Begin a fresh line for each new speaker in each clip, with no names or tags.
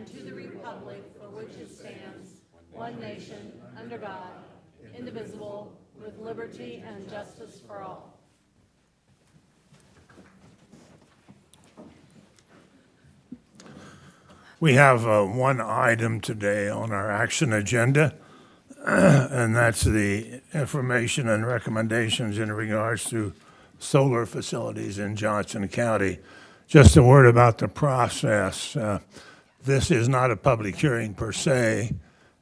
and to the republic for which it stands, one nation, under God, indivisible, with liberty and justice for all.
We have one item today on our action agenda, and that's the information and recommendations in regards to solar facilities in Johnson County. Just a word about the process. This is not a public hearing per se.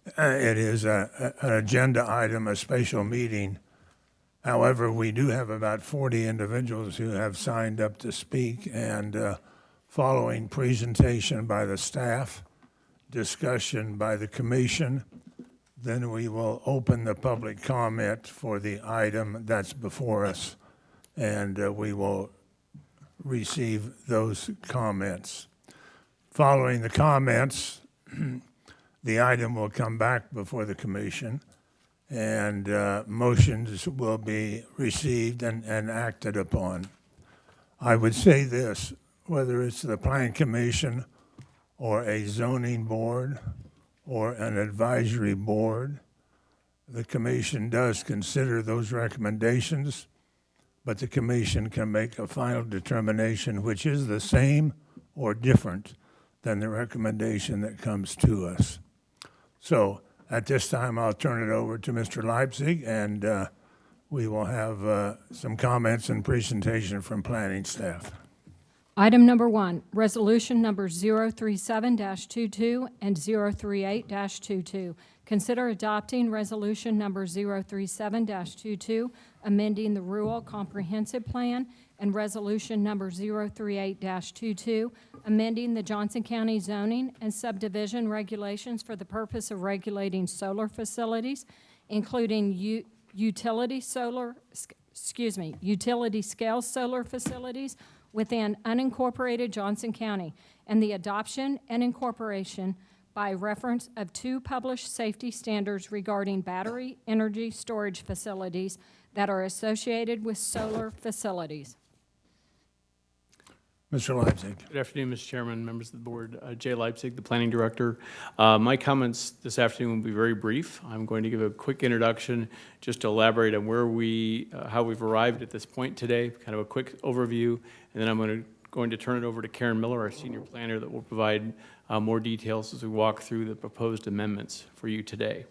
It is an agenda item, a special meeting. However, we do have about 40 individuals who have signed up to speak, and following presentation by the staff, discussion by the commission, then we will open the public comment for the item that's before us, and we will receive those comments. Following the comments, the item will come back before the commission, and motions will be received and acted upon. I would say this, whether it's the Plan Commission or a zoning board or an advisory board, the commission does consider those recommendations, but the commission can make a final determination which is the same or different than the recommendation that comes to us. So at this time, I'll turn it over to Mr. Leipzig, and we will have some comments and presentation from planning staff.
Item number 1, resolution number 037-22 and 038-22. Consider adopting resolution number 037-22, amending the Rural Comprehensive Plan, and resolution number 038-22, amending the Johnson County zoning and subdivision regulations for the purpose of regulating solar facilities, including utility scale solar facilities within unincorporated Johnson County, and the adoption and incorporation by reference of 2 published safety standards regarding battery energy storage facilities that are associated with solar facilities.
Mr. Leipzig.
Good afternoon, Mr. Chairman, members of the board. Jay Leipzig, the Planning Director. My comments this afternoon will be very brief. I'm going to give a quick introduction just to elaborate on where how we've arrived at this point today, kind of a quick overview, and then I'm going to turn it over to Karen Miller, our Senior Planner, that will provide more details as we walk through the proposed amendments for you today.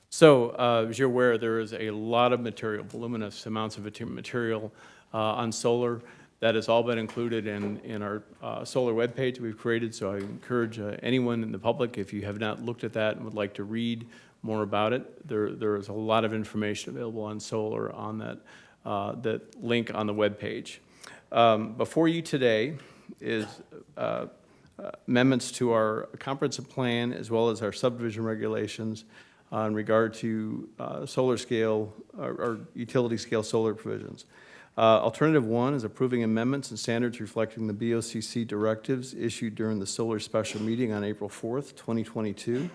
So, as you're aware, there is a lot of material, voluminous amounts of material on solar. That has all been included in our solar webpage we've created, so I encourage anyone in the public, if you have not looked at that and would like to read more about it, there is a lot of information available on solar on that link on the webpage. Before you today is amendments to our comprehensive plan as well as our subdivision regulations in regard to solar scale or utility scale solar provisions. Alternative 1 is approving amendments and standards reflecting the BOCC directives issued during the solar special meeting on April 4th, 2022.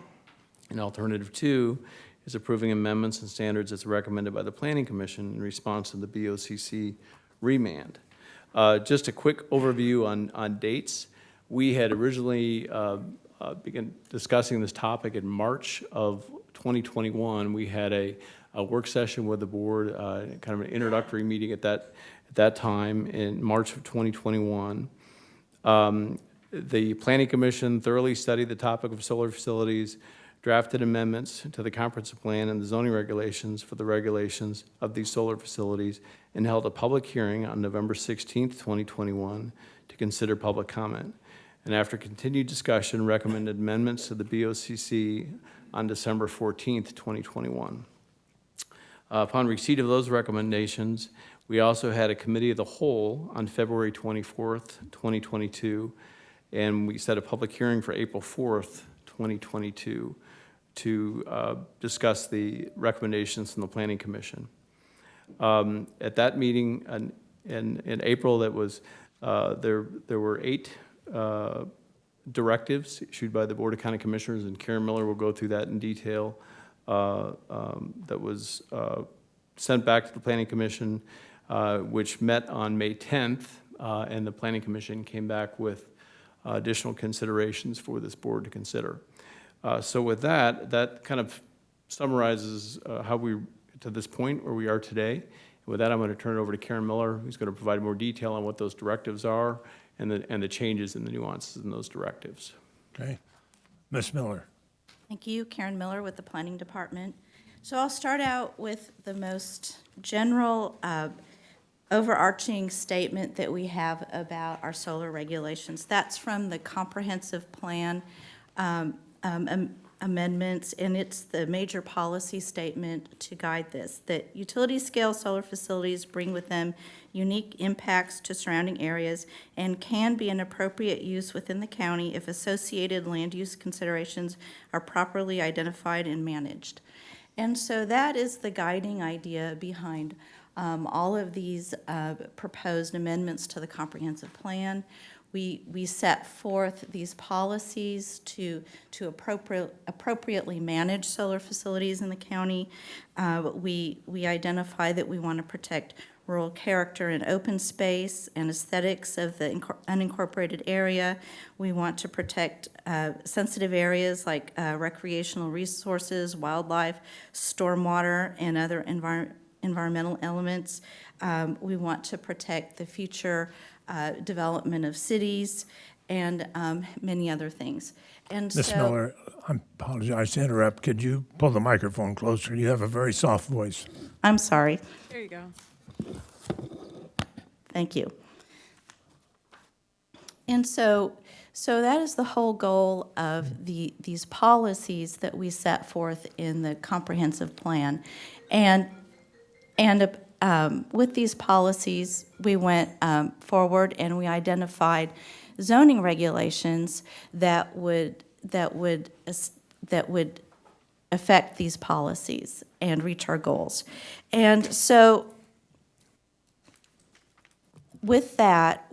And Alternative 2 is approving amendments and standards as recommended by the Planning Commission in response to the BOCC remand. Just a quick overview on dates. We had originally begun discussing this topic in March of 2021. We had a work session with the board, kind of an introductory meeting at that time in March of 2021. The Planning Commission thoroughly studied the topic of solar facilities, drafted amendments to the comprehensive plan and the zoning regulations for the regulations of these solar facilities, and held a public hearing on November 16th, 2021 to consider public comment. And after continued discussion, recommended amendments to the BOCC on December 14th, 2021. Upon receipt of those recommendations, we also had a committee of the whole on February 24th, 2022, and we set a public hearing for April 4th, 2022 to discuss the recommendations from the Planning Commission. At that meeting in April, that was there were 8 directives issued by the Board of County Commissioners, and Karen Miller will go through that in detail. That was sent back to the Planning Commission, which met on May 10th, and the Planning Commission came back with additional considerations for this board to consider. So with that, that kind of summarizes how we, to this point where we are today. With that, I'm going to turn it over to Karen Miller, who's going to provide more detail on what those directives are and the changes and the nuances in those directives.
Okay. Ms. Miller.
Thank you, Karen Miller with the Planning Department. So I'll start out with the most general overarching statement that we have about our solar regulations. That's from the comprehensive plan amendments, and it's the major policy statement to guide this, that utility-scale solar facilities bring with them unique impacts to surrounding areas and can be an appropriate use within the county if associated land use considerations are properly identified and managed. And so that is the guiding idea behind all of these proposed amendments to the comprehensive plan. We set forth these policies to appropriately manage solar facilities in the county. We identify that we want to protect rural character and open space and aesthetics of the unincorporated area. We want to protect sensitive areas like recreational resources, wildlife, stormwater, and other environmental elements. We want to protect the future development of cities and many other things. And
Ms. Miller, I apologize to interrupt. Could you pull the microphone closer? You have a very soft voice.
I'm sorry.
There you go.
Thank you. And so that is the whole goal of these policies that we set forth in the comprehensive plan. And with these policies, we went forward and we identified zoning regulations that would affect these policies and reach our goals. And so with that,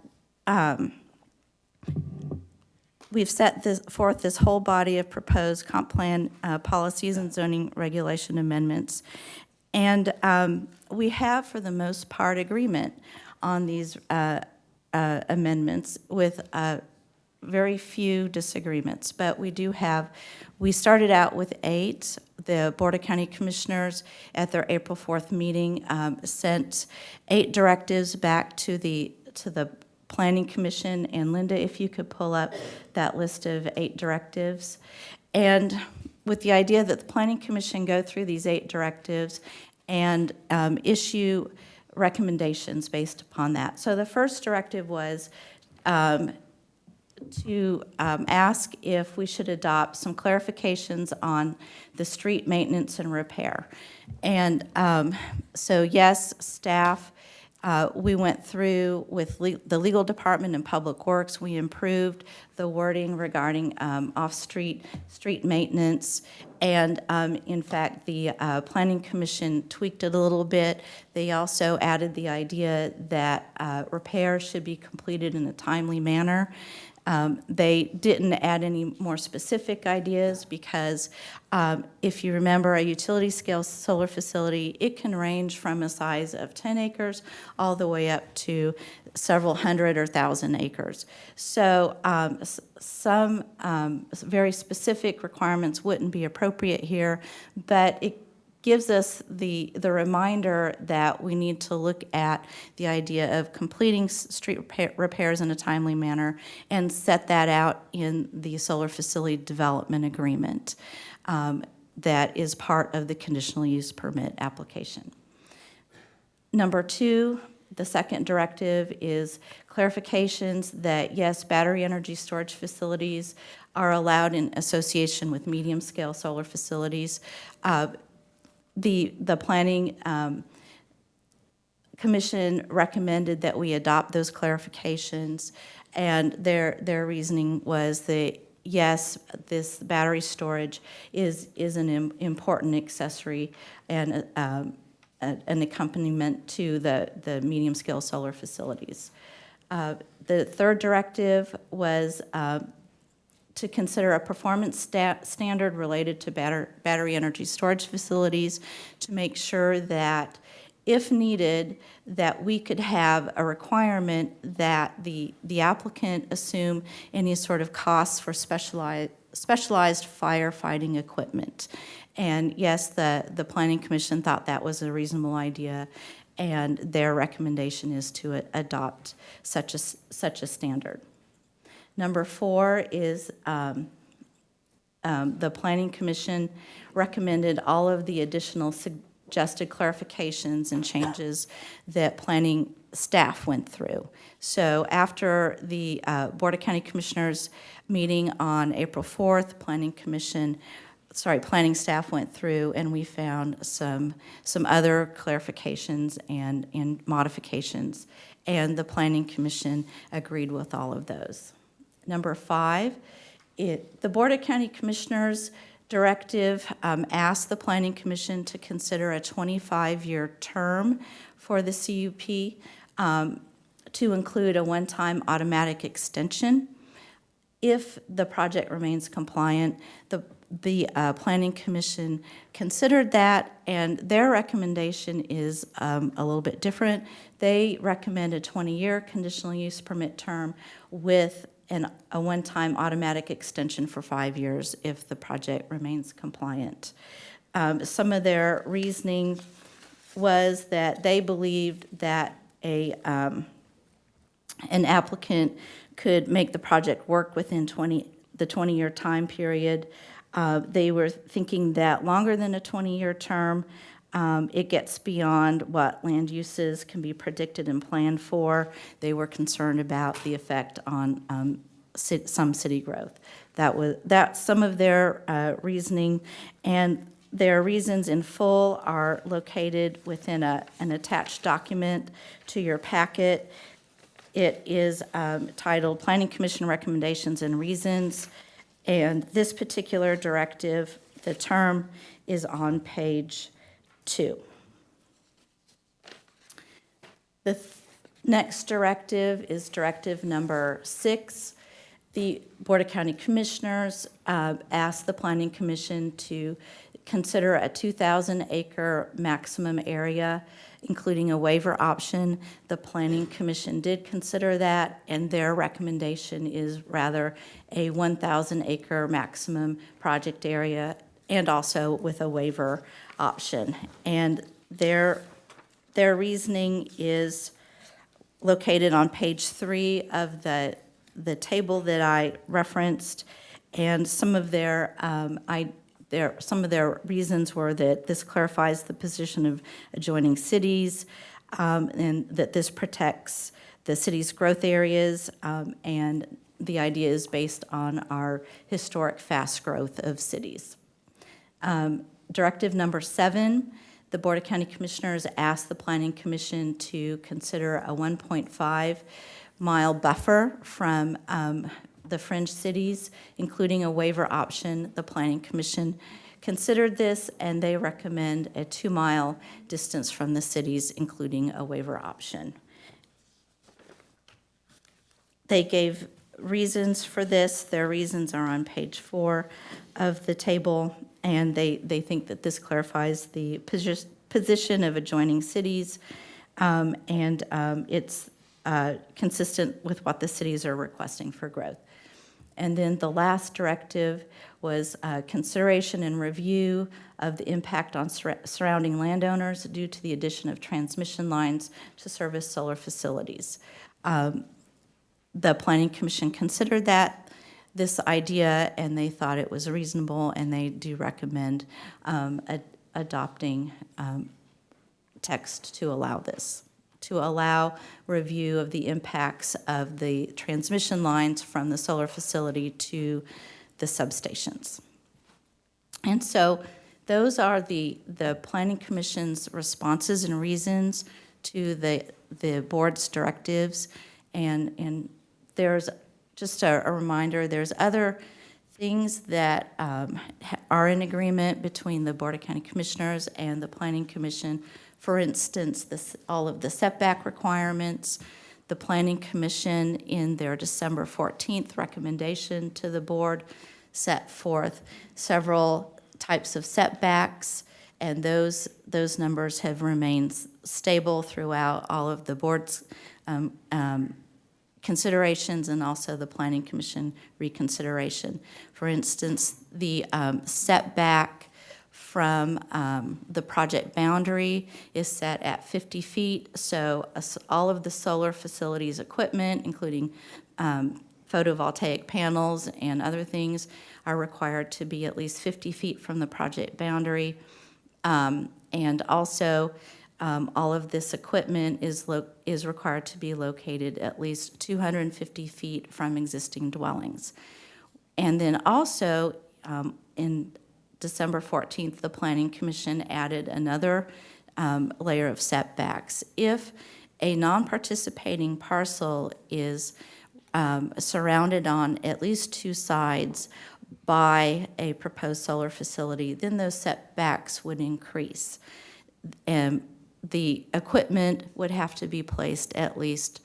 we've set forth this whole body of proposed comp plan policies and zoning regulation amendments. And we have, for the most part, agreement on these amendments with very few disagreements. But we started out with 8. The Board of County Commissioners at their April 4th meeting sent 8 directives back to the Planning Commission. And Linda, if you could pull up that list of 8 directives. And with the idea that the Planning Commission go through these 8 directives and issue recommendations based upon that. So the first directive was to ask if we should adopt some clarifications on the street maintenance and repair. And so yes, staff, we went through with the legal department and public works. We improved the wording regarding off-street street maintenance. And in fact, the Planning Commission tweaked it a little bit. They also added the idea that repairs should be completed in a timely manner. They didn't add any more specific ideas because if you remember, a utility-scale solar facility, it can range from a size of 10 acres all the way up to several hundred or thousand acres. So some very specific requirements wouldn't be appropriate here, but it gives us the reminder that we need to look at the idea of completing street repairs in a timely manner and set that out in the solar facility development agreement that is part of the conditional use permit application. Number 2, the second directive is clarifications that, yes, battery energy storage facilities are allowed in association with medium-scale solar facilities. The Planning Commission recommended that we adopt those clarifications, and their reasoning was that, yes, this battery storage is an important accessory and an accompaniment to the medium-scale solar facilities. The third directive was to consider a performance standard related to battery energy storage facilities to make sure that if needed, that we could have a requirement that the applicant assume any sort of costs for specialized firefighting equipment. And yes, the Planning Commission thought that was a reasonable idea, and their recommendation is to adopt such a standard. Number 4 is the Planning Commission recommended all of the additional suggested clarifications and changes that planning staff went through. So after the Board of County Commissioners meeting on April 4th, planning staff went through, and we found some other clarifications and modifications, and the Planning Commission agreed with all of those. Number 5, the Board of County Commissioners directive asked the Planning Commission to consider a 25-year term for the CUP to include a one-time automatic extension. If the project remains compliant, the Planning Commission considered that, and their recommendation is a little bit different. They recommend a 20-year conditional use permit term with a one-time automatic extension for 5 years if the project remains compliant. Some of their reasoning was that they believed that an applicant could make the project work within the 20-year time period. They were thinking that longer than a 20-year term, it gets beyond what land uses can be predicted and planned for. They were concerned about the effect on some city growth. That's some of their reasoning, and their reasons in full are located within an attached document to your packet. It is titled Planning Commission Recommendations and Reasons, and this particular directive, the term is on page 2. The next directive is directive number 6. The Board of County Commissioners asked the Planning Commission to consider a 2,000-acre maximum area, including a waiver option. The Planning Commission did consider that, and their recommendation is rather a 1,000-acre maximum project area, and also with a waiver option. And their reasoning is located on page 3 of the table that I referenced, and some of their reasons were that this clarifies the position of adjoining cities, and that this protects the city's growth areas, and the idea is based on our historic fast growth of cities. Directive number 7, the Board of County Commissioners asked the Planning Commission to consider a 1.5-mile buffer from the fringe cities, including a waiver option. The Planning Commission considered this, and they recommend a 2-mile distance from the cities, including a waiver option. They gave reasons for this. Their reasons are on page 4 of the table, and they think that this clarifies the position of adjoining cities, and it's consistent with what the cities are requesting for growth. And then the last directive was consideration and review of the impact on surrounding landowners due to the addition of transmission lines to service solar facilities. The Planning Commission considered this idea, and they thought it was reasonable, and they do recommend adopting text to allow this, to allow review of the impacts of the transmission lines from the solar facility to the substations. And so those are the Planning Commission's responses and reasons to the board's directives. And there's just a reminder, there's other things that are in agreement between the Board of County Commissioners and the Planning Commission. For instance, all of the setback requirements. The Planning Commission, in their December 14th recommendation to the board, set forth several types of setbacks, and those numbers have remained stable throughout all of the board's considerations and also the Planning Commission reconsideration. For instance, the setback from the project boundary is set at 50 feet, so all of the solar facilities equipment, including photovoltaic panels and other things, are required to be at least 50 feet from the project boundary. And also, all of this equipment is required to be located at least 250 feet from existing dwellings. And then also, in December 14th, the Planning Commission added another layer of setbacks. If a non-participating parcel is surrounded on at least two sides by a proposed solar facility, then those setbacks would increase. And the equipment would have to be placed at least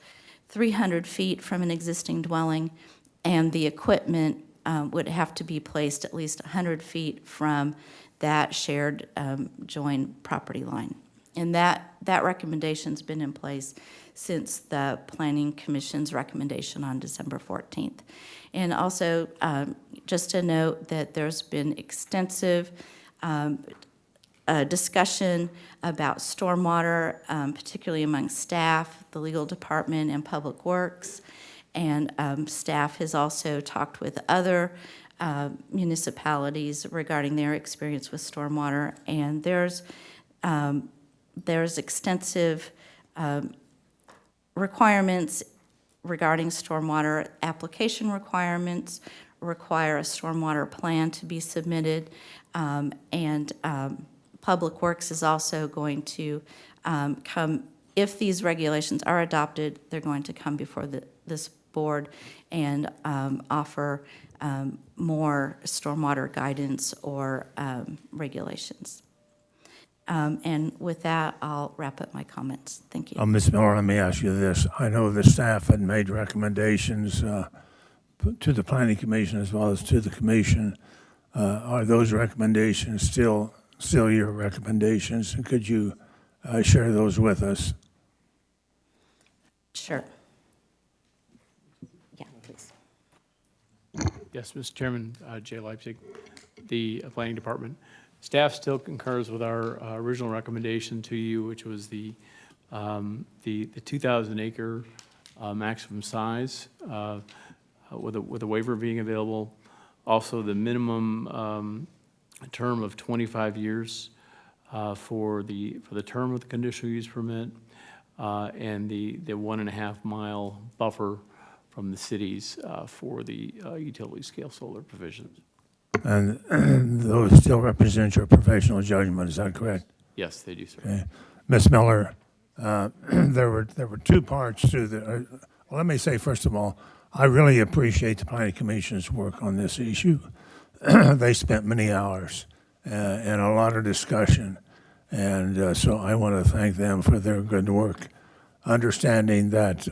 300 feet from an existing dwelling, and the equipment would have to be placed at least 100 feet from that shared joint property line. And that recommendation's been in place since the Planning Commission's recommendation on December 14th. And also, just to note that there's been extensive discussion about stormwater, particularly among staff, the legal department, and public works. And staff has also talked with other municipalities regarding their experience with stormwater. And there's extensive requirements regarding stormwater. Application requirements require a stormwater plan to be submitted, and Public Works is also going to come, if these regulations are adopted, they're going to come before this board and offer more stormwater guidance or regulations. And with that, I'll wrap up my comments. Thank you.
Ms. Miller, let me ask you this. I know the staff had made recommendations to the Planning Commission as well as to the Commission. Are those recommendations still your recommendations? And could you share those with us?
Sure. Yeah, please.
Yes, Mr. Chairman, Jay Leipzig, the Planning Department. Staff still concurs with our original recommendation to you, which was the 2,000 acre maximum size with a waiver being available. Also, the minimum term of 25 years for the term of the conditional use permit, and the 1.5 mile buffer from the cities for the utility scale solar provisions.
And those still represent your professional judgment, is that correct?
Yes, they do, sir.
Okay. Ms. Miller, there were two parts to the, well, let me say, first of all, I really appreciate the Planning Commission's work on this issue. They spent many hours and a lot of discussion, and so I want to thank them for their good work, understanding that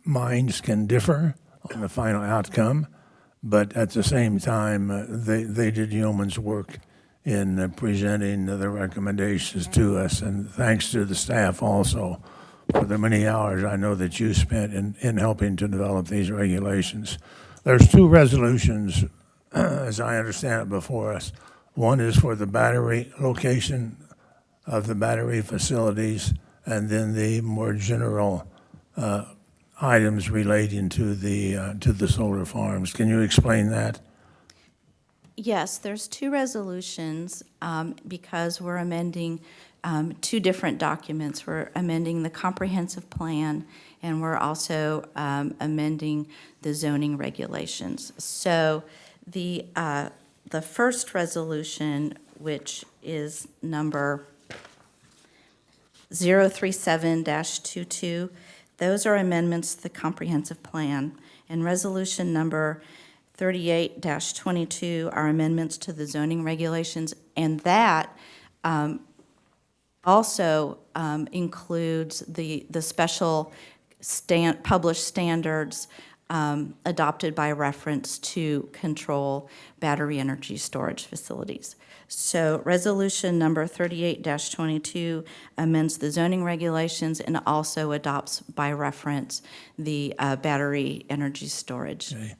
minds can differ on the final outcome, but at the same time, they did yeoman's work in presenting the recommendations to us, and thanks to the staff also for the many hours I know that you spent in helping to develop these regulations. There's two resolutions, as I understand it, before us. One is for the battery location of the battery facilities, and then the more general items relating to the solar farms. Can you explain that?
Yes, there's two resolutions because we're amending two different documents. We're amending the comprehensive plan, and we're also amending the zoning regulations. So the first resolution, which is number 037-22, those are amendments to the comprehensive plan. And resolution number 38-22 are amendments to the zoning regulations, and that also includes the special published standards adopted by reference to control battery energy storage facilities. So resolution number 38-22 amends the zoning regulations and also adopts by reference the battery energy storage.
Okay.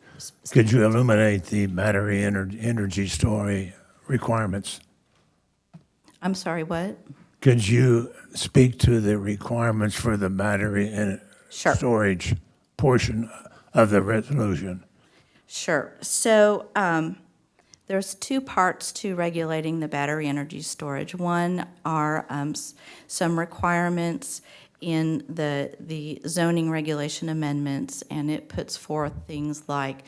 Could you illuminate the battery energy storage requirements?
I'm sorry, what?
Could you speak to the requirements for the battery
Sure.
storage portion of the resolution?
Sure. So there's two parts to regulating the battery energy storage. One are some requirements in the zoning regulation amendments, and it puts forth things like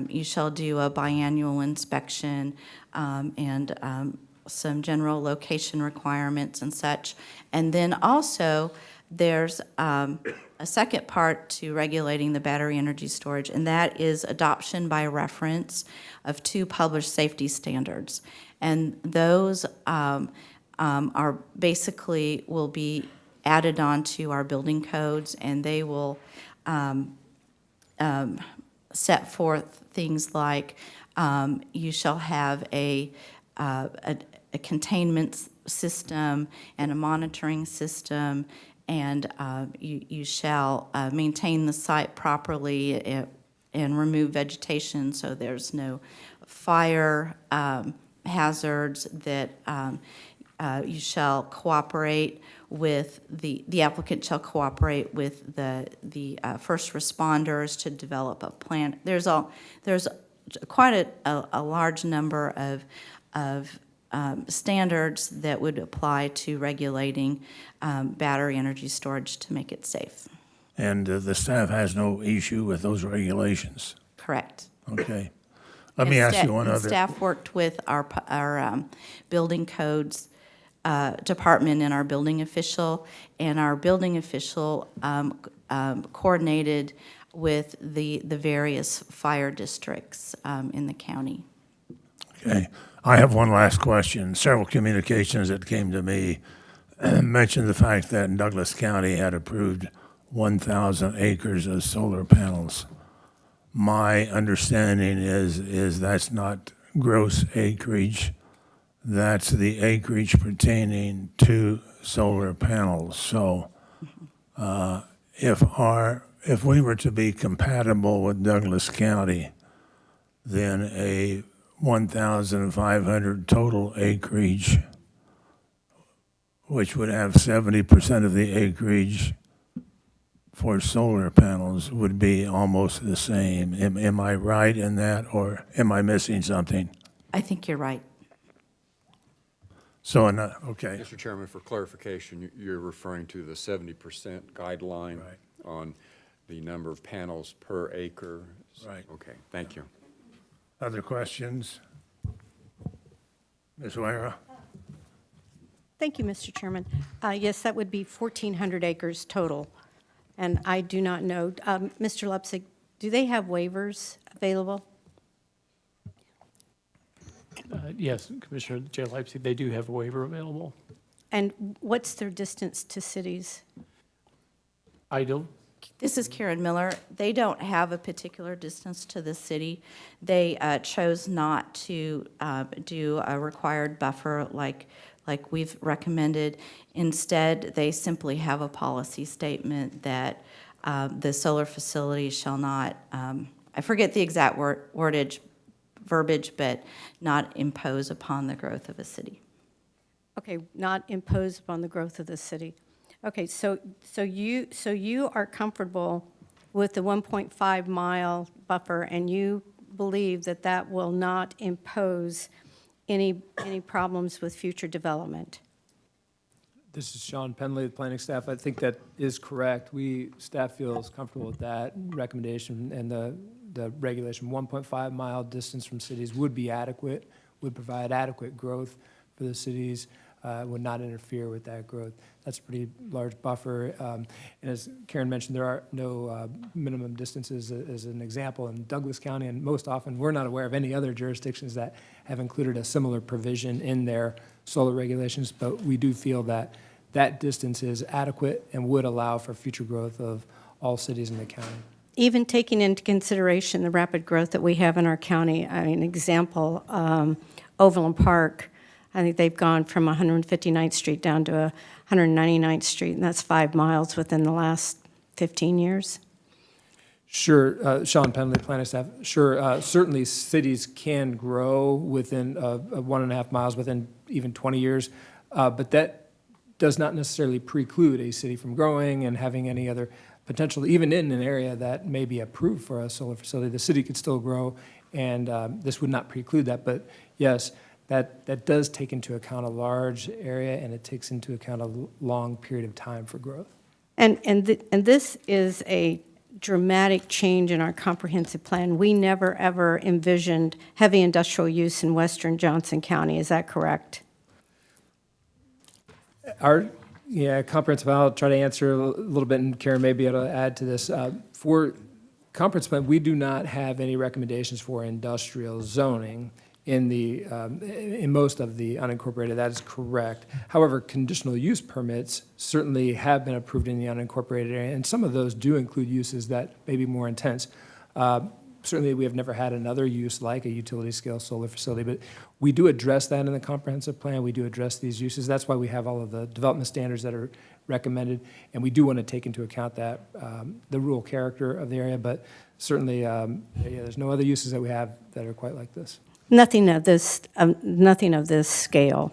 you shall do a biannual inspection and some general location requirements and such. And then also, there's a second part to regulating the battery energy storage, and that is adoption by reference of two published safety standards. And those are basically will be added on to our building codes, and they will set forth things like you shall have a containment system and a monitoring system, and you shall maintain the site properly and remove vegetation so there's no fire hazards, that you shall cooperate with, the applicant shall cooperate with the first responders to develop a plan. There's quite a large number of standards that would apply to regulating battery energy storage to make it safe.
And the staff has no issue with those regulations?
Correct.
Okay. Let me ask you one
And
other.
staff worked with our building codes department and our building official, and our building official coordinated with the various fire districts in the county.
Okay. I have one last question. Several communications that came to me mentioned the fact that Douglas County had approved 1,000 acres of solar panels. My understanding is that's not gross acreage. That's the acreage pertaining to solar panels. So if we were to be compatible with Douglas County, then a 1,500 total acreage, which would have 70% of the acreage for solar panels, would be almost the same. Am I right in that, or am I missing something?
I think you're right.
So, okay.
Mr. Chairman, for clarification, you're referring to the 70% guideline
Right.
on the number of panels per acre?
Right.
Okay, thank you.
Other questions? Ms. O'Hara?
Thank you, Mr. Chairman. Yes, that would be 1,400 acres total, and I do not know. Mr. Lepsig, do they have waivers available?
Yes, Commissioner J. Leipzig, they do have a waiver available.
And what's their distance to cities?
I don't,
This is Karen Miller. They don't have a particular distance to the city. They chose not to do a required buffer like we've recommended. Instead, they simply have a policy statement that the solar facility shall not, I forget the exact verbiage, but not impose upon the growth of a city.
Okay, not impose upon the growth of the city. Okay, so you are comfortable with the 1.5-mile buffer, and you believe that that will not impose any problems with future development?
This is Sean Penley, the planning staff. I think that is correct. Staff feels comfortable with that recommendation, and the regulation 1.5-mile distance from cities would be adequate, would provide adequate growth for the cities, would not interfere with that growth. That's a pretty large buffer. And as Karen mentioned, there are no minimum distances as an example in Douglas County, and most often we're not aware of any other jurisdictions that have included a similar provision in their solar regulations, but we do feel that that distance is adequate and would allow for future growth of all cities in the county.
even taking into consideration the rapid growth that we have in our county, I mean, example, Overland Park, I think they've gone from 159th Street down to 199th Street, and that's 5 miles within the last 15 years.
Sure, Sean Penley, planning staff. Sure, certainly cities can grow within 1.5 miles within even 20 years, but that does not necessarily preclude a city from growing and having any other potential, even in an area that may be approved for a solar facility. The city could still grow, and this would not preclude that. But yes, that does take into account a large area, and it takes into account a long period of time for growth.
And this is a dramatic change in our comprehensive plan. We never, ever envisioned heavy industrial use in western Johnson County. Is that correct?
Yeah, comprehensive, I'll try to answer a little bit, and Karen may be able to add to this. For comprehensive plan, we do not have any recommendations for industrial zoning in most of the unincorporated. That is correct. However, conditional use permits certainly have been approved in the unincorporated area, and some of those do include uses that may be more intense. Certainly, we have never had another use like a utility-scale solar facility, but we do address that in the comprehensive plan. We do address these uses. That's why we have all of the development standards that are recommended, and we do want to take into account that, the rural character of the area, but certainly, there's no other uses that we have that are quite like this.
Nothing of this scale.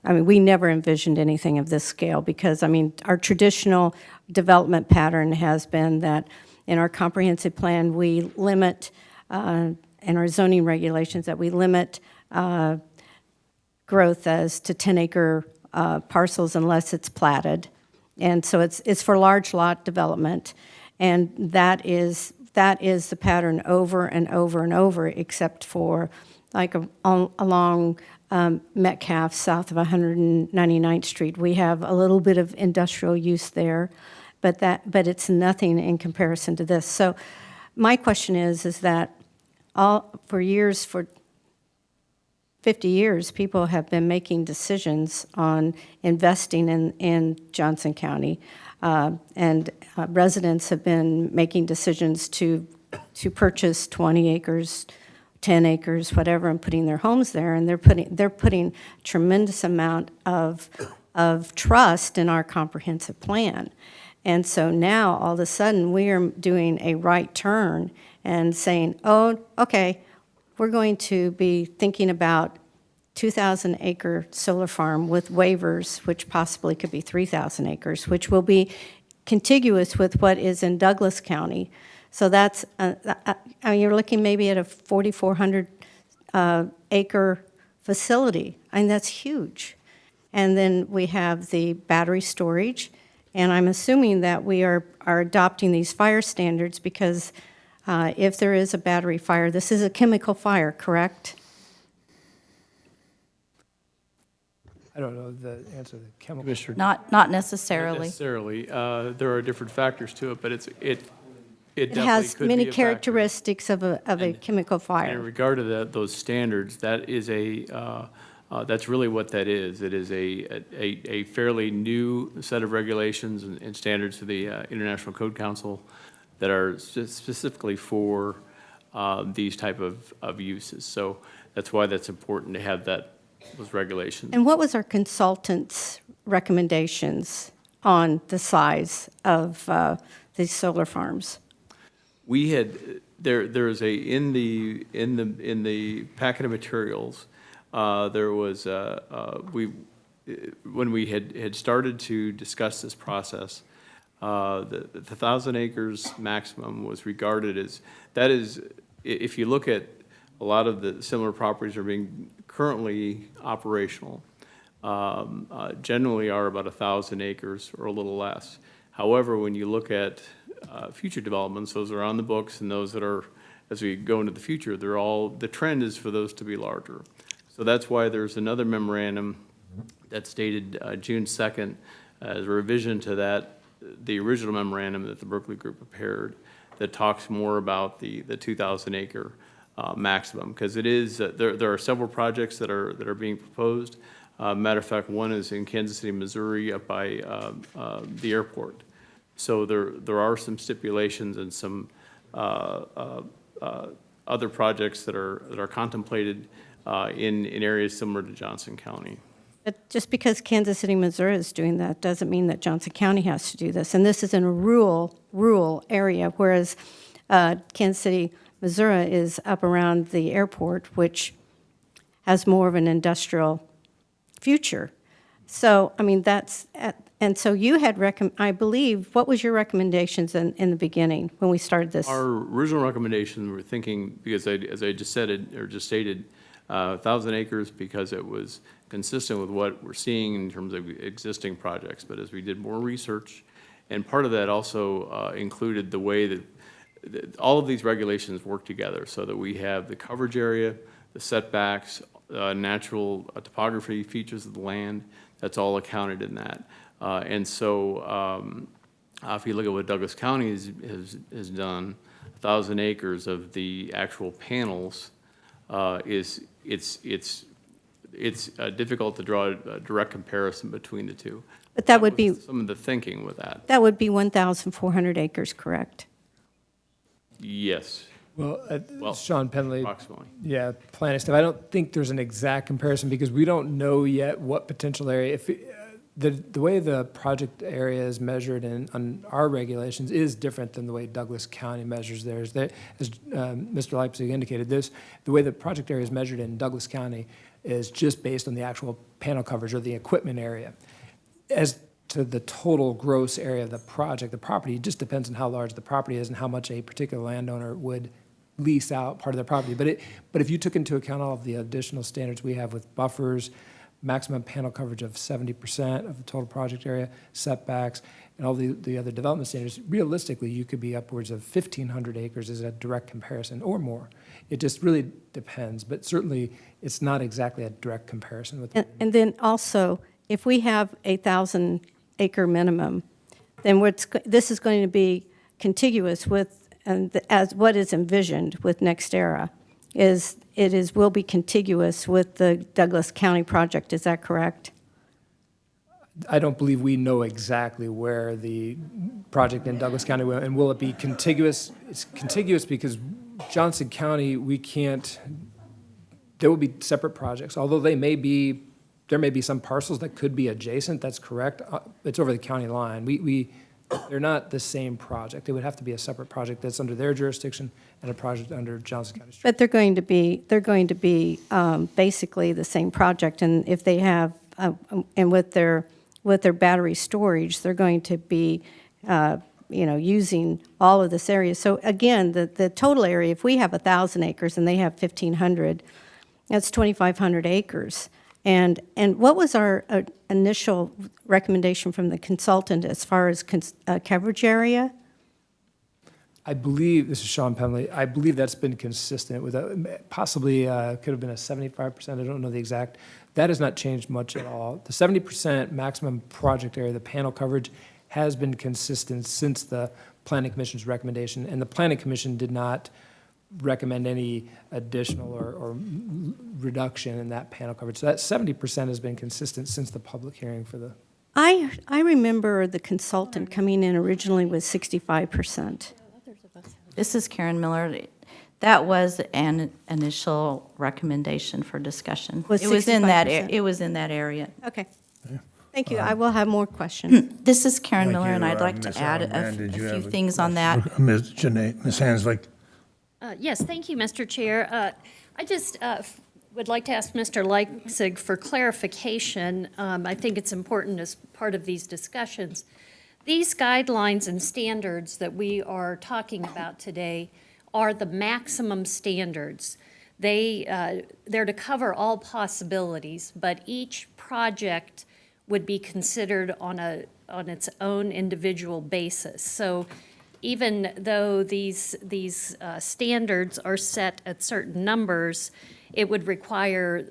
I mean, we never envisioned anything of this scale because, I mean, our traditional development pattern has been that in our comprehensive plan, we limit, in our zoning regulations, that we limit growth as to 10-acre parcels unless it's platted. And so it's for large lot development. And that is the pattern over and over and over, except for like along Metcalf, south of 199th Street. We have a little bit of industrial use there, but it's nothing in comparison to this. So my question is that for 50 years, people have been making decisions on investing in Johnson County, and residents have been making decisions to purchase 20 acres, 10 acres, whatever, and putting their homes there, and they're putting tremendous amount of trust in our comprehensive plan. And so now, all of a sudden, we are doing a right turn and saying, oh, okay, we're going to be thinking about 2,000-acre solar farm with waivers, which possibly could be 3,000 acres, which will be contiguous with what is in Douglas County. So that's, I mean, you're looking maybe at a 4,400 acre facility. I mean, that's huge. And then we have the battery storage, and I'm assuming that we are adopting these fire standards because if there is a battery fire, this is a chemical fire, correct?
I don't know the answer to the chemical.
Commissioner?
Not necessarily.
Necessarily. There are different factors to it, but it
It
definitely
has
could
many
be a factor.
characteristics of a chemical
And in
fire.
regard to those standards, that is that's really what that is. It is a fairly new set of regulations and standards to the International Code Council that are specifically for these type of uses. So that's why that's important to have those regulations.
And what was our consultant's recommendations on the size of these solar farms?
We had, there's in the packet of materials, there was, when we had started to discuss this process, the 1,000 acres maximum was regarded as, that is, if you look at a lot of the similar properties are being currently operational, generally are about 1,000 acres or a little less. However, when you look at future developments, those are on the books, and those that are, as we go into the future, the trend is for those to be larger. So that's why there's another memorandum that's dated June 2nd as a revision to the original memorandum that the Berkeley Group prepared that talks more about the 2,000 acre maximum, because it is, there are several projects that are being proposed. Matter of fact, one is in Kansas City, Missouri, up by the airport. So there are some stipulations and some other projects that are contemplated in areas similar to Johnson County.
But just because Kansas City, Missouri is doing that doesn't mean that Johnson County has to do this. And this is in a rural area, whereas Kansas City, Missouri is up around the airport, which has more of an industrial future. So, I mean, and so you had, I believe, what was your recommendations in the beginning when we started this?
Our original recommendation, we were thinking, because as I just said, or just stated, 1,000 acres because it was consistent with what we're seeing in terms of existing projects. But as we did more research, and part of that also included the way that all of these regulations work together, so that we have the coverage area, the setbacks, natural topography features of the land, that's all accounted in that. And so if you look at what Douglas County has done, 1,000 acres of the actual panels it's difficult to draw a direct comparison between the two.
But that would be,
was some of the thinking with that.
that would be 1,400 acres, correct?
Yes,
Well,
Well,
Sean Penley,
approximately.
yeah, planning staff, I don't think there's an exact comparison because we don't know yet what potential area, the way the project area is measured on our regulations is different than the way Douglas County measures theirs. As Mr. Leipzig indicated, the way the project area is measured in Douglas County is just based on the actual panel coverage or the equipment area. As to the total gross area of the project, the property, it just depends on how large the property is and how much a particular landowner would lease out part of their property. But if you took into account all of the additional standards we have with buffers, maximum panel coverage of 70% of the total project area, setbacks, and all the other development standards, realistically, you could be upwards of 1,500 acres as a direct comparison or more. It just really depends, but certainly it's not exactly a direct comparison with.
And then also, if we have a 1,000-acre minimum, then this is going to be contiguous with, and as what is envisioned with NextEra, will be contiguous with the Douglas County project. Is that correct?
I don't believe we know exactly where the project in Douglas County will, and will it be contiguous? It's contiguous because Johnson County, there will be separate projects, although there may be some parcels that could be adjacent, that's correct. It's over the county line. They're not the same project. It would have to be a separate project that's under their jurisdiction and a project under Johnson County.
But they're going to be basically the same project, and if they have, and with their battery storage, they're going to be, using all of this area. So again, the total area, if we have 1,000 acres and they have 1,500, that's 2,500 acres. And what was our initial recommendation from the consultant as far as coverage area?
I believe, this is Sean Penley, I believe that's been consistent with, possibly could have been a 75%, I don't know the exact. That has not changed much at all. The 70% maximum project area, the panel coverage, has been consistent since the Planning Commission's recommendation, and the Planning Commission did not recommend any additional or reduction in that panel coverage. So that 70% has been consistent since the public hearing for the.
I remember the consultant coming in originally with 65%.
This is Karen Miller. That was an initial recommendation for discussion.
Was
It was in that,
65%?
it was in that area.
Okay. Thank you. I will have more questions.
This is Karen
Thank
Miller, and
you,
I'd like
Ms.
to add
Allen.
a
Did you
few
have
things on that.
Ms. Hanslick?
Yes, thank you, Mr. Chair. I just would like to ask Mr. Leipzig for clarification. I think it's important as part of these discussions. These guidelines and standards that we are talking about today are the maximum standards. They're to cover all possibilities, but each project would be considered on its own individual basis. So even though these standards are set at certain numbers, it would require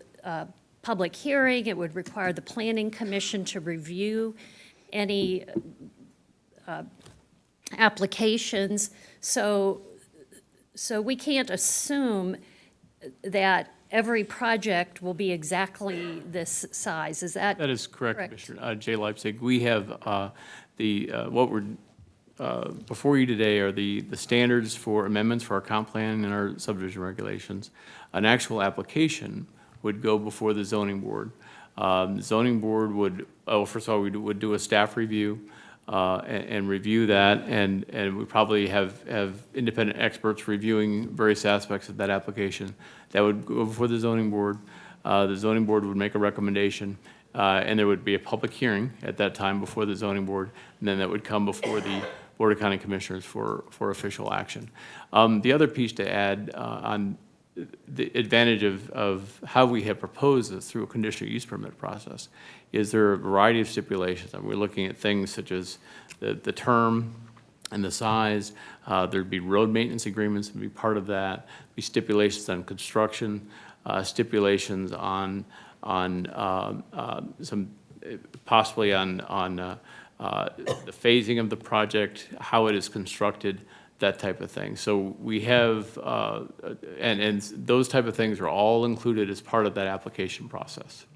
public hearing, it would require the Planning Commission to review any applications. So we can't assume that every project will be exactly this size. Is that?
That is correct,
Correct.
Commissioner. Jay Leipzig, we have what we're before you today are the standards for amendments for our comp plan and our subdivision regulations. An actual application would go before the zoning board. The zoning board would, first of all, we would do a staff review and review that, and we probably have independent experts reviewing various aspects of that application. That would go before the zoning board. The zoning board would make a recommendation, and there would be a public hearing at that time before the zoning board, and then that would come before the Board of County Commissioners for official action. The other piece to add on the advantage of how we have proposed this through a conditional use permit process is there are a variety of stipulations. And we're looking at things such as the term and the size. There'd be road maintenance agreements would be part of that. Be stipulations on construction, stipulations on some possibly on the phasing of the project, how it is constructed, that type of thing. So we have, and those type of things are all included as part of that application process.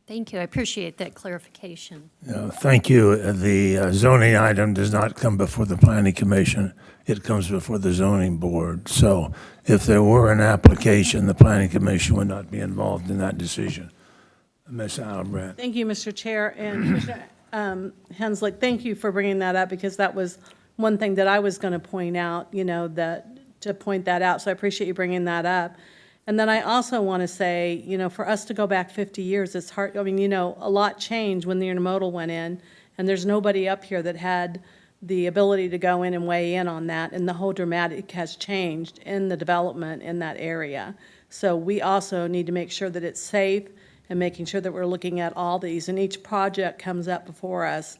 Thank you. I appreciate that clarification.
Thank you. The zoning item does not come before the planning commission. It comes before the zoning board. So if there were an application, the planning commission would not be involved in that decision. Ms. Albrecht.
Thank you, Mr. Chair. And Commissioner Henslick, thank you for bringing that up, because that was one thing that I was going to point out, to point that out. So I appreciate you bringing that up. And then I also want to say, for us to go back 50 years, it's hard. I mean, a lot changed when the intermodal went in, and there's nobody up here that had the ability to go in and weigh in on that. And the whole dramatic has changed in the development in that area. So we also need to make sure that it's safe and making sure that we're looking at all these. And each project comes up before us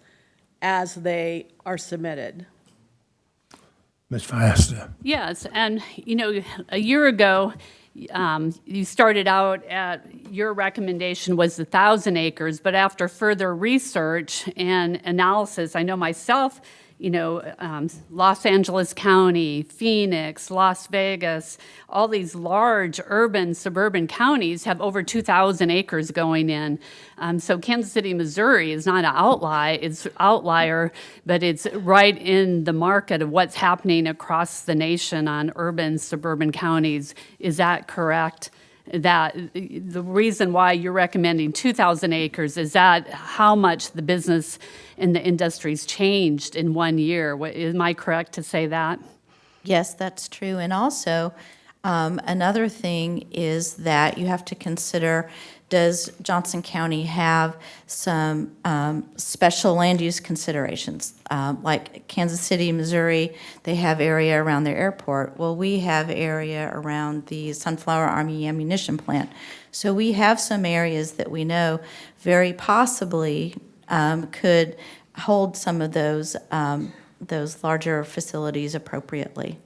as they are submitted.
Ms. Fasta.
Yes, and, a year ago, you started out at, your recommendation was 1,000 acres, but after further research and analysis, I know myself, Los Angeles County, Phoenix, Las Vegas, all these large urban, suburban counties have over 2,000 acres going in. So Kansas City, Missouri is not an outlier, but it's right in the market of what's happening across the nation on urban, suburban counties. Is that correct? That the reason why you're recommending 2,000 acres, is that how much the business and the industry's changed in 1 year? Am I correct to say that?
Yes, that's true. And also, another thing is that you have to consider, does Johnson County have some special land use considerations? Like Kansas City, Missouri, they have area around their airport. Well, we have area around the Sunflower Army ammunition plant. So we have some areas that we know very possibly could hold some of those larger facilities appropriately.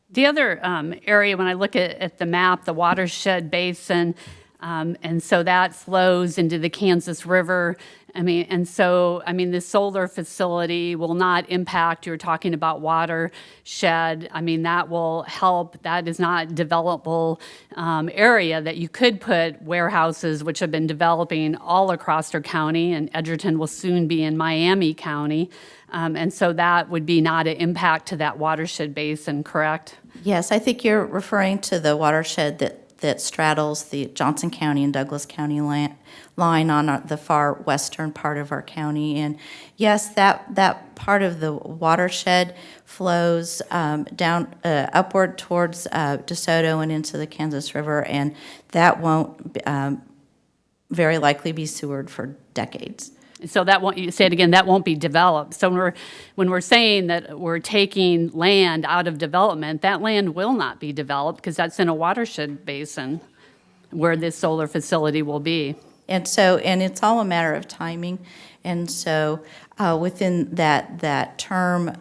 The other area, when I look at the map, the watershed basin, and so that flows into the Kansas River. The solar facility will not impact, you're talking about watershed. That will help. That is not developable area that you could put warehouses, which have been developing all across our county, and Edgerton will soon be in Miami County. And so that would be not an impact to that watershed basin, correct?
Yes, I think you're referring to the watershed that straddles the Johnson County and Douglas County line on the far western part of our county. And yes, that part of the watershed flows down upward towards DeSoto and into the Kansas River, and that won't very likely be sewered for decades.
So that won't, you say it again, that won't be developed. So when we're saying that we're taking land out of development, that land will not be developed because that's in a watershed basin where this solar facility will be.
And it's all a matter of timing. And so within that term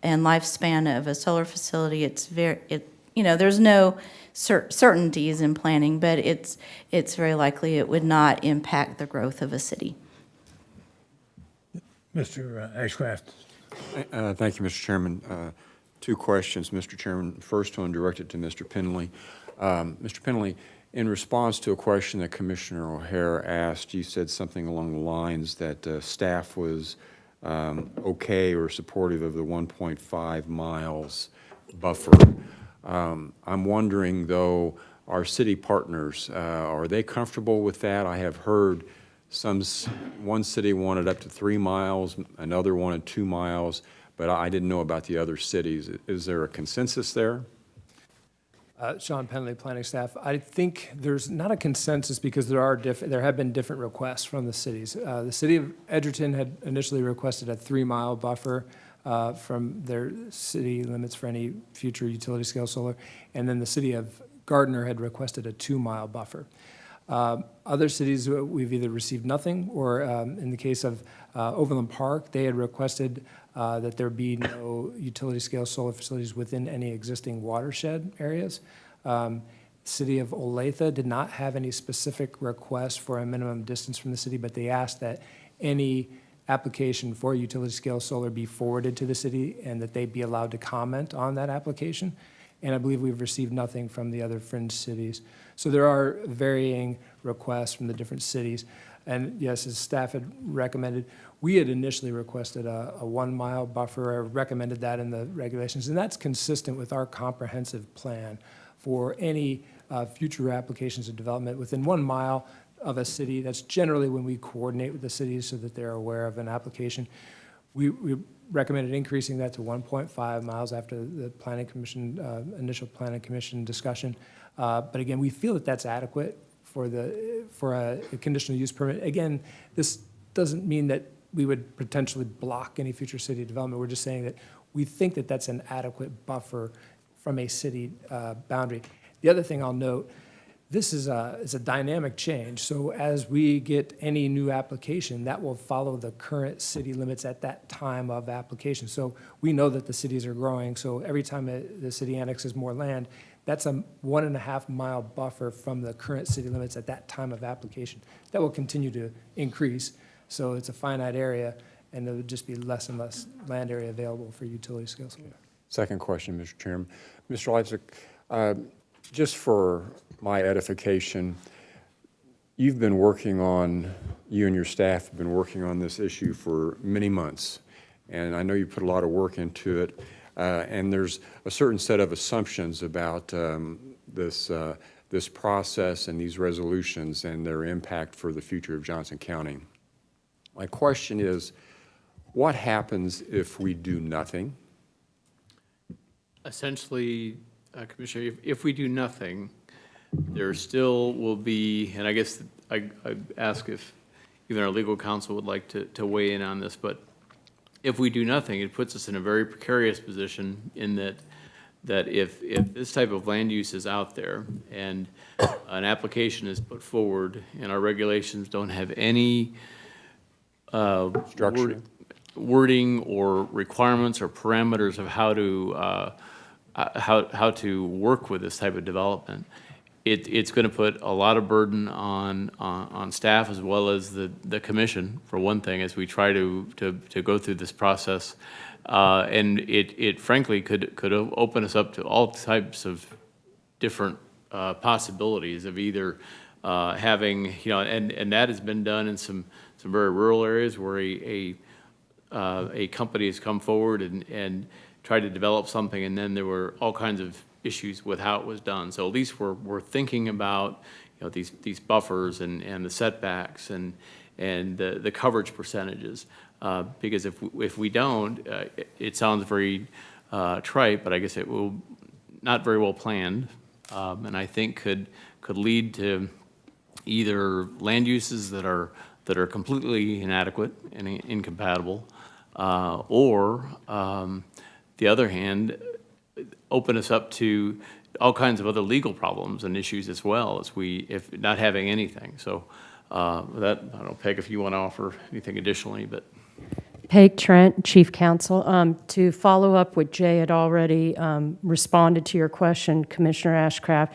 and lifespan of a solar facility, there's no certainties in planning, but it's very likely it would not impact the growth of a city.
Mr. Ashcraft.
Thank you, Mr. Chairman. Two questions, Mr. Chairman. First one directed to Mr. Penley. Mr. Penley, in response to a question that Commissioner O'Hare asked, you said something along the lines that staff was okay or supportive of the 1.5 miles buffer. I'm wondering, though, our city partners, are they comfortable with that? I have heard one city wanted up to 3 miles, another wanted 2 miles, but I didn't know about the other cities. Is there a consensus there?
Sean Penley, planning staff. I think there's not a consensus because there have been different requests from the cities. The city of Edgerton had initially requested a 3-mile buffer from their city limits for any future utility scale solar, and then the city of Gardner had requested a 2-mile buffer. Other cities, we've either received nothing, or in the case of Overland Park, they had requested that there be no utility-scale solar facilities within any existing watershed areas. City of Olathe did not have any specific request for a minimum distance from the city, but they asked that any application for utility-scale solar be forwarded to the city and that they be allowed to comment on that application. And I believe we've received nothing from the other fringe cities. So there are varying requests from the different cities. And yes, as staff had recommended, we had initially requested a 1-mile buffer, or recommended that in the regulations, and that's consistent with our comprehensive plan for any future applications of development within 1 mile of a city. That's generally when we coordinate with the cities so that they're aware of an application. We recommended increasing that to 1.5 miles after the planning commission, initial planning commission discussion. But again, we feel that that's adequate for a conditional use permit. Again, this doesn't mean that we would potentially block any future city development. We're just saying that we think that that's an adequate buffer from a city boundary. The other thing I'll note, this is a dynamic change. So as we get any new application, that will follow the current city limits at that time of application. So we know that the cities are growing. So every time the city annexes more land, that's a 1.5 mile buffer from the current city limits at that time of application. That will continue to increase. So it's a finite area, and there would just be less and less land area available for utility scale solar.
Second question, Mr. Chairman. Mr. Leipzig, just for my edification, you and your staff have been working on this issue for many months, and I know you put a lot of work into it, and there's a certain set of assumptions about this process and these resolutions and their impact for the future of Johnson County. My question is, what happens if we do nothing?
Essentially, Commissioner, if we do nothing, there still will be, and I guess I ask if even our legal counsel would like to weigh in on this, but if we do nothing, it puts us in a very precarious position in that if this type of land use is out there and an application is put forward and our regulations don't have any
Structure.
wording or requirements or parameters of how to work with this type of development, it's going to put a lot of burden on staff as well as the commission, for one thing, as we try to go through this process. And it frankly could open us up to all types of different possibilities of either having, and that has been done in some very rural areas where a company has come forward and tried to develop something, and then there were all kinds of issues with how it was done. So at least we're thinking about these buffers and the setbacks and the coverage percentages, because if we don't, it sounds very trite, but I guess it will not very well planned, and I think could lead to either land uses that are completely inadequate and incompatible, or the other hand, open us up to all kinds of other legal problems and issues as well if not having anything. So that, I don't know, Peg, if you want to offer anything additionally, but.
Peg Trent, Chief Counsel. To follow up what Jay had already responded to your question, Commissioner Ashcraft,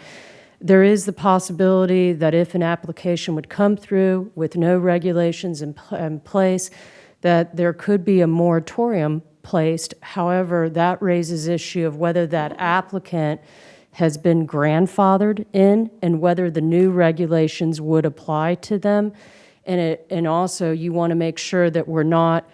there is the possibility that if an application would come through with no regulations in place, that there could be a moratorium placed. However, that raises issue of whether that applicant has been grandfathered in and whether the new regulations would apply to them. And also, you want to make sure that we're not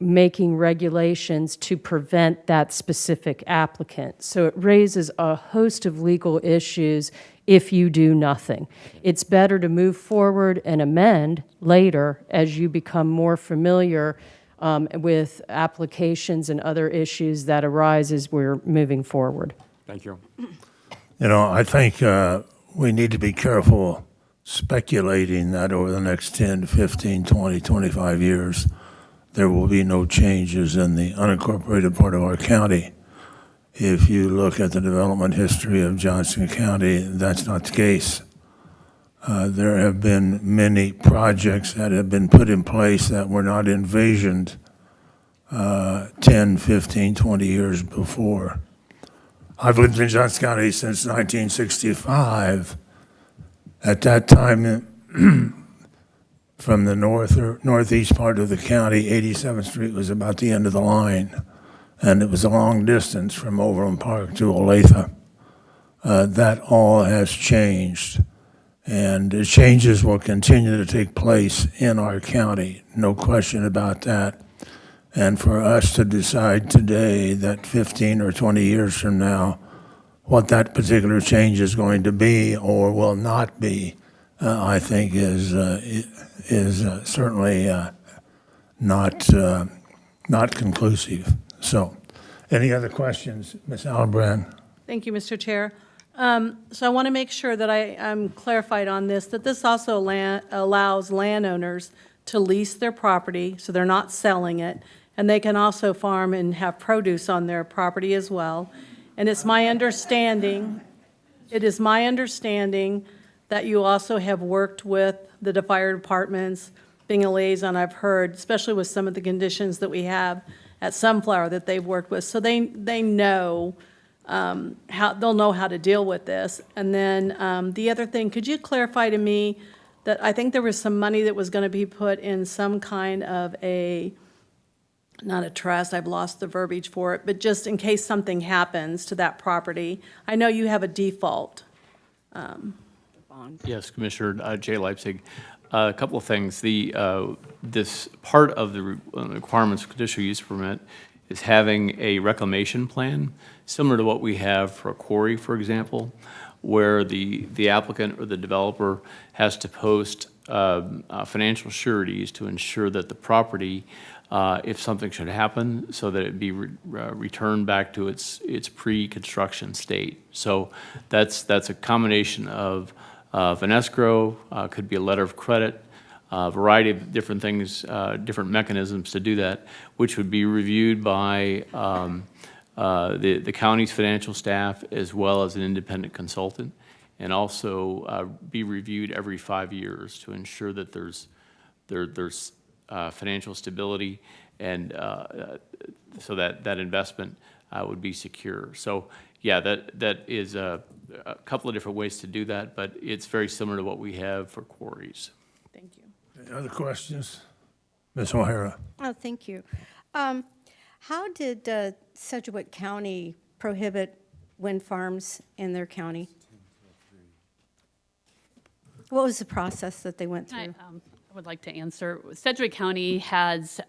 making regulations to prevent that specific applicant. So it raises a host of legal issues if you do nothing. It's better to move forward and amend later as you become more familiar with applications and other issues that arise as we're moving forward.
Thank you.
You know, I think we need to be careful speculating that over the next 10, 15, 20, 25 years, there will be no changes in the unincorporated part of our county. If you look at the development history of Johnson County, that's not the case. There have been many projects that have been put in place that were not envisioned 10, 15, 20 years before. I've lived in Johnson County since 1965. At that time, from the north or northeast part of the county, 87th Street was about the end of the line, and it was a long distance from Overland Park to Olathe. That all has changed, and the changes will continue to take place in our county, no question about that. And for us to decide today that 15 or 20 years from now, what that particular change is going to be or will not be, I think is certainly not conclusive. So, any other questions, Ms. Albrand?
Thank you, Mr. Chair. So I want to make sure that I'm clarified on this, that this also allows landowners to lease their property, so they're not selling it, and they can also farm and have produce on their property as well. And it is my understanding that you also have worked with the fire departments, being a liaison, I've heard, especially with some of the conditions that we have at Sunflower that they've worked with. So they know they'll know how to deal with this. And then the other thing, could you clarify to me that I think there was some money that was going to be put in some kind of not a trust, I've lost the verbiage for it, but just in case something happens to that property. I know you have a default.
Yes, Commissioner Jay Leipzig. A couple of things. This part of the requirements of conditional use permit is having a reclamation plan, similar to what we have for a quarry, for example, where the applicant or the developer has to post financial sureties to ensure that the property, if something should happen, so that it be returned back to its pre-construction state. So that's a combination of an escrow, could be a letter of credit, a variety of different things, different mechanisms to do that, which would be reviewed by the county's financial staff as well as an independent consultant, and also be reviewed every 5 years to ensure that there's financial stability, and so that investment would be secure. So yeah, that is a couple of different ways to do that, but it's very similar to what we have for quarries.
Thank you.
Any other questions? Ms. O'Hara?
Oh, thank you. How did Sedgwick County prohibit wind farms in their county? What was the process that they went
I
through?
would like to answer. Sedgwick County has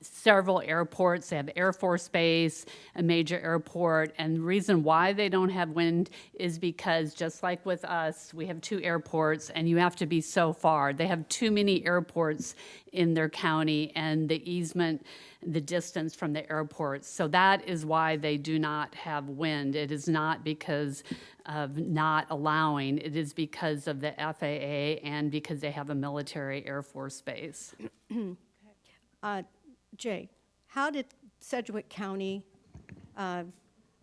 several airports. They have Air Force Base, a major airport, and the reason why they don't have wind is because, just like with us, we have 2 airports, and you have to be so far. They have too many airports in their county, and the easement, the distance from the airports. So that is why they do not have wind. It is not because of not allowing. It is because of the FAA and because they have a military Air Force base.
Jay, how did Sedgwick County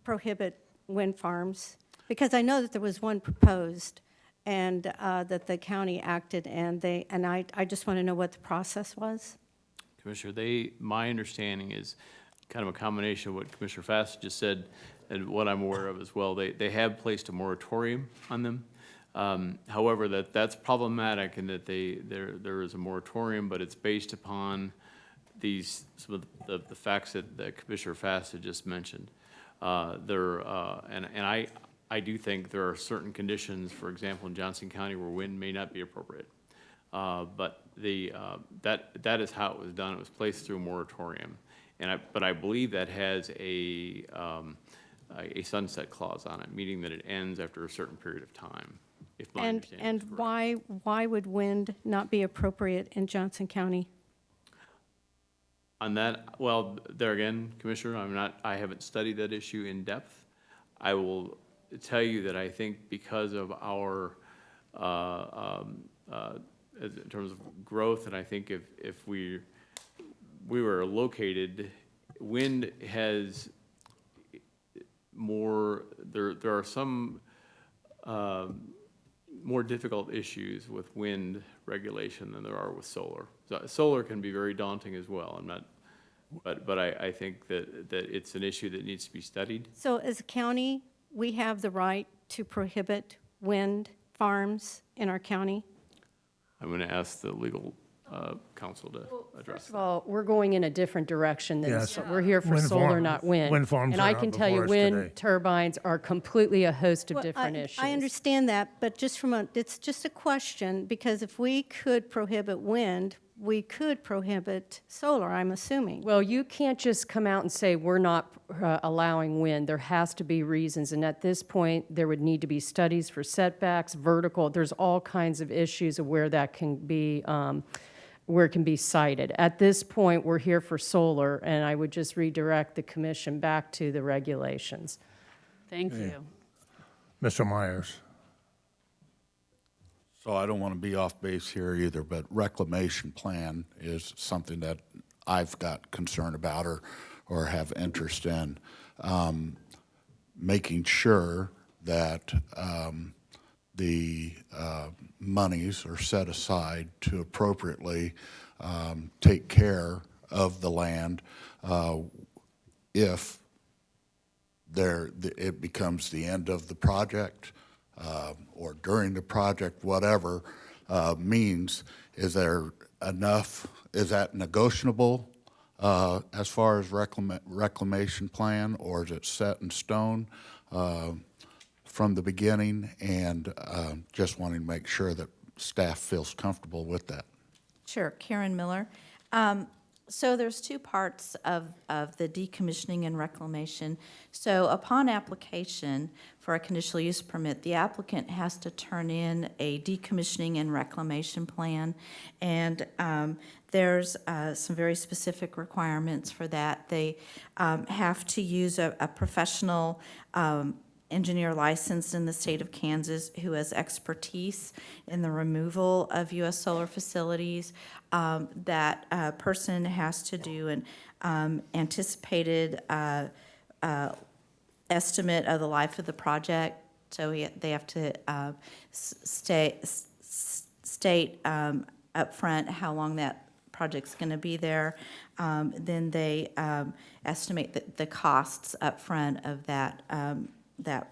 prohibit wind farms? Because I know that there was one proposed, and that the county acted, and I just want to know what the process was.
Commissioner, my understanding is kind of a combination of what Commissioner Fass just said and what I'm aware of as well. They have placed a moratorium on them. However, that's problematic in that there is a moratorium, but it's based upon some of the facts that Commissioner Fass had just mentioned. I do think there are certain conditions, for example, in Johnson County where wind may not be appropriate. But that is how it was done. It was placed through a moratorium. But I believe that has a sunset clause on it, meaning that it ends after a certain period of time, if my understanding is
And
correct.
why would wind not be appropriate in Johnson County?
On that, well, there again, Commissioner, I haven't studied that issue in depth. I will tell you that I think because of our, in terms of growth, and I think if we were located, wind has more, there are some more difficult issues with wind regulation than there are with solar. So solar can be very daunting as well. But I think that it's an issue that needs to be studied.
So as a county, we have the right to prohibit wind farms in our county?
I'm going to ask the legal counsel to address
First of all, we're going in a different direction than,
Yes.
we're here for
Wind
solar,
farm-
not wind.
wind farms
And
are
I
not
can tell you,
before us today.
wind turbines are completely a host of
Well,
different issues.
I understand that, but just it's just a question, because if we could prohibit wind, we could prohibit solar, I'm assuming.
Well, you can't just come out and say, we're not allowing wind. There has to be reasons, and at this point, there would need to be studies for setbacks, vertical, there's all kinds of issues of where that can be, where it can be cited. At this point, we're here for solar, and I would just redirect the commission back to the regulations.
Thank you.
Mr. Myers.
So I don't want to be off base here either, but reclamation plan is something that I've got concern about or have interest in. Making sure that the monies are set aside to appropriately take care of the land if it becomes the end of the project or during the project, whatever means. Is there enough, is that negotiable as far as reclamation plan, or is it set in stone from the beginning? And just wanting to make sure that staff feels comfortable with that.
Sure, Karen Miller. So there's two parts of the decommissioning and reclamation. So upon application for a conditional use permit, the applicant has to turn in a decommissioning and reclamation plan. And there's some very specific requirements for that. They have to use a professional engineer licensed in the state of Kansas who has expertise in the removal of U.S. solar facilities. That person has to do an anticipated estimate of the life of the project. So they have to state upfront how long that project's going to be there. Then they estimate the costs upfront of that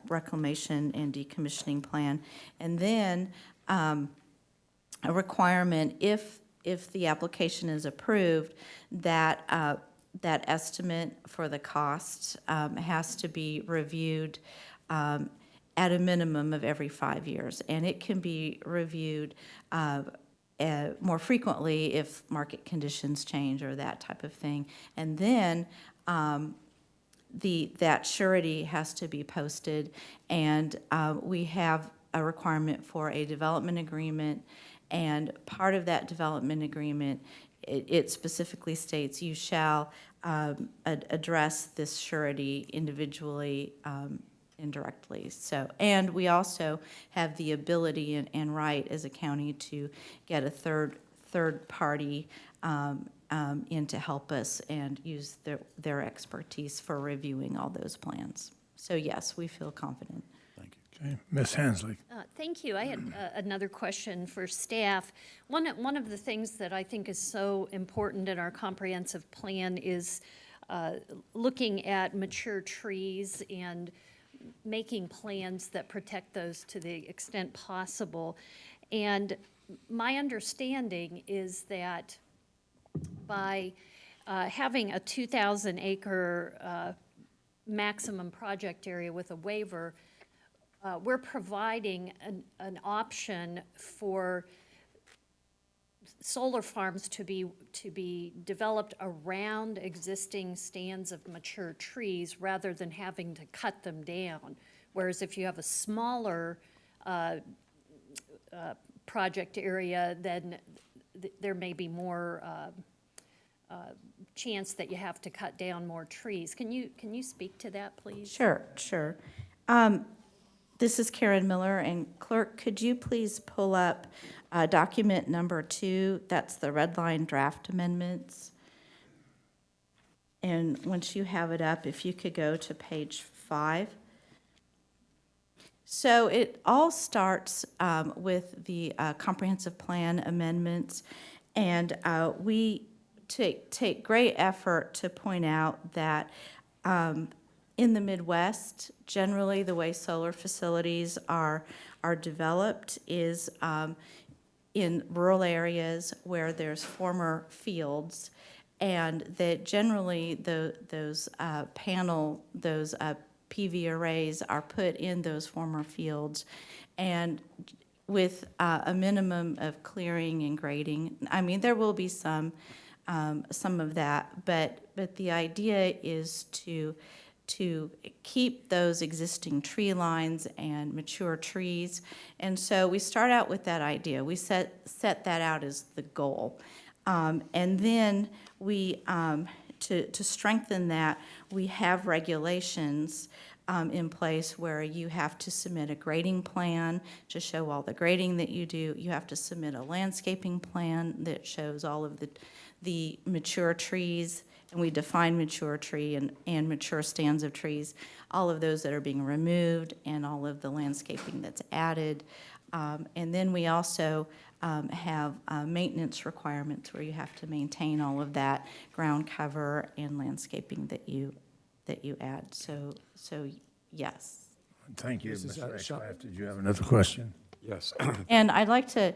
reclamation and decommissioning plan. And then a requirement, if the application is approved, that estimate for the costs has to be reviewed at a minimum of every 5 years. And it can be reviewed more frequently if market conditions change or that type of thing. And then that surety has to be posted, and we have a requirement for a development agreement, and part of that development agreement, it specifically states you shall address this surety individually, indirectly. So, and we also have the ability and right as a county to get a third party in to help us and use their expertise for reviewing all those plans. So yes, we feel confident.
Okay, Ms. Hensley.
Thank you. I had another question for staff. One of the things that I think is so important in our comprehensive plan is looking at mature trees and making plans that protect those to the extent possible. And my understanding is that by having a 2,000 acre maximum project area with a waiver, we're providing an option for solar farms to be developed around existing stands of mature trees rather than having to cut them down. Whereas if you have a smaller project area, then there may be more chance that you have to cut down more trees. Can you speak to that, please?
Sure. This is Karen Miller, and clerk, could you please pull up document number 2? That's the red line draft amendments. And once you have it up, if you could go to page 5. So it all starts with the comprehensive plan amendments, and we take great effort to point out that in the Midwest, generally, the way solar facilities are developed is in rural areas where there's former fields, and that generally those PV arrays are put in those former fields, and with a minimum of clearing and grading. I mean, there will be some of that, but the idea is to keep those existing tree lines and mature trees. And so we start out with that idea. We set that out as the goal. And then we, to strengthen that, we have regulations in place where you have to submit a grading plan to show all the grading that you do. You have to submit a landscaping plan that shows all of the mature trees, and we define mature tree and mature stands of trees, all of those that are being removed and all of the landscaping that's added. And then we also have maintenance requirements where you have to maintain all of that ground cover and landscaping that you add. So yes.
Thank you,
This is,
Mr.
Sean.
Ashcraft. Did you have another question?
Yes.
And I'd like to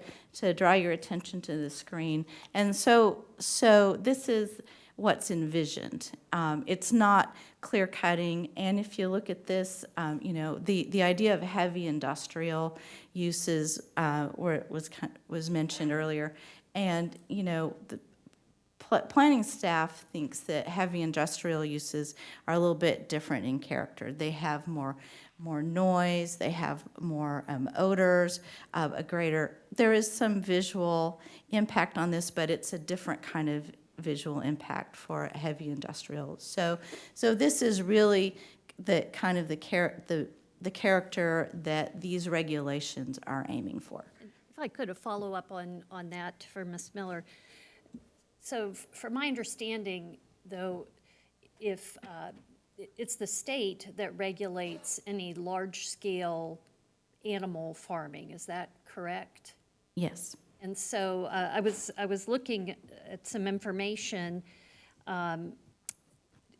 draw your attention to the screen. And so this is what's envisioned. It's not clear cutting, and if you look at this, the idea of heavy industrial uses, where it was mentioned earlier, and the planning staff thinks that heavy industrial uses are a little bit different in character. They have more noise, they have more odors, there is some visual impact on this, but it's a different kind of visual impact for a heavy industrial. So this is really the kind of the character that these regulations are aiming for.
If I could follow up on that for Ms. Miller. So from my understanding, though, if it's the state that regulates any large-scale animal farming, is that correct?
Yes.
And so I was looking at some information, and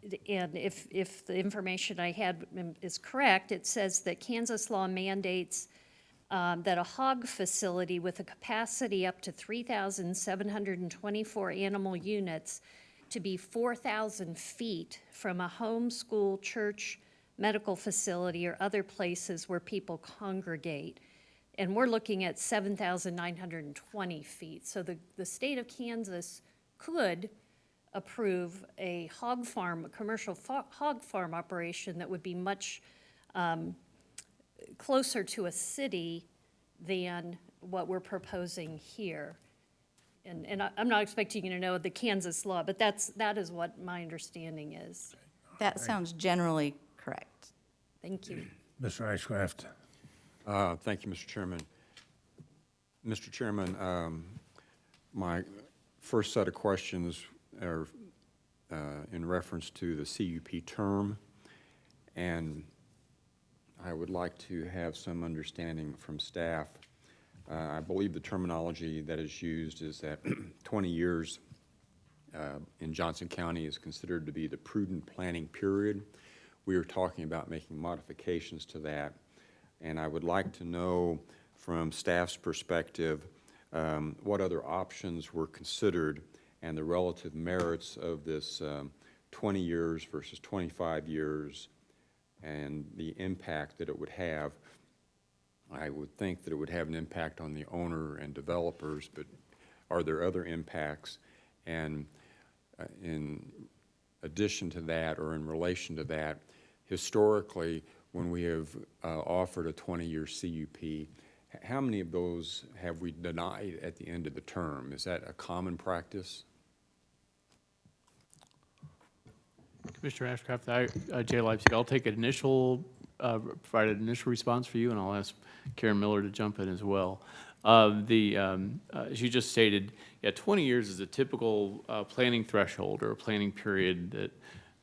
if the information I had is correct, it says that Kansas law mandates that a hog facility with a capacity up to 3,724 animal units to be 4,000 feet from a home, school, church, medical facility, or other places where people congregate. And we're looking at 7,920 feet. So the state of Kansas could approve a hog farm, a commercial hog farm operation that would be much closer to a city than what we're proposing here. And I'm not expecting you to know the Kansas law, but that is what my understanding is.
That sounds generally correct.
Thank you.
Mr. Ashcraft.
Thank you, Mr. Chairman. Mr. Chairman, my first set of questions are in reference to the CUP term, and I would like to have some understanding from staff. I believe the terminology that is used is that 20 years in Johnson County is considered to be the prudent planning period. We are talking about making modifications to that, and I would like to know from staff's perspective what other options were considered and the relative merits of this 20 years versus 25 years and the impact that it would have. I would think that it would have an impact on the owner and developers, but Are there other impacts? And in addition to that, or in relation to that, historically, when we have offered a 20-year CUP, how many of those have we denied at the end of the term? Is that a common practice?
Commissioner Ashcraft, Jay Leipzig, I'll take provide an initial response for you, and I'll ask Karen Miller to jump in as well. As you just stated, yeah, 20 years is a typical planning threshold or a planning period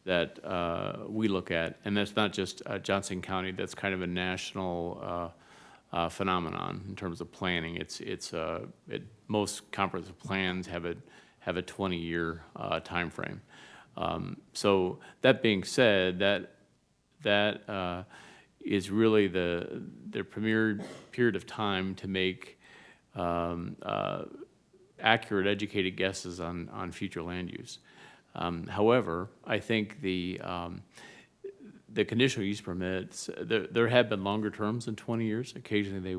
that we look at, and that's not just Johnson County. That's kind of a national phenomenon in terms of planning. Most comprehensive plans have a 20-year time frame. So that being said, that is really the premier period of time to make accurate, educated guesses on future land use. However, I think the conditional use permits, there have been longer terms than 20 years. Occasionally, they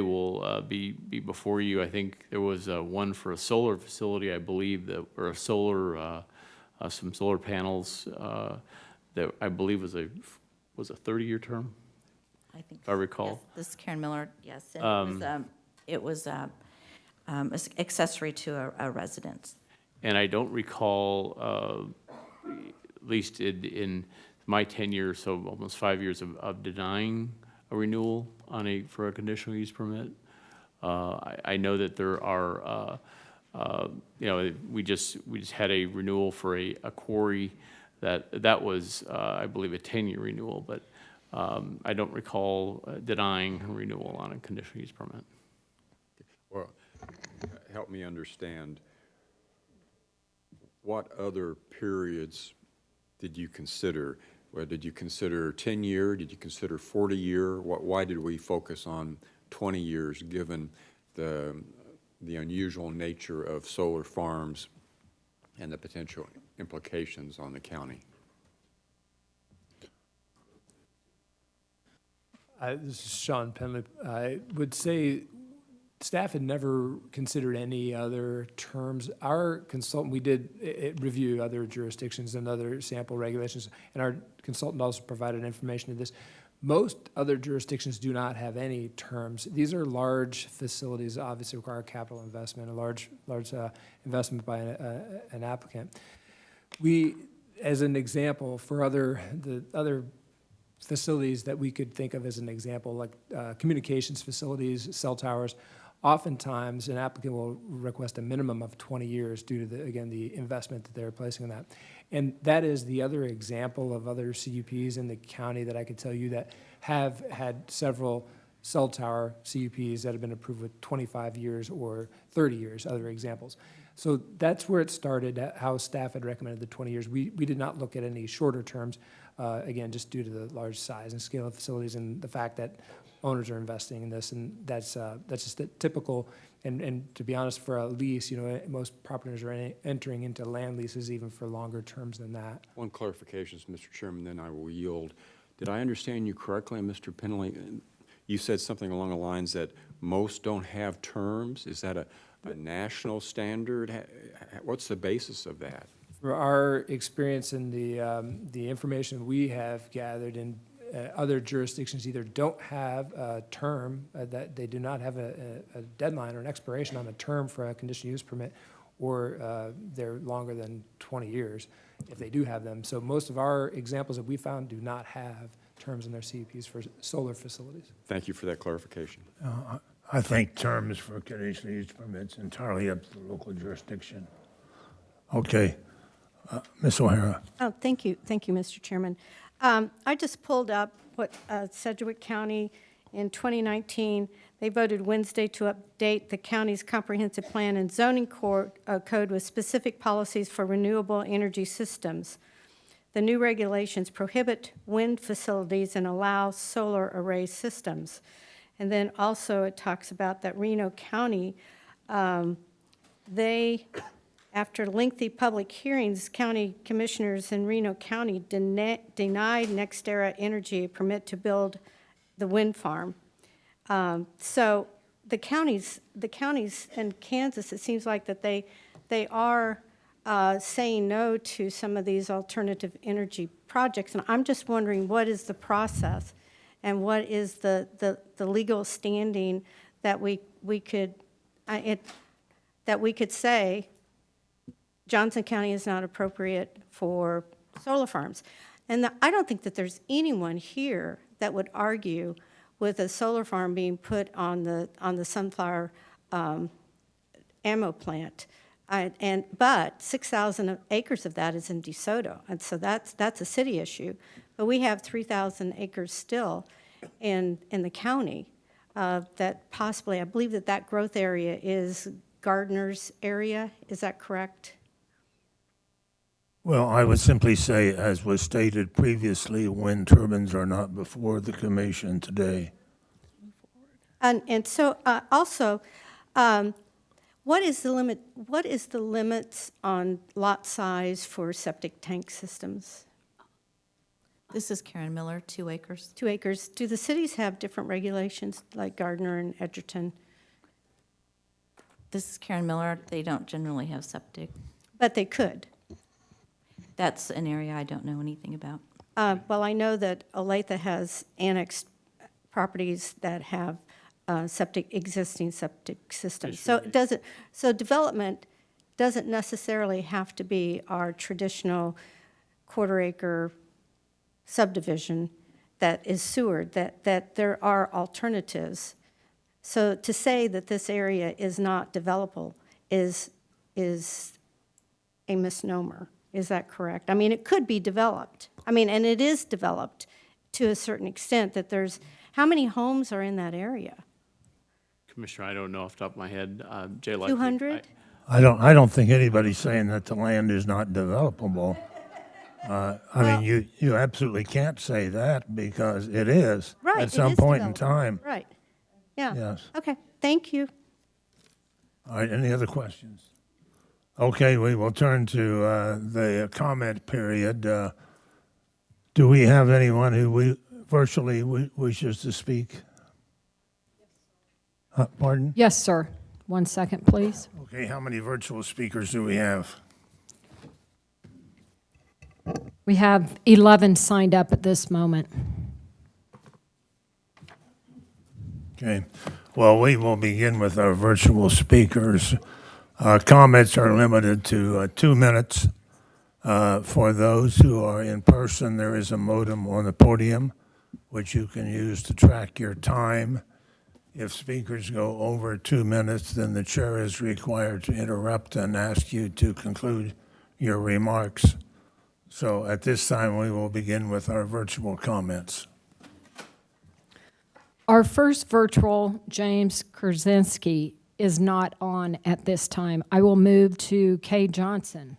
will be before you. I think there was one for a solar facility, I believe, or some solar panels that I believe was a 30-year term,
I think.
if I recall.
Yes, this is Karen Miller, yes. And it was accessory to a residence.
And I don't recall, at least in my tenure, so almost 5 years of denying a renewal for a conditional use permit. I know that there are, we just had a renewal for a quarry that was, I believe, a 10-year renewal, but I don't recall denying a renewal on a conditional use permit.
Well, help me understand. What other periods did you consider? Well, did you consider 10-year? Did you consider 40-year? Why did we focus on 20 years, given the unusual nature of solar farms and the potential implications on the county?
This is Sean Penley. I would say staff had never considered any other terms. Our consultant, we did review other jurisdictions and other sample regulations, and our consultant also provided information to this. Most other jurisdictions do not have any terms. These are large facilities, obviously require capital investment, a large investment by an applicant. We, as an example, for the other facilities that we could think of as an example, like communications facilities, cell towers, oftentimes an applicant will request a minimum of 20 years due to, the investment that they're placing in that. And that is the other example of other CUPs in the county that I could tell you that have had several cell tower CUPs that have been approved with 25 years or 30 years, other examples. So that's where it started, how staff had recommended the 20 years. We did not look at any shorter terms, again, just due to the large size and scale of facilities and the fact that owners are investing in this, and that's just typical. And to be honest, for a lease, most property owners are entering into land leases even for longer terms than that.
One clarification, Mr. Chairman, then I will yield. Did I understand you correctly, Mr. Penley? You said something along the lines that most don't have terms. Is that a national standard? What's the basis of that?
For our experience and the information we have gathered in other jurisdictions, either don't have a term, that they do not have a deadline or an expiration on a term for a conditional use permit, or they're longer than 20 years if they do have them. So most of our examples that we found do not have terms in their CUPs for solar facilities.
Thank you for that clarification.
I think terms for conditional use permits entirely up to the local jurisdiction. Okay. Ms. O'Hara.
Oh, thank you, Mr. Chairman. I just pulled up what Sedgwick County in 2019, they voted Wednesday to update the county's comprehensive plan and zoning code with specific policies for renewable energy systems. The new regulations prohibit wind facilities and allow solar array systems. And then also it talks about that Reno County, after lengthy public hearings, county commissioners in Reno County denied NextEra Energy a permit to build the wind farm. So the counties in Kansas, it seems like that they are saying no to some of these alternative energy projects. And I'm just wondering, what is the process? And what is the legal standing that we could say Johnson County is not appropriate for solar farms? And I don't think that there's anyone here that would argue with a solar farm being put on the sunflower ammo plant. But 6,000 acres of that is in DeSoto, and so that's a city issue. But we have 3,000 acres still in the county that possibly, I believe that growth area is Gardner's area. Is that correct?
Well, I would simply say, as was stated previously, wind turbines are not before the commission today.
And so also, what is the limit? What is the limits on lot size for septic tank systems?
This is Karen Miller, 2 acres.
2 acres. Do the cities have different regulations, like Gardner and Edgerton?
This is Karen Miller. They don't generally have septic.
But they could.
That's an area I don't know anything about.
Well, I know that Olathe has annexed properties that have existing septic systems. So development doesn't necessarily have to be our traditional quarter-acre subdivision that is sewered, that there are alternatives. So to say that this area is not developable is a misnomer. Is that correct? I mean, it could be developed. I mean, and it is developed to a certain extent that there's, how many homes are in that area?
Commissioner, I don't know off the top of my head. Jay Leipzig.
200?
I don't think anybody's saying that the land is not developable. I mean, you absolutely can't say that because it is
Right,
at
it
some
is
point in
developed.
time.
Right. Yeah.
Yes.
Okay, thank you.
All right, any other questions? Okay, we will turn to the comment period. Do we have anyone who virtually wishes to speak? Pardon?
Yes, sir. 1 second, please.
Okay, how many virtual speakers do we have?
We have 11 signed up at this moment.
Okay, well, we will begin with our virtual speakers. Comments are limited to 2 minutes. For those who are in person, there is a modem on the podium, which you can use to track your time. If speakers go over 2 minutes, then the chair is required to interrupt and ask you to conclude your remarks. So at this time, we will begin with our virtual comments.
Our first virtual, James Krasinski, is not on at this time. I will move to Kay Johnson.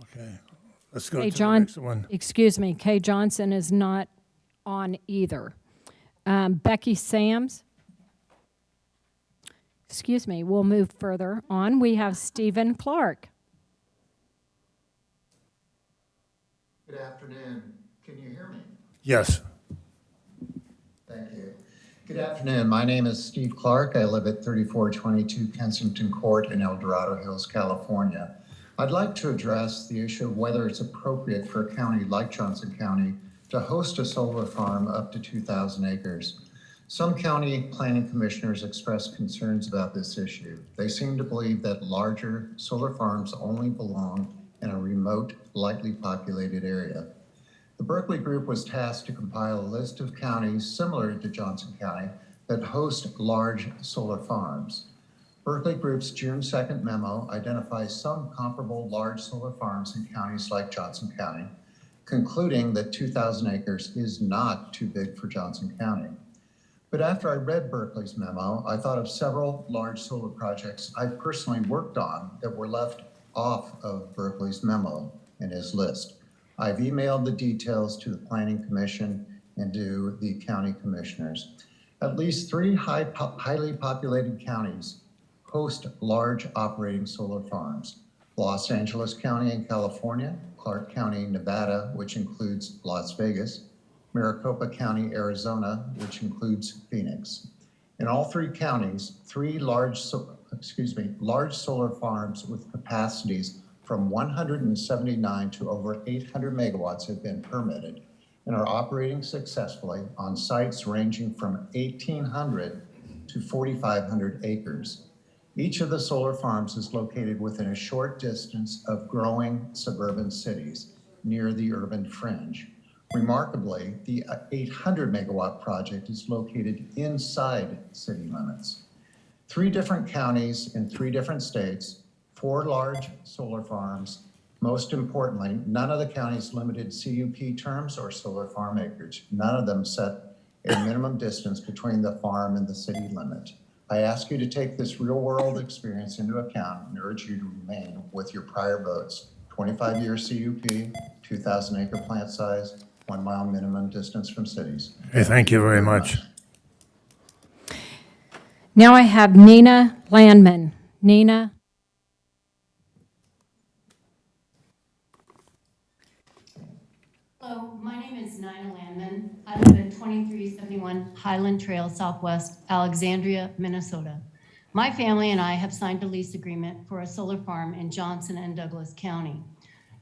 Okay, let's go
Kay
to the next one.
Excuse me, Kay Johnson is not on either. Becky Sams. Excuse me, we'll move further on. We have Stephen Clark.
Good afternoon. Can you hear me?
Yes.
Thank you. Good afternoon. My name is Steve Clark. I live at 3422 Kensington Court in El Dorado Hills, California. I'd like to address the issue of whether it's appropriate for a county like Johnson County to host a solar farm up to 2,000 acres. Some county planning commissioners expressed concerns about this issue. They seem to believe that larger solar farms only belong in a remote, lightly populated area. The Berkeley Group was tasked to compile a list of counties similar to Johnson County that host large solar farms. Berkeley Group's June 2nd memo identifies some comparable large solar farms in counties like Johnson County, concluding that 2,000 acres is not too big for Johnson County. But after I read Berkeley's memo, I thought of several large solar projects I personally worked on that were left off of Berkeley's memo in his list. I've emailed the details to the Planning Commission and to the county commissioners. At least 3 highly populated counties host large operating solar farms. Los Angeles County in California, Clark County, Nevada, which includes Las Vegas, Maricopa County, Arizona, which includes Phoenix. In all three counties, large solar farms with capacities from 179 to over 800 megawatts have been permitted and are operating successfully on sites ranging from 1,800 to 4,500 acres. Each of the solar farms is located within a short distance of growing suburban cities near the urban fringe. Remarkably, the 800 megawatt project is located inside city limits. 3 different counties in 3 different states, 4 large solar farms. Most importantly, none of the counties limited CUP terms or solar farm acreage. None of them set a minimum distance between the farm and the city limit. I ask you to take this real-world experience into account and urge you to remain with your prior votes. 25-year CUP, 2,000-acre plant size, 1 mile minimum distance from cities.
Hey, thank you very much.
Now I have Nina Landman. Nina?
Hello, my name is Nina Landman. I live at 2371 Highland Trail Southwest, Alexandria, Minnesota. My family and I have signed a lease agreement for a solar farm in Johnson and Douglas County.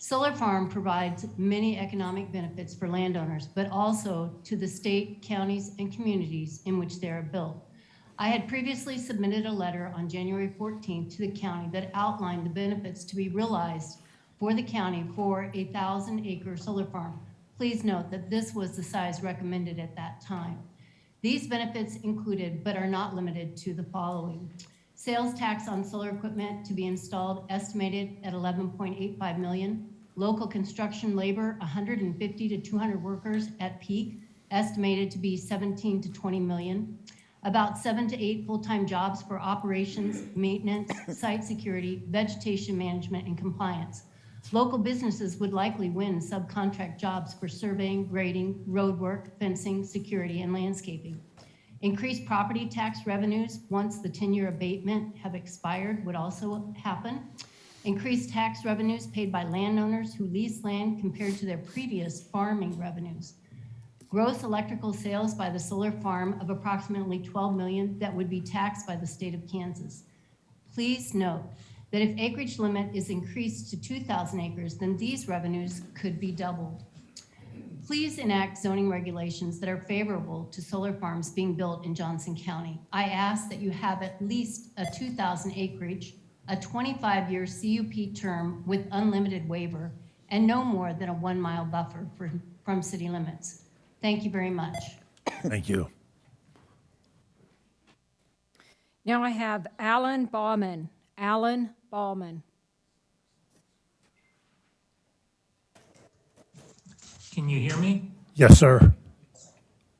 Solar farm provides many economic benefits for landowners, but also to the state, counties, and communities in which they are built. I had previously submitted a letter on January 14th to the county that outlined the benefits to be realized for the county for a 1,000-acre solar farm. Please note that this was the size recommended at that time. These benefits included, but are not limited to, the following. Sales tax on solar equipment to be installed estimated at $11.85 million. Local construction labor, 150 to 200 workers at peak, estimated to be 17 to 20 million. About 7 to 8 full-time jobs for operations, maintenance, site security, vegetation management, and compliance. Local businesses would likely win subcontract jobs for surveying, grading, road work, fencing, security, and landscaping. Increased property tax revenues once the 10-year abatement have expired would also happen. Increased tax revenues paid by landowners who lease land compared to their previous farming revenues. Gross electrical sales by the solar farm of approximately 12 million that would be taxed by the state of Kansas. Please note that if acreage limit is increased to 2,000 acres, then these revenues could be doubled. Please enact zoning regulations that are favorable to solar farms being built in Johnson County. I ask that you have at least a 2,000 acreage, a 25-year CUP term with unlimited waiver, and no more than a 1 mile buffer from city limits. Thank you very much.
Thank you.
Now I have Alan Bauman. Alan Bauman.
Can you hear me?
Yes, sir.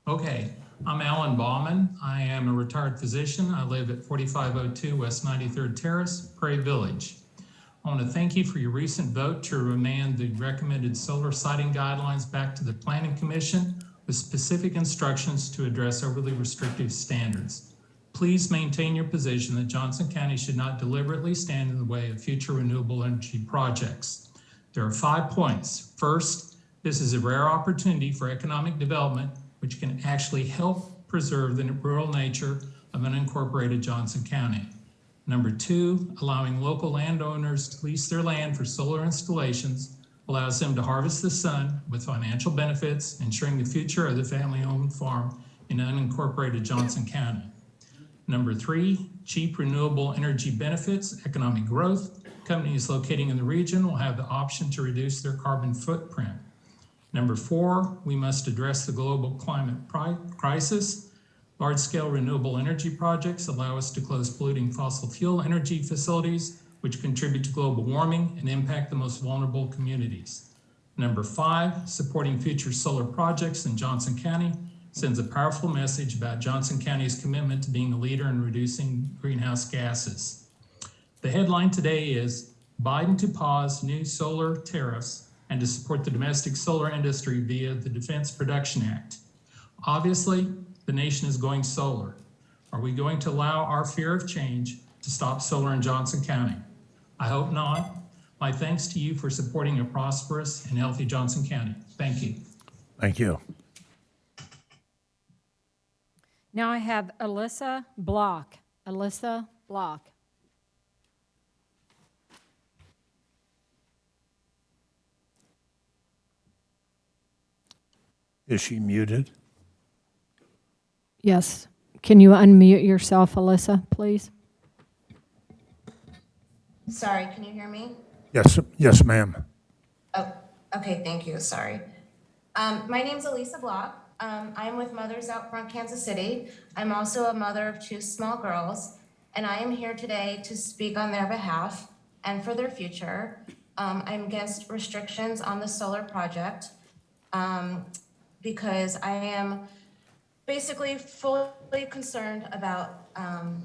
Okay, I'm Alan Bauman. I am a retired physician. I live at 4502 West 93rd Terrace, Prairie Village. I want to thank you for your recent vote to remand the recommended solar siting guidelines back to the Planning Commission with specific instructions to address overly restrictive standards. Please maintain your position that Johnson County should not deliberately stand in the way of future renewable energy projects. There are 5 points. First, this is a rare opportunity for economic development, which can actually help preserve the rural nature of unincorporated Johnson County. Number 2, allowing local landowners to lease their land for solar installations allows them to harvest the sun with financial benefits, ensuring the future of the family-owned farm in unincorporated Johnson County. Number 3, cheap renewable energy benefits, economic growth. Companies locating in the region will have the option to reduce their carbon footprint. Number 4, we must address the global climate crisis. Large-scale renewable energy projects allow us to close polluting fossil fuel energy facilities, which contribute to global warming and impact the most vulnerable communities. Number 5, supporting future solar projects in Johnson County sends a powerful message about Johnson County's commitment to being a leader in reducing greenhouse gases. The headline today is Biden to pause new solar tariffs and to support the domestic solar industry via the Defense Production Act. Obviously, the nation is going solar. Are we going to allow our fear of change to stop solar in Johnson County? I hope not. My thanks to you for supporting a prosperous and healthy Johnson County. Thank you.
Thank you.
Now I have Alyssa Block. Alyssa Block.
Is she muted?
Yes. Can you unmute yourself, Alyssa, please?
Sorry, can you hear me?
Yes, ma'am.
Oh, okay, thank you, sorry. My name's Elisa Block. I'm with Mothers Out Front Kansas City. I'm also a mother of 2 small girls, and I am here today to speak on their behalf and for their future. I'm against restrictions on the solar project because I am basically fully concerned about them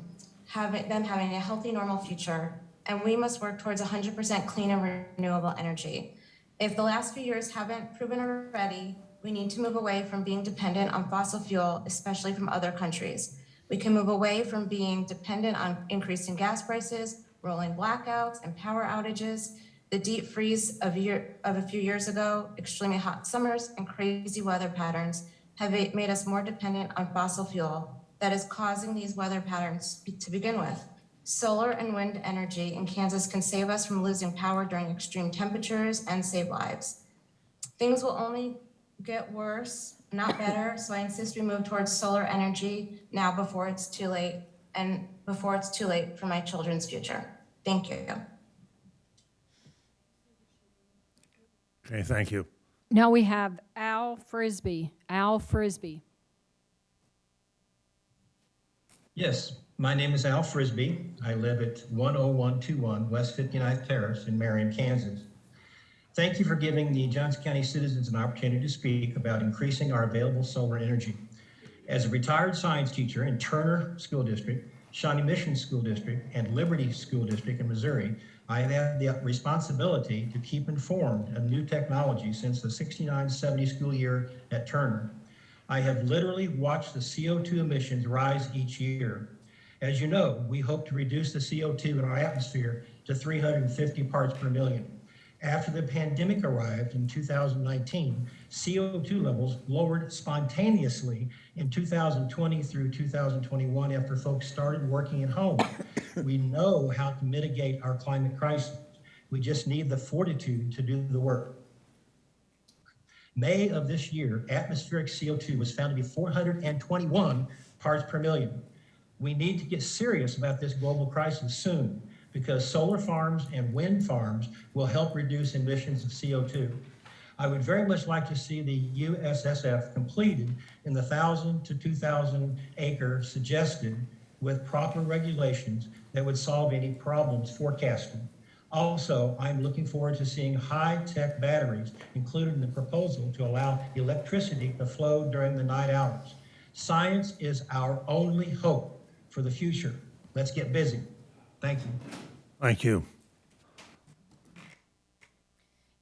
having a healthy, normal future, and we must work towards 100% clean and renewable energy. If the last few years haven't proven already, we need to move away from being dependent on fossil fuel, especially from other countries. We can move away from being dependent on increasing gas prices, rolling blackouts and power outages, the deep freeze of a few years ago, extremely hot summers, and crazy weather patterns have made us more dependent on fossil fuel that is causing these weather patterns to begin with. Solar and wind energy in Kansas can save us from losing power during extreme temperatures and save lives. Things will only get worse, not better, so I insist we move towards solar energy now before it's too late, and before it's too late for my children's future. Thank you.
Okay, thank you.
Now we have Al Frisbee. Al Frisbee.
Yes, my name is Al Frisbee. I live at 10121 West 59th Terrace in Marion, Kansas. Thank you for giving the Johnson County citizens an opportunity to speak about increasing our available solar energy. As a retired science teacher in Turner School District, Shawnee Mission School District, and Liberty School District in Missouri, I have had the responsibility to keep informed of new technology since the 69-70 school year at Turner. I have literally watched the CO2 emissions rise each year. As you know, we hope to reduce the CO2 in our atmosphere to 350 parts per million. After the pandemic arrived in 2019, CO2 levels lowered spontaneously in 2020 through 2021 after folks started working at home. We know how to mitigate our climate crisis. We just need the fortitude to do the work. May of this year, atmospheric CO2 was found to be 421 parts per million. We need to get serious about this global crisis soon, because solar farms and wind farms will help reduce emissions of CO2. I would very much like to see the USSF completed in the 1,000 to 2,000 acre suggested with proper regulations that would solve any problems forecasted. Also, I'm looking forward to seeing high-tech batteries included in the proposal to allow electricity to flow during the night hours. Science is our only hope for the future. Let's get busy. Thank you.
Thank you.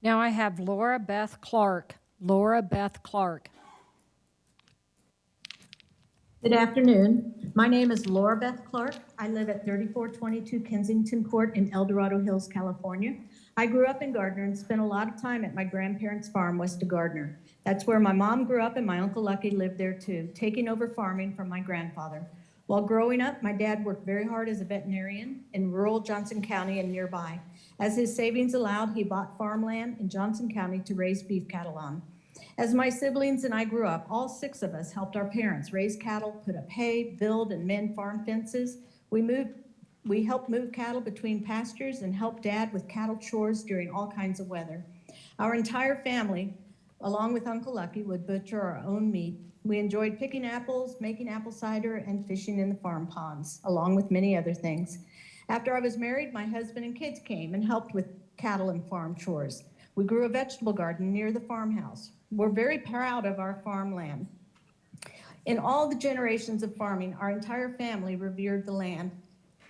Now I have Laura Beth Clark. Laura Beth Clark.
Good afternoon. My name is Laura Beth Clark. I live at 3422 Kensington Court in El Dorado Hills, California. I grew up in Gardner and spent a lot of time at my grandparents' farm west of Gardner. That's where my mom grew up and my Uncle Lucky lived there too, taking over farming from my grandfather. While growing up, my dad worked very hard as a veterinarian in rural Johnson County and nearby. As his savings allowed, he bought farmland in Johnson County to raise beef cattle on. As my siblings and I grew up, all 6 of us helped our parents raise cattle, put up hay, build and mend farm fences. We helped move cattle between pastures and helped Dad with cattle chores during all kinds of weather. Our entire family, along with Uncle Lucky, would butcher our own meat. We enjoyed picking apples, making apple cider, and fishing in the farm ponds, along with many other things. After I was married, my husband and kids came and helped with cattle and farm chores. We grew a vegetable garden near the farmhouse. We're very proud of our farmland. In all the generations of farming, our entire family revered the land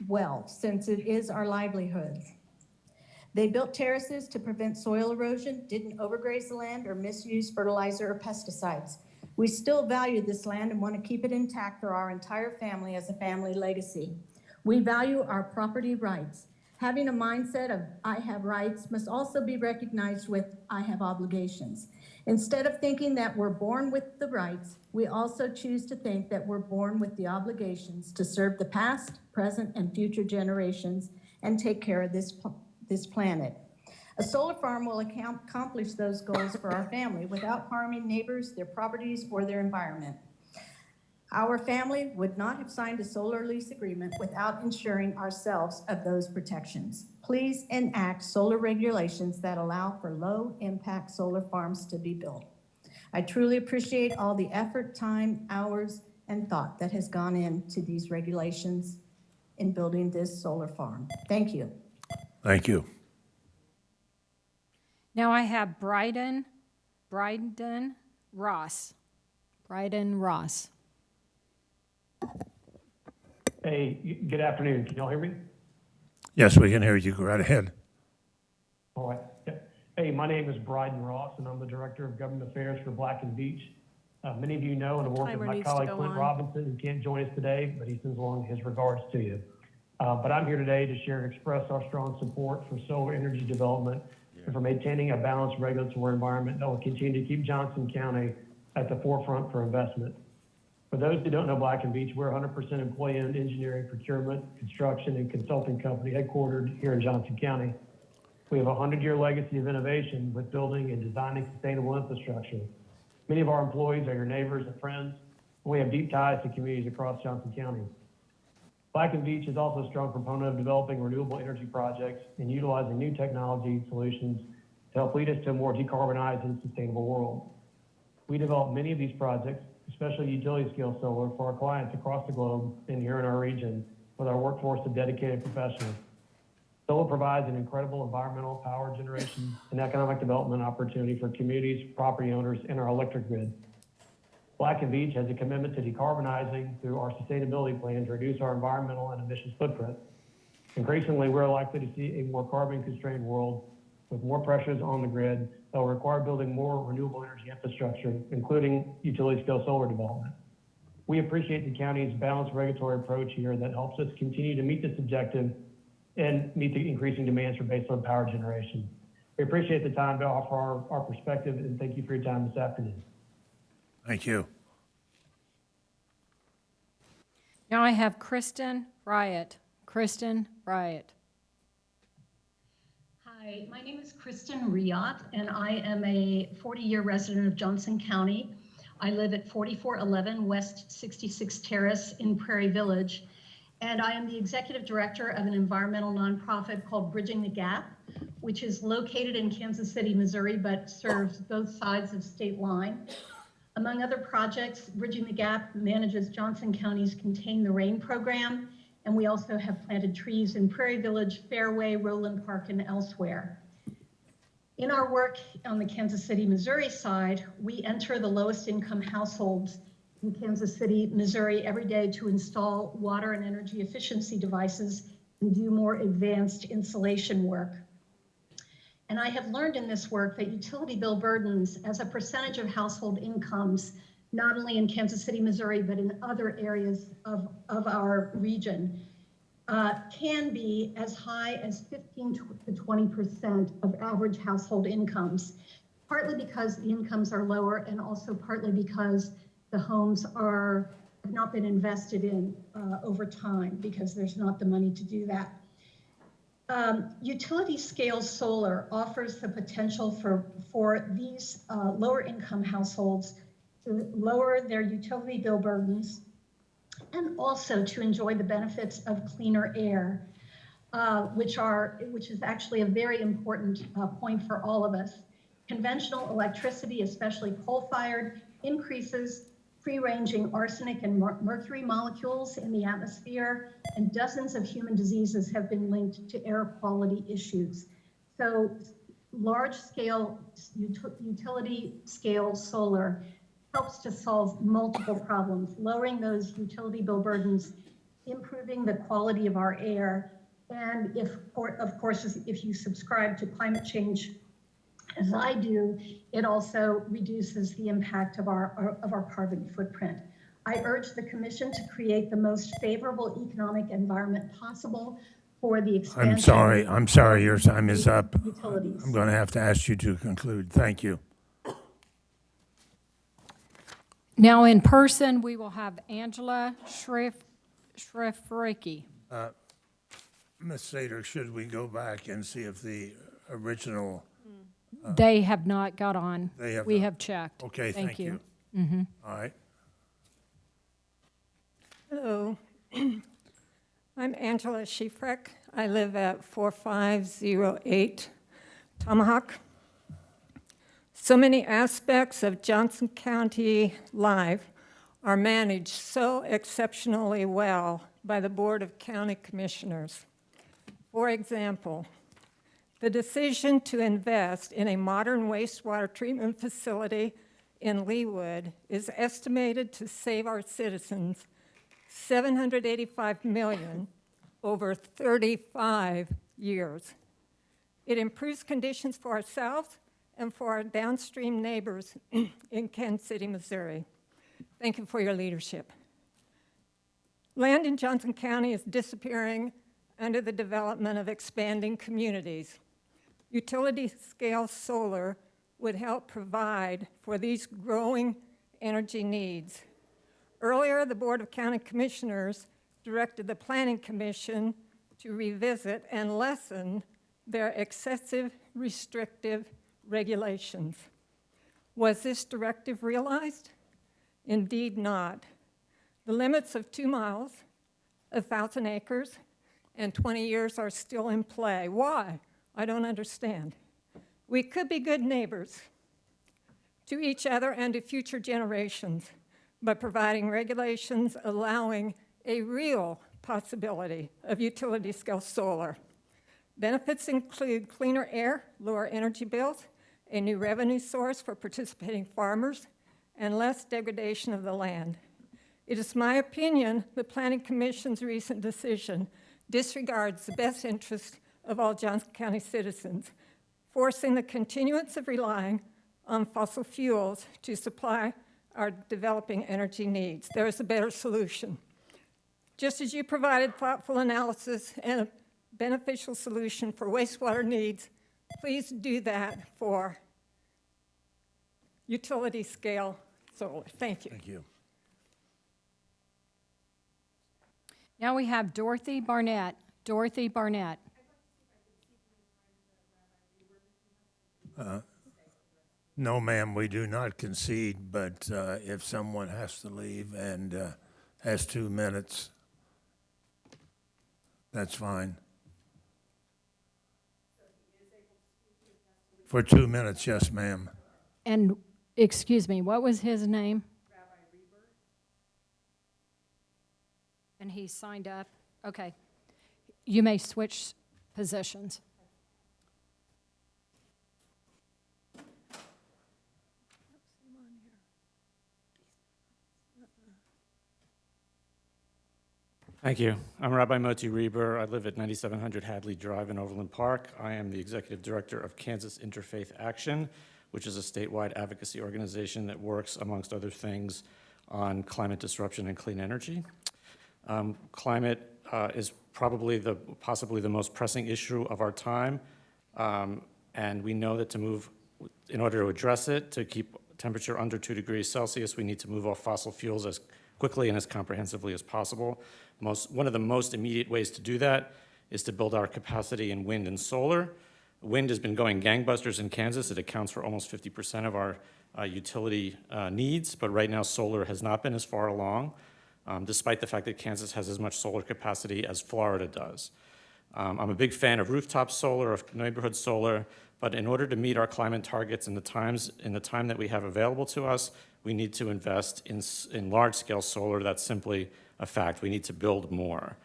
well, since it is our livelihood. They built terraces to prevent soil erosion, didn't overgraze the land, or misuse fertilizer or pesticides. We still value this land and want to keep it intact for our entire family as a family legacy. We value our property rights. Having a mindset of I have rights must also be recognized with I have obligations. Instead of thinking that we're born with the rights, we also choose to think that we're born with the obligations to serve the past, present, and future generations and take care of this planet. A solar farm will accomplish those goals for our family without harming neighbors, their properties, or their environment. Our family would not have signed a solar lease agreement without ensuring ourselves of those protections. Please enact solar regulations that allow for low-impact solar farms to be built. I truly appreciate all the effort, time, hours, and thought that has gone into these regulations in building this solar farm. Thank you.
Thank you.
Now I have Bryden Ross. Bryden Ross.
Hey, good afternoon. Can y'all hear me?
Yes, we can hear you. Go right ahead.
All right. Yeah. Hey, my name is Bryden Ross, and I'm the Director of Government Affairs for Black and Beach. Many of you know and have worked with
Timer
my
needs to
colleague
go
Clint
on.
Robinson, who can't join us today, but he sends along his regards to you. But I'm here today to share and express our strong support for solar energy development and for maintaining a balanced regulatory environment that will continue to keep Johnson County at the forefront for investment. For those who don't know Black and Beach, we're 100% employee-owned engineering, procurement, construction, and consulting company headquartered here in Johnson County. We have a 100-year legacy of innovation with building and designing sustainable infrastructure. Many of our employees are your neighbors and friends, and we have deep ties to communities across Johnson County. Black and Beach is also a strong proponent of developing renewable energy projects and utilizing new technology solutions to help lead us to a more decarbonized and sustainable world. We develop many of these projects, especially utility-scale solar, for our clients across the globe and here in our region with our workforce of dedicated professionals. Solar provides an incredible environmental, power generation, and economic development opportunity for communities, property owners, and our electric grid. Black and Beach has a commitment to decarbonizing through our sustainability plan to reduce our environmental and emissions footprint. Increasingly, we're likely to see a more carbon-constrained world with more pressures on the grid that will require building more renewable energy infrastructure, including utility-scale solar development. We appreciate the county's balanced regulatory approach here that helps us continue to meet this objective and meet the increasing demands for baseload power generation. We appreciate the time to offer our perspective, and thank you for your time this afternoon.
Thank you.
Now I have Kristen Riot. Kristen Riot.
Hi, my name is Kristen Riot, and I am a 40-year resident of Johnson County. I live at 4411 West 66th Terrace in Prairie Village, and I am the executive director of an environmental nonprofit called Bridging the Gap, which is located in Kansas City, Missouri, but serves both sides of state line. Among other projects, Bridging the Gap manages Johnson County's Contain the Rain program, and we also have planted trees in Prairie Village, Fairway, Roland Park, and elsewhere. In our work on the Kansas City, Missouri side, we enter the lowest income households in Kansas City, Missouri every day to install water and energy efficiency devices and do more advanced insulation work. And I have learned in this work that utility bill burdens as a percentage of household incomes, not only in Kansas City, Missouri, but in other areas of our region, can be as high as 15 to 20% of average household incomes, partly because the incomes are lower and also partly because the homes have not been invested in over time because there's not the money to do that. Utility scale solar offers the potential for these lower income households to lower their utility bill burdens and also to enjoy the benefits of cleaner air, which is actually a very important point for all of us. Conventional electricity, especially coal-fired, increases free-ranging arsenic and mercury molecules in the atmosphere, and dozens of human diseases have been linked to air quality issues. So large-scale utility-scale solar helps to solve multiple problems, lowering those utility bill burdens, improving the quality of our air, and of course, if you subscribe to climate change, as I do, it also reduces the impact of our carbon footprint. I urge the Commission to create the most favorable economic environment possible for the expansion.
I'm sorry, your time is up.
Utilities.
I'm going to have to ask you to conclude. Thank you.
Now, in person, we will have Angela Shrefricki.
Ms. Sater, should we go back and see if the original,
They have not got on.
They have
We
not.
have checked.
Okay, thank you.
Mhm.
all right?
Hello. I'm Angela Schiefreck. I live at 4508 Tomahawk. So many aspects of Johnson County life are managed so exceptionally well by the Board of County Commissioners. For example, the decision to invest in a modern wastewater treatment facility in Leawood is estimated to save our citizens $785 million over 35 years. It improves conditions for ourselves and for our downstream neighbors in Kansas City, Missouri. Thank you for your leadership. Land in Johnson County is disappearing under the development of expanding communities. Utility-scale solar would help provide for these growing energy needs. Earlier, the Board of County Commissioners directed the Planning Commission to revisit and lessen their excessive restrictive regulations. Was this directive realized? Indeed not. The limits of 2 miles, 1,000 acres, and 20 years are still in play. Why? I don't understand. We could be good neighbors to each other and to future generations by providing regulations allowing a real possibility of utility-scale solar. Benefits include cleaner air, lower energy bills, a new revenue source for participating farmers, and less degradation of the land. It is my opinion the Planning Commission's recent decision disregards the best interest of all Johnson County citizens, forcing the continuance of relying on fossil fuels to supply our developing energy needs. There is a better solution. Just as you provided thoughtful analysis and a beneficial solution for wastewater needs, please do that for utility scale solar. Thank you.
Thank you.
Now we have Dorothy Barnett. Dorothy Barnett.
No, ma'am, we do not concede, but if someone has to leave and has 2 minutes, that's fine. For 2 minutes, yes, ma'am.
And, excuse me, what was his name? Rabbi Reber. And he signed up? Okay. You may switch positions.
Thank you. I'm Rabbi Moti Reber. I live at 9700 Hadley Drive in Overland Park. I am the Executive Director of Kansas Interfaith Action, which is a statewide advocacy organization that works, amongst other things, on climate disruption and clean energy. Climate is probably possibly the most pressing issue of our time, and we know that in order to address it, to keep temperature under 2 degrees Celsius, we need to move off fossil fuels as quickly and as comprehensively as possible. One of the most immediate ways to do that is to build our capacity in wind and solar. Wind has been going gangbusters in Kansas. It accounts for almost 50% of our utility needs, but right now solar has not been as far along, despite the fact that Kansas has as much solar capacity as Florida does. I'm a big fan of rooftop solar, of neighborhood solar, but in order to meet our climate targets in the time that we have available to us, we need to invest in large-scale solar. That's simply a fact. We need to build more.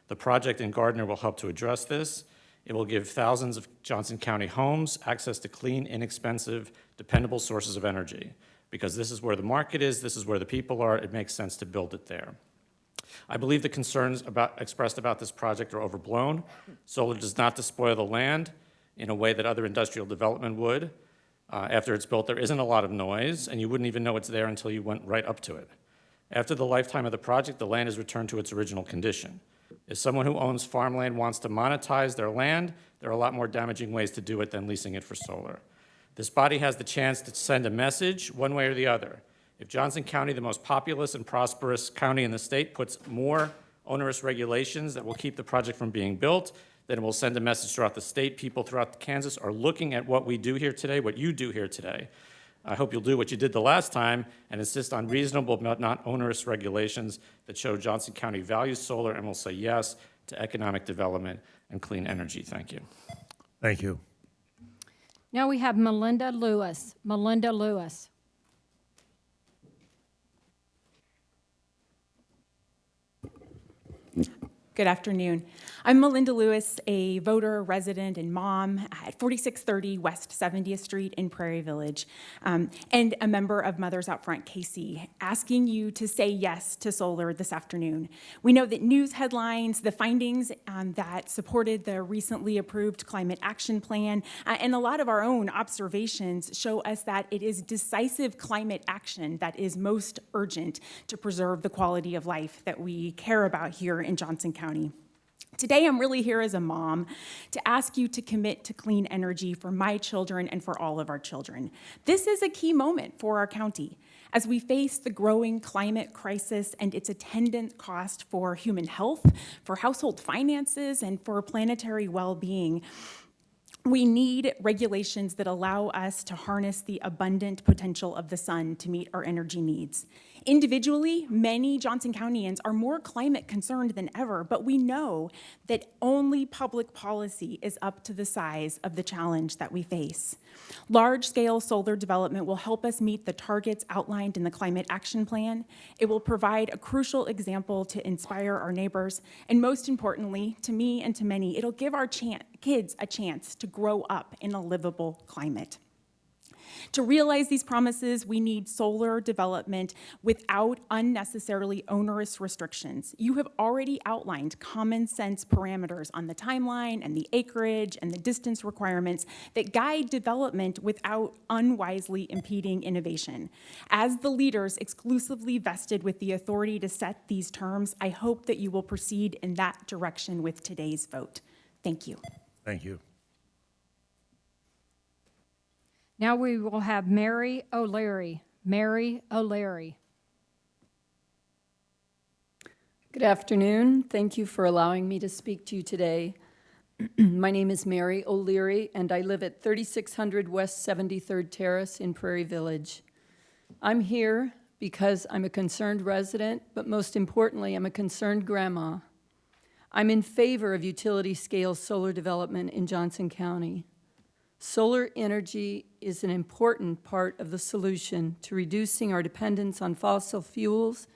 The project in Gardner will help to address this. It will give thousands of Johnson County homes access to clean, inexpensive, dependable sources of energy. Because this is where the market is, this is where the people are, it makes sense to build it there. I believe the concerns expressed about this project are overblown. Solar does not despoil the land in a way that other industrial development would. After it's built, there isn't a lot of noise, and you wouldn't even know it's there until you went right up to it. After the lifetime of the project, the land is returned to its original condition. If someone who owns farmland wants to monetize their land, there are a lot more damaging ways to do it than leasing it for solar. This body has the chance to send a message one way or the other. If Johnson County, the most populous and prosperous county in the state, puts more onerous regulations that will keep the project from being built, then it will send a message throughout the state. People throughout Kansas are looking at what we do here today, what you do here today. I hope you'll do what you did the last time and insist on reasonable but not onerous regulations that show Johnson County values solar and will say yes to economic development and clean energy. Thank you.
Thank you.
Now we have Melinda Lewis. Melinda Lewis.
Good afternoon. I'm Melinda Lewis, a voter, resident, and mom at 4630 West 70th Street in Prairie Village, and a member of Mothers Out Front KC, asking you to say yes to solar this afternoon. We know that news headlines, the findings that supported the recently approved Climate Action Plan, and a lot of our own observations show us that it is decisive climate action that is most urgent to preserve the quality of life that we care about here in Johnson County. Today, I'm really here as a mom to ask you to commit to clean energy for my children and for all of our children. This is a key moment for our county as we face the growing climate crisis and its attendant cost for human health, for household finances, and for planetary well-being. We need regulations that allow us to harness the abundant potential of the sun to meet our energy needs. Individually, many Johnson Countyans are more climate concerned than ever, but we know that only public policy is up to the size of the challenge that we face. Large-scale solar development will help us meet the targets outlined in the Climate Action Plan. It will provide a crucial example to inspire our neighbors, and most importantly, to me and to many, it'll give our kids a chance to grow up in a livable climate. To realize these promises, we need solar development without unnecessarily onerous restrictions. You have already outlined common sense parameters on the timeline and the acreage and the distance requirements that guide development without unwisely impeding innovation. As the leaders exclusively vested with the authority to set these terms, I hope that you will proceed in that direction with today's vote. Thank you.
Thank you.
Now we will have Mary O'Leary. Mary O'Leary.
Good afternoon. Thank you for allowing me to speak to you today. My name is Mary O'Leary, and I live at 3600 West 73rd Terrace in Prairie Village. I'm here because I'm a concerned resident, but most importantly, I'm a concerned grandma. I'm in favor of utility-scale solar development in Johnson County. Solar energy is an important part of the solution to reducing our dependence on fossil fuels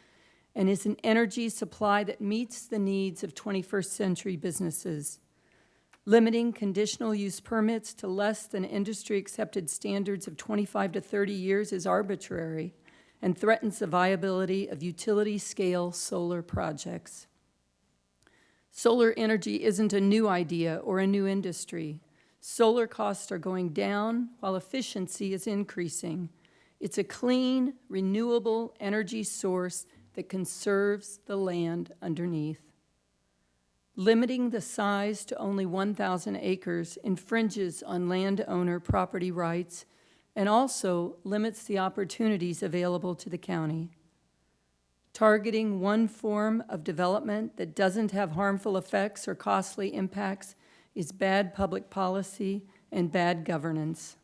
and is an energy supply that meets the needs of 21st century businesses. Limiting conditional use permits to less than industry-accepted standards of 25 to 30 years is arbitrary and threatens the viability of utility-scale solar projects. Solar energy isn't a new idea or a new industry. Solar costs are going down while efficiency is increasing. It's a clean, renewable energy source that conserves the land underneath. Limiting the size to only 1,000 acres infringes on landowner property rights and also limits the opportunities available to the county. Targeting one form of development that doesn't have harmful effects or costly impacts is bad public policy and bad governance.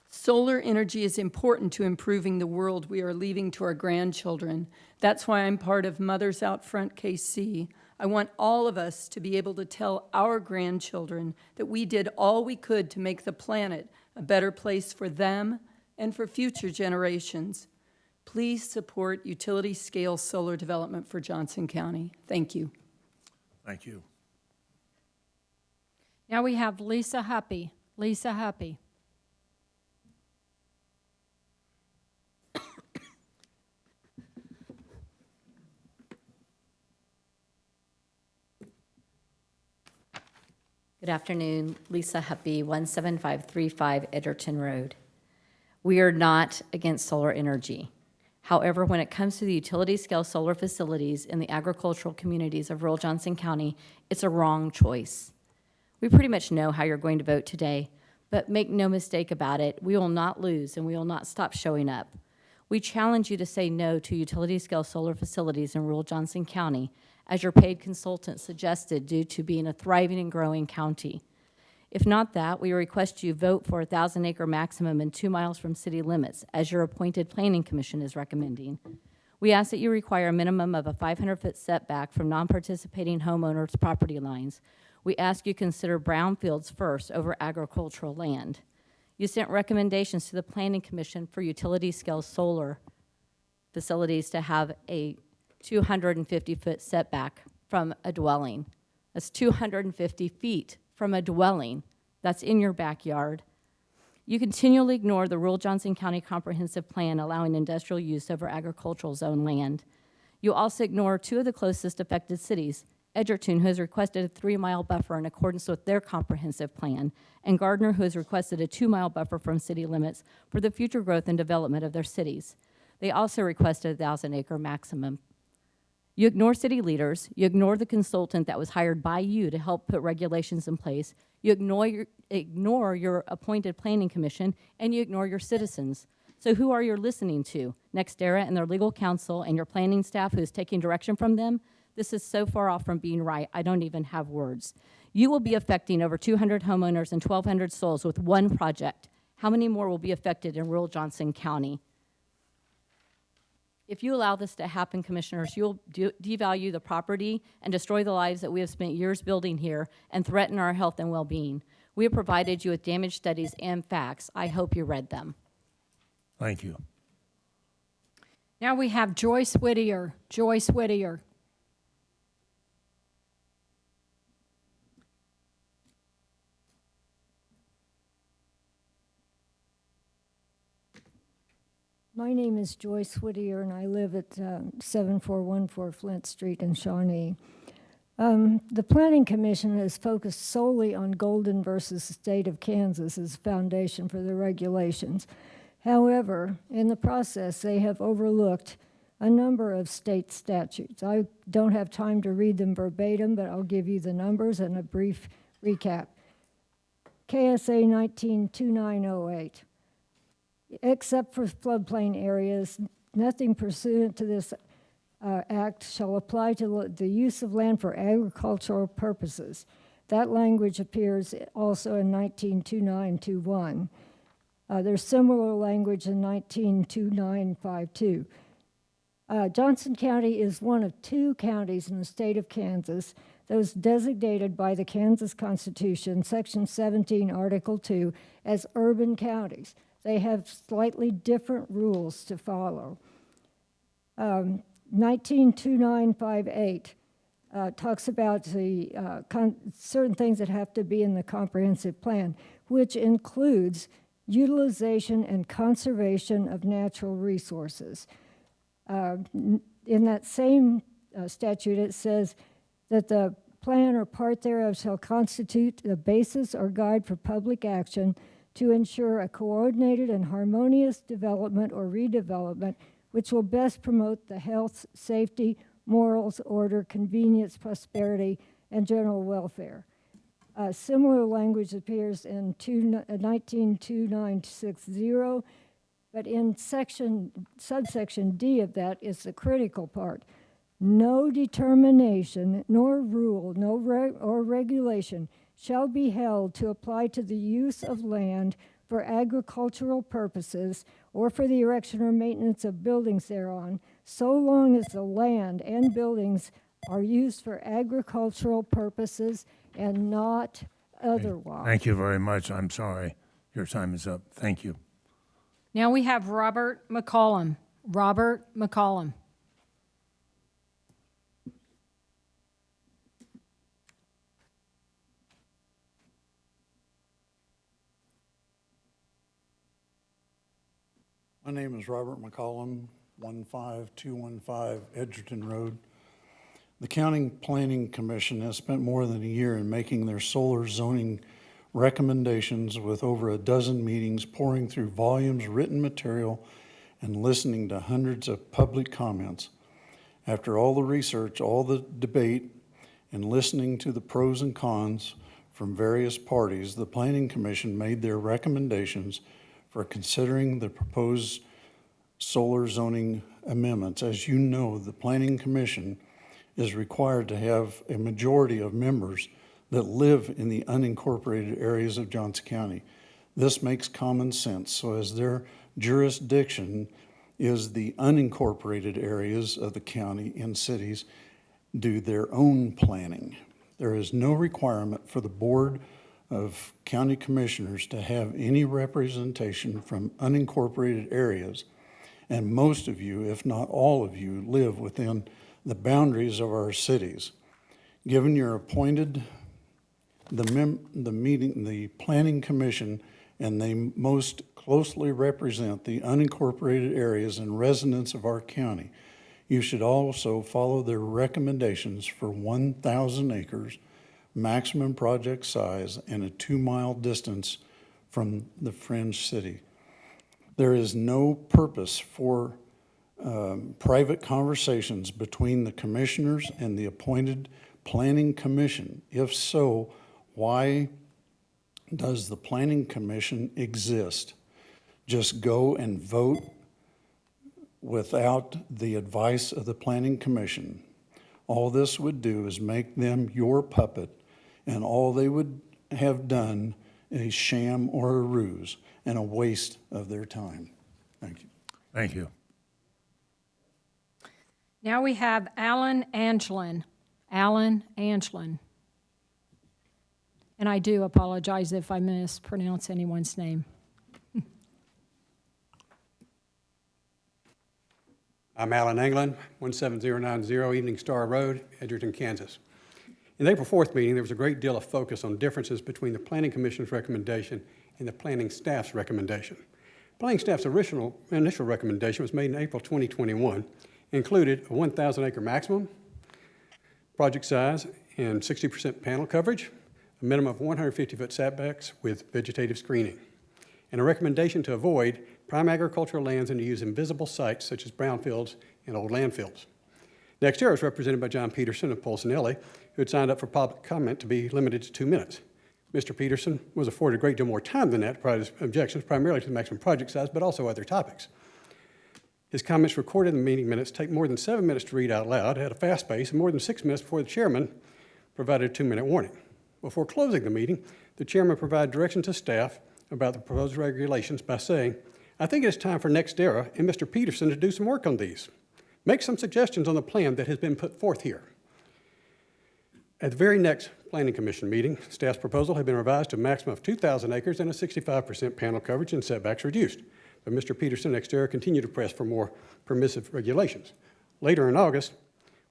Solar energy is important to improving the world we are leaving to our grandchildren. That's why I'm part of Mothers Out Front KC. I want all of us to be able to tell our grandchildren that we did all we could to make the planet a better place for them and for future generations. Please support utility-scale solar development for Johnson County. Thank you.
Thank you.
Now we have Lisa Huppy. Lisa Huppy.
Good afternoon, Lisa Huppy, 17535 Edgerton Road. We are not against solar energy. However, when it comes to the utility-scale solar facilities in the agricultural communities of rural Johnson County, it's a wrong choice. We pretty much know how you're going to vote today, but make no mistake about it, we will not lose and we will not stop showing up. We challenge you to say no to utility-scale solar facilities in rural Johnson County, as your paid consultant suggested, due to being a thriving and growing county. If not that, we request you vote for a 1,000-acre maximum and 2 miles from city limits, as your appointed planning commission is recommending. We ask that you require a minimum of a 500-foot setback from non-participating homeowners' property lines. We ask you consider brownfields first over agricultural land. You sent recommendations to the planning commission for utility-scale solar facilities to have a 250-foot setback from a dwelling. That's 250 feet from a dwelling that's in your backyard. You continually ignore the rural Johnson County Comprehensive Plan allowing industrial use over agricultural zone land. You also ignore 2 of the closest affected cities, Edgerton, who has requested a 3-mile buffer in accordance with their comprehensive plan, and Gardner, who has requested a 2-mile buffer from city limits for the future growth and development of their cities. They also requested a 1,000-acre maximum. You ignore city leaders, you ignore the consultant that was hired by you to help put regulations in place, you ignore your appointed planning commission, and you ignore your citizens. So who are you listening to? NextEra and their legal counsel and your planning staff who is taking direction from them? This is so far off from being right, I don't even have words. You will be affecting over 200 homeowners and 1,200 souls with one project. How many more will be affected in rural Johnson County? If you allow this to happen, commissioners, you'll devalue the property and destroy the lives that we have spent years building here and threaten our health and well-being. We have provided you with damage studies and facts. I hope you read them.
Thank you.
Now we have Joyce Whittier. Joyce Whittier.
My name is Joyce Whittier, and I live at 7414 Flint Street in Shawnee. The Planning Commission has focused solely on Golden versus the state of Kansas as foundation for the regulations. However, in the process, they have overlooked a number of state statutes. I don't have time to read them verbatim, but I'll give you the numbers and a brief recap. KSA 192908. Except for floodplain areas, nothing pursuant to this act shall apply to the use of land for agricultural purposes. That language appears also in 192921. There's similar language in 192952. Johnson County is one of 2 counties in the state of Kansas that was designated by the Kansas Constitution, Section 17, Article 2, as urban counties. They have slightly different rules to follow. 192958 talks about the certain things that have to be in the comprehensive plan, which includes utilization and conservation of natural resources. In that same statute, it says that the plan or part thereof shall constitute the basis or guide for public action to ensure a coordinated and harmonious development or redevelopment which will best promote the health, safety, morals, order, convenience, prosperity, and general welfare. Similar language appears in 192960, but in subsection D of that is the critical part. No determination, nor rule, or regulation shall be held to apply to the use of land for agricultural purposes or for the erection or maintenance of buildings thereon, so long as the land and buildings are used for agricultural purposes and not otherwise.
Thank you very much. I'm sorry. Your time is up. Thank you.
Now we have Robert McCollum. Robert McCollum.
My name is Robert McCollum, 15215 Edgerton Road. The County Planning Commission has spent more than a year in making their solar zoning recommendations with over a dozen meetings, pouring through volumes of written material and listening to hundreds of public comments. After all the research, all the debate, and listening to the pros and cons from various parties, the Planning Commission made their recommendations for considering the proposed solar zoning amendments. As you know, the Planning Commission is required to have a majority of members that live in the unincorporated areas of Johnson County. This makes common sense. So as their jurisdiction is the unincorporated areas of the county and cities do their own planning. There is no requirement for the Board of County Commissioners to have any representation from unincorporated areas. And most of you, if not all of you, live within the boundaries of our cities. Given you're appointed the Planning Commission, and they most closely represent the unincorporated areas and residents of our county, you should also follow their recommendations for 1,000 acres, maximum project size, and a 2-mile distance from the fringe city. There is no purpose for private conversations between the commissioners and the appointed Planning Commission. If so, why does the Planning Commission exist? Just go and vote without the advice of the Planning Commission. All this would do is make them your puppet, and all they would have done is a sham or a ruse and a waste of their time. Thank you.
Thank you.
Now we have Alan Angelin. Alan Angelin. And I do apologize if I mispronounce anyone's name.
I'm Alan Anglin, 17090 Evening Star Road, Edgerton, Kansas. In the April 4th meeting, there was a great deal of focus on differences between the Planning Commission's recommendation and the planning staff's recommendation. Planning staff's initial recommendation was made in April 2021, included a 1,000 acre maximum, project size, and 60% panel coverage, a minimum of 150-foot setbacks with vegetative screening, and a recommendation to avoid prime agricultural lands and to use invisible sites such as brownfields and old landfills. NextEra was represented by John Peterson of Polsinelli, who had signed up for public comment to be limited to 2 minutes. Mr. Peterson was afforded a great deal more time than that to provide his objections, primarily to the maximum project size, but also other topics. His comments recorded in the meeting minutes take more than 7 minutes to read out loud at a fast pace and more than 6 minutes before the chairman provided a 2-minute warning. Before closing the meeting, the chairman provided direction to staff about the proposed regulations by saying, "I think it is time for NextEra and Mr. Peterson to do some work on these. Make some suggestions on the plan that has been put forth here." At the very next Planning Commission meeting, staff's proposal had been revised to a maximum of 2,000 acres and a 65% panel coverage and setbacks reduced. But Mr. Peterson and NextEra continued to press for more permissive regulations. Later in August,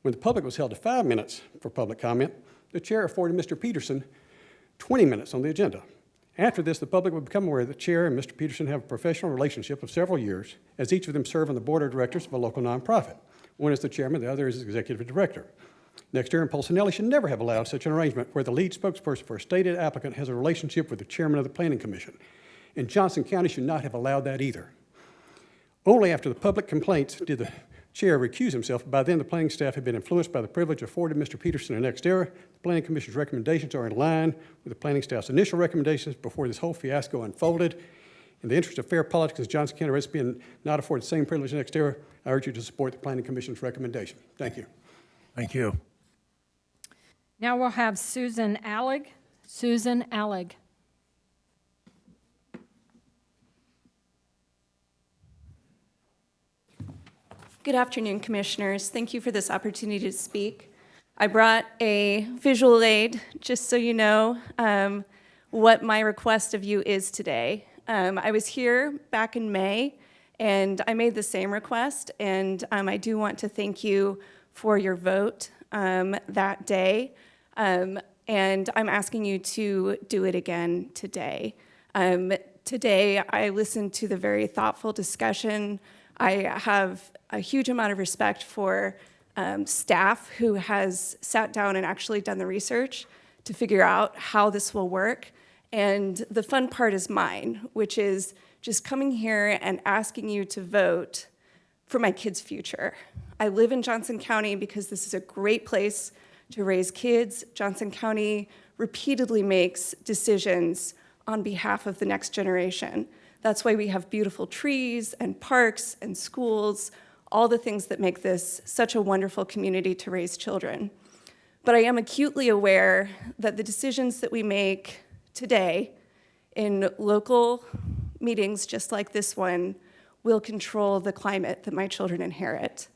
when the public was held to 5 minutes for public comment, the chair afforded Mr. Peterson 20 minutes on the agenda. After this, the public would become aware that the chair and Mr. Peterson have a professional relationship of several years, as each of them serve on the board of directors of a local nonprofit. One is the chairman, the other is the executive director. NextEra and Polsinelli should never have allowed such an arrangement where the lead spokesperson for a stated applicant has a relationship with the chairman of the Planning Commission. And Johnson County should not have allowed that either. Only after the public complaints did the chair recuse himself. By then, the planning staff had been influenced by the privilege afforded Mr. Peterson and NextEra. The Planning Commission's recommendations are in line with the planning staff's initial recommendations before this whole fiasco unfolded. In the interest of fair politics, as Johnson County residents being not afforded the same privilege as NextEra, I urge you to support the Planning Commission's recommendation. Thank you.
Thank you.
Now we'll have Susan Allig. Susan Allig.
Good afternoon, Commissioners. Thank you for this opportunity to speak. I brought a visual aid just so you know what my request of you is today. I was here back in May, and I made the same request, and I do want to thank you for your vote that day, and I'm asking you to do it again today. Today, I listened to the very thoughtful discussion. I have a huge amount of respect for staff who has sat down and actually done the research to figure out how this will work. And the fun part is mine, which is just coming here and asking you to vote for my kids' future. I live in Johnson County because this is a great place to raise kids. Johnson County repeatedly makes decisions on behalf of the next generation. That's why we have beautiful trees and parks and schools, all the things that make this such a wonderful community to raise children. But I am acutely aware that the decisions that we make today in local meetings just like this one will control the climate that my children inherit.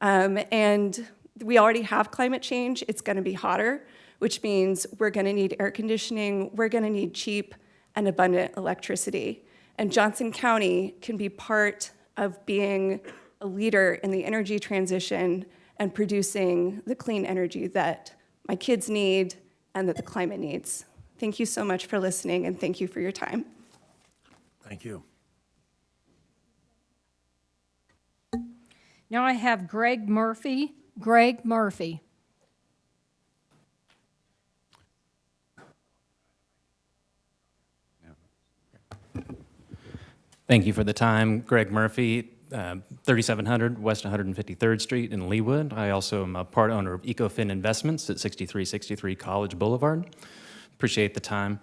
And we already have climate change. It's going to be hotter, which means we're going to need air conditioning. We're going to need cheap and abundant electricity. And Johnson County can be part of being a leader in the energy transition and producing the clean energy that my kids need and that the climate needs. Thank you so much for listening, and thank you for your time.
Thank you.
Now I have Greg Murphy. Greg Murphy.
Thank you for the time. Greg Murphy, 3700 West 153rd Street in Leawood. I also am a part owner of EcoFin Investments at 6363 College Boulevard. Appreciate the time.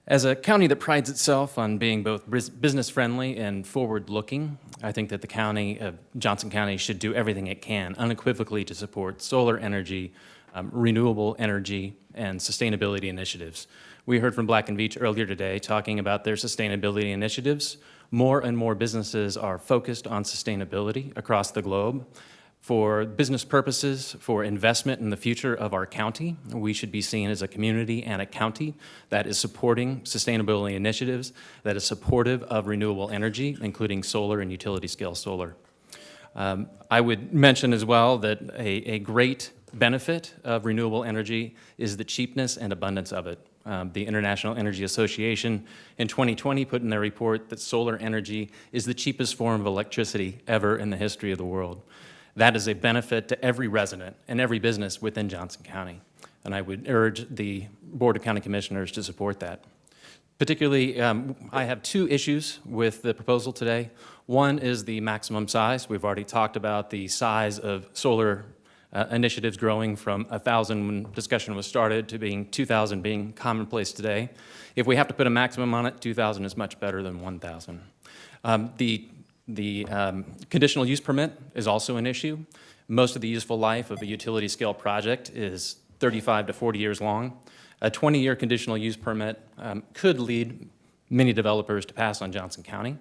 As a county that prides itself on being both business-friendly and forward-looking, I think that the county of Johnson County should do everything it can unequivocally to support solar energy, renewable energy, and sustainability initiatives. We heard from Black & Veatch earlier today talking about their sustainability initiatives. More and more businesses are focused on sustainability across the globe. For business purposes, for investment in the future of our county, we should be seen as a community and a county that is supporting sustainability initiatives, that is supportive of renewable energy, including solar and utility-scale solar. I would mention as well that a great benefit of renewable energy is the cheapness and abundance of it. The International Energy Association in 2020 put in their report that solar energy is the cheapest form of electricity ever in the history of the world. That is a benefit to every resident and every business within Johnson County, and I would urge the Board of County Commissioners to support that. Particularly, I have two issues with the proposal today. One is the maximum size. We've already talked about the size of solar initiatives growing from 1,000 when discussion was started to being 2,000 being commonplace today. If we have to put a maximum on it, 2,000 is much better than 1,000. The conditional use permit is also an issue. Most of the useful life of a utility scale project is 35 to 40 years long. A 20-year conditional use permit could lead many developers to pass on Johnson County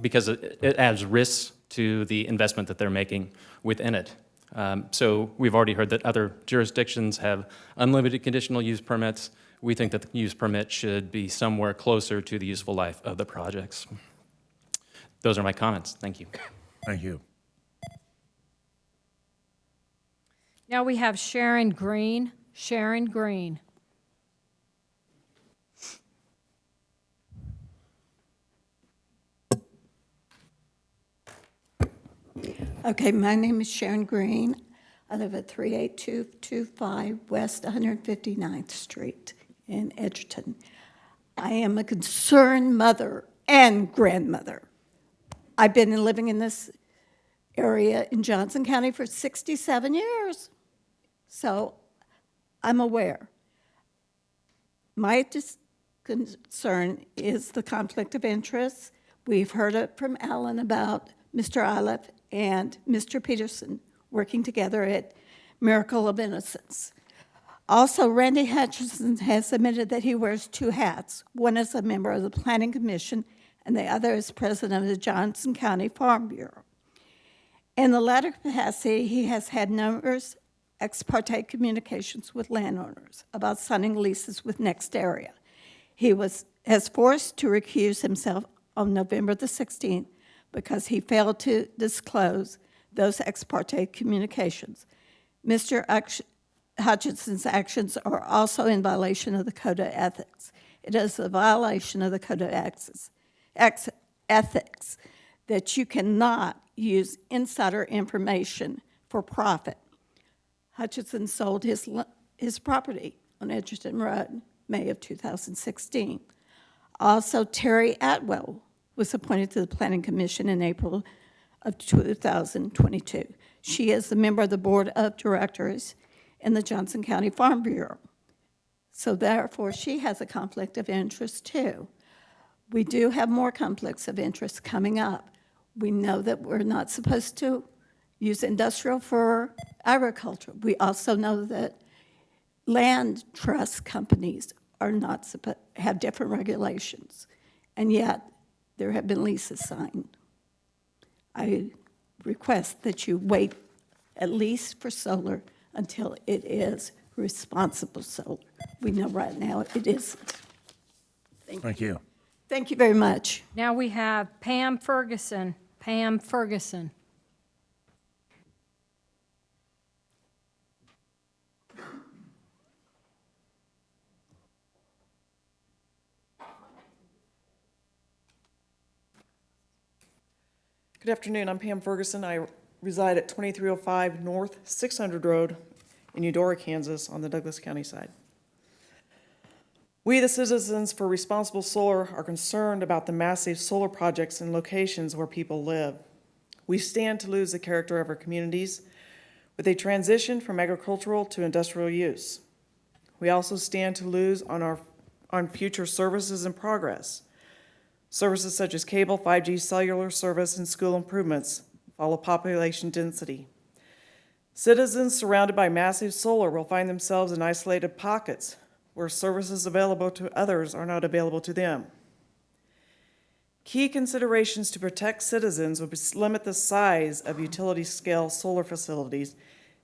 because it adds risks to the investment that they're making within it. So we've already heard that other jurisdictions have unlimited conditional use permits. We think that the use permit should be somewhere closer to the useful life of the projects. Those are my comments. Thank you.
Thank you.
Now we have Sharon Green. Sharon Green.
Okay, my name is Sharon Green. I live at 38225 West 159th Street in Edgerton. I am a concerned mother and grandmother. I've been living in this area in Johnson County for 67 years, so I'm aware. My concern is the conflict of interest. We've heard it from Alan about Mr. Iliff and Mr. Peterson working together at Miracle of Innocence. Also, Randy Hutchinson has admitted that he wears two hats. One is a member of the Planning Commission, and the other is president of the Johnson County Farm Bureau. In the latter capacity, he has had numerous ex parte communications with landowners about signing leases with NextEra. He has forced to recuse himself on November the 16th because he failed to disclose those ex parte communications. Mr. Hutchinson's actions are also in violation of the Code of Ethics. It is a violation of the Code of Ethics that you cannot use insider information for profit. Hutchinson sold his property on Edgerton Road, May of 2016. Also, Terry Atwell was appointed to the Planning Commission in April of 2022. She is a member of the Board of Directors in the Johnson County Farm Bureau. So therefore, she has a conflict of interest too. We do have more conflicts of interest coming up. We know that we're not supposed to use industrial for agriculture. We also know that land trust companies are not supposed, have different regulations, and yet there have been leases signed. I request that you wait at least for solar until it is responsible solar. We know right now it isn't.
Thank you.
Thank you very much.
Now we have Pam Ferguson. Pam Ferguson.
Good afternoon. I'm Pam Ferguson. I reside at 2305 North 600 Road in Eudora, Kansas, on the Douglas County side. We, the Citizens for Responsible Solar, are concerned about the massive solar projects in locations where people live. We stand to lose the character of our communities with a transition from agricultural to industrial use. We also stand to lose on future services and progress. Services such as cable, 5G cellular service, and school improvements follow population density. Citizens surrounded by massive solar will find themselves in isolated pockets where services available to others are not available to them. Key considerations to protect citizens would limit the size of utility-scale solar facilities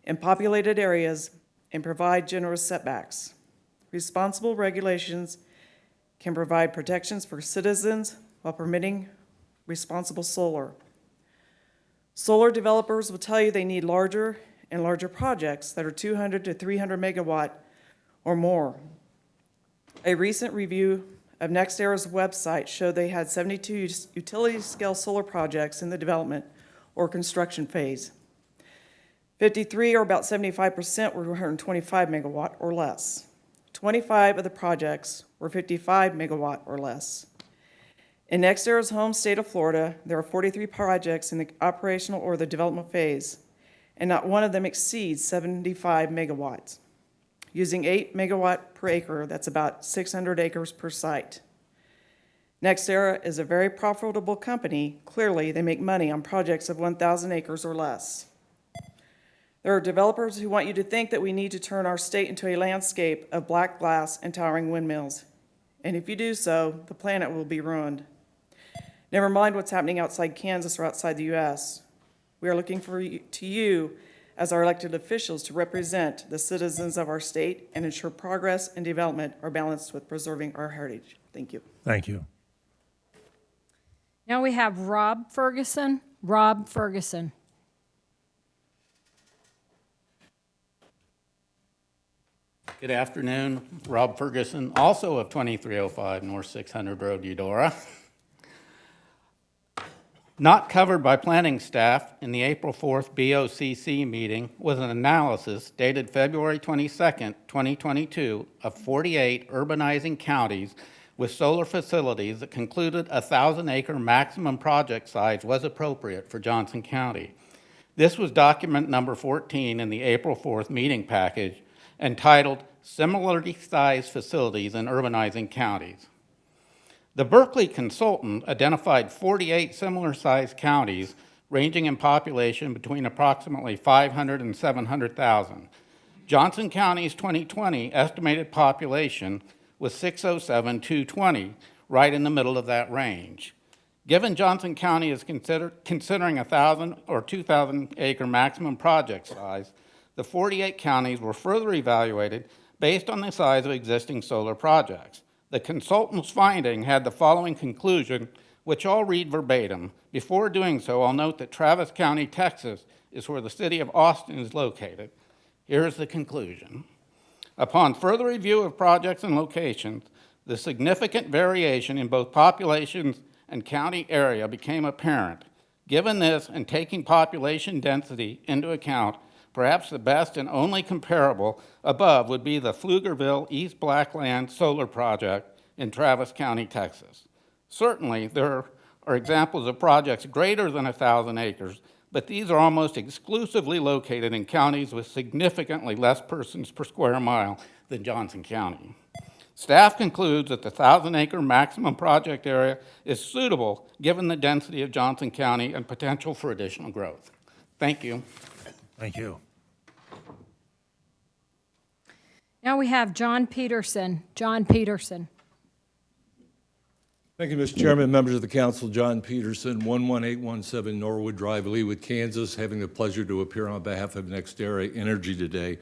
in populated areas and provide generous setbacks. Responsible regulations can provide protections for citizens while permitting responsible solar. Solar developers will tell you they need larger and larger projects that are 200 to 300 megawatt or more. A recent review of NextEra's website showed they had 72 utility-scale solar projects in the development or construction phase. 53, or about 75%, were 125 megawatt or less. 25 of the projects were 55 megawatt or less. In NextEra's home state of Florida, there are 43 projects in the operational or the development phase, and not one of them exceeds 75 megawatts. Using 8 megawatt per acre, that's about 600 acres per site. NextEra is a very profitable company. Clearly, they make money on projects of 1,000 acres or less. There are developers who want you to think that we need to turn our state into a landscape of black glass and towering windmills. And if you do so, the planet will be ruined. Never mind what's happening outside Kansas or outside the U.S. We are looking to you as our elected officials to represent the citizens of our state and ensure progress and development are balanced with preserving our heritage. Thank you.
Thank you.
Now we have Rob Ferguson. Rob Ferguson.
Good afternoon. Rob Ferguson, also of 2305 North 600 Road, Eudora. Not covered by planning staff in the April 4th BOCC meeting was an analysis dated February 22nd, 2022 of 48 urbanizing counties with solar facilities that concluded a 1,000-acre maximum project size was appropriate for Johnson County. This was document number 14 in the April 4th meeting package, entitled Similarly Sized Facilities in Urbanizing Counties. The Berkeley consultant identified 48 similar-sized counties ranging in population between approximately 500 and 700,000. Johnson County's 2020 estimated population was 607,220, right in the middle of that range. Given Johnson County is considering a 1,000 or 2,000 acre maximum project size, the 48 counties were further evaluated based on the size of existing solar projects. The consultant's finding had the following conclusion, which I'll read verbatim. Before doing so, I'll note that Travis County, Texas, is where the city of Austin is located. Here's the conclusion. Upon further review of projects and locations, the significant variation in both populations and county area became apparent. Given this, and taking population density into account, perhaps the best and only comparable above would be the Pflugerville East Blackland Solar Project in Travis County, Texas. Certainly, there are examples of projects greater than 1,000 acres, but these are almost exclusively located in counties with significantly less persons per square mile than Johnson County. Staff concludes that the 1,000-acre maximum project area is suitable given the density of Johnson County and potential for additional growth. Thank you.
Thank you.
Now we have John Peterson. John Peterson.
Thank you, Mr. Chairman, members of the council. John Peterson, 11817 Norwood Drive, Leawood, Kansas, having the pleasure to appear on behalf of NextEra Energy today.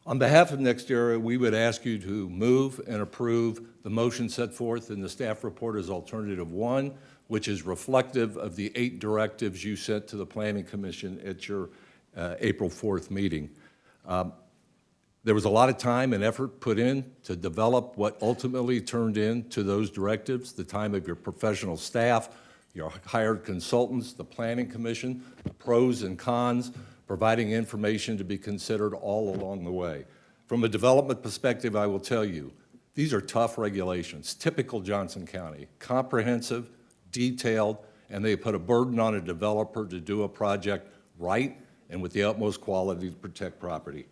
On behalf of NextEra, we would ask you to move and approve the motion set forth in the staff report as alternative 1, which is reflective of the 8 directives you sent to the Planning Commission at your April 4th meeting. There was a lot of time and effort put in to develop what ultimately turned into those directives, the time of your professional staff, your hired consultants, the Planning Commission, the pros and cons, providing information to be considered all along the way. From a development perspective, I will tell you, these are tough regulations, typical Johnson County, comprehensive, detailed, and they put a burden on a developer to do a project right and with the utmost quality to protect property.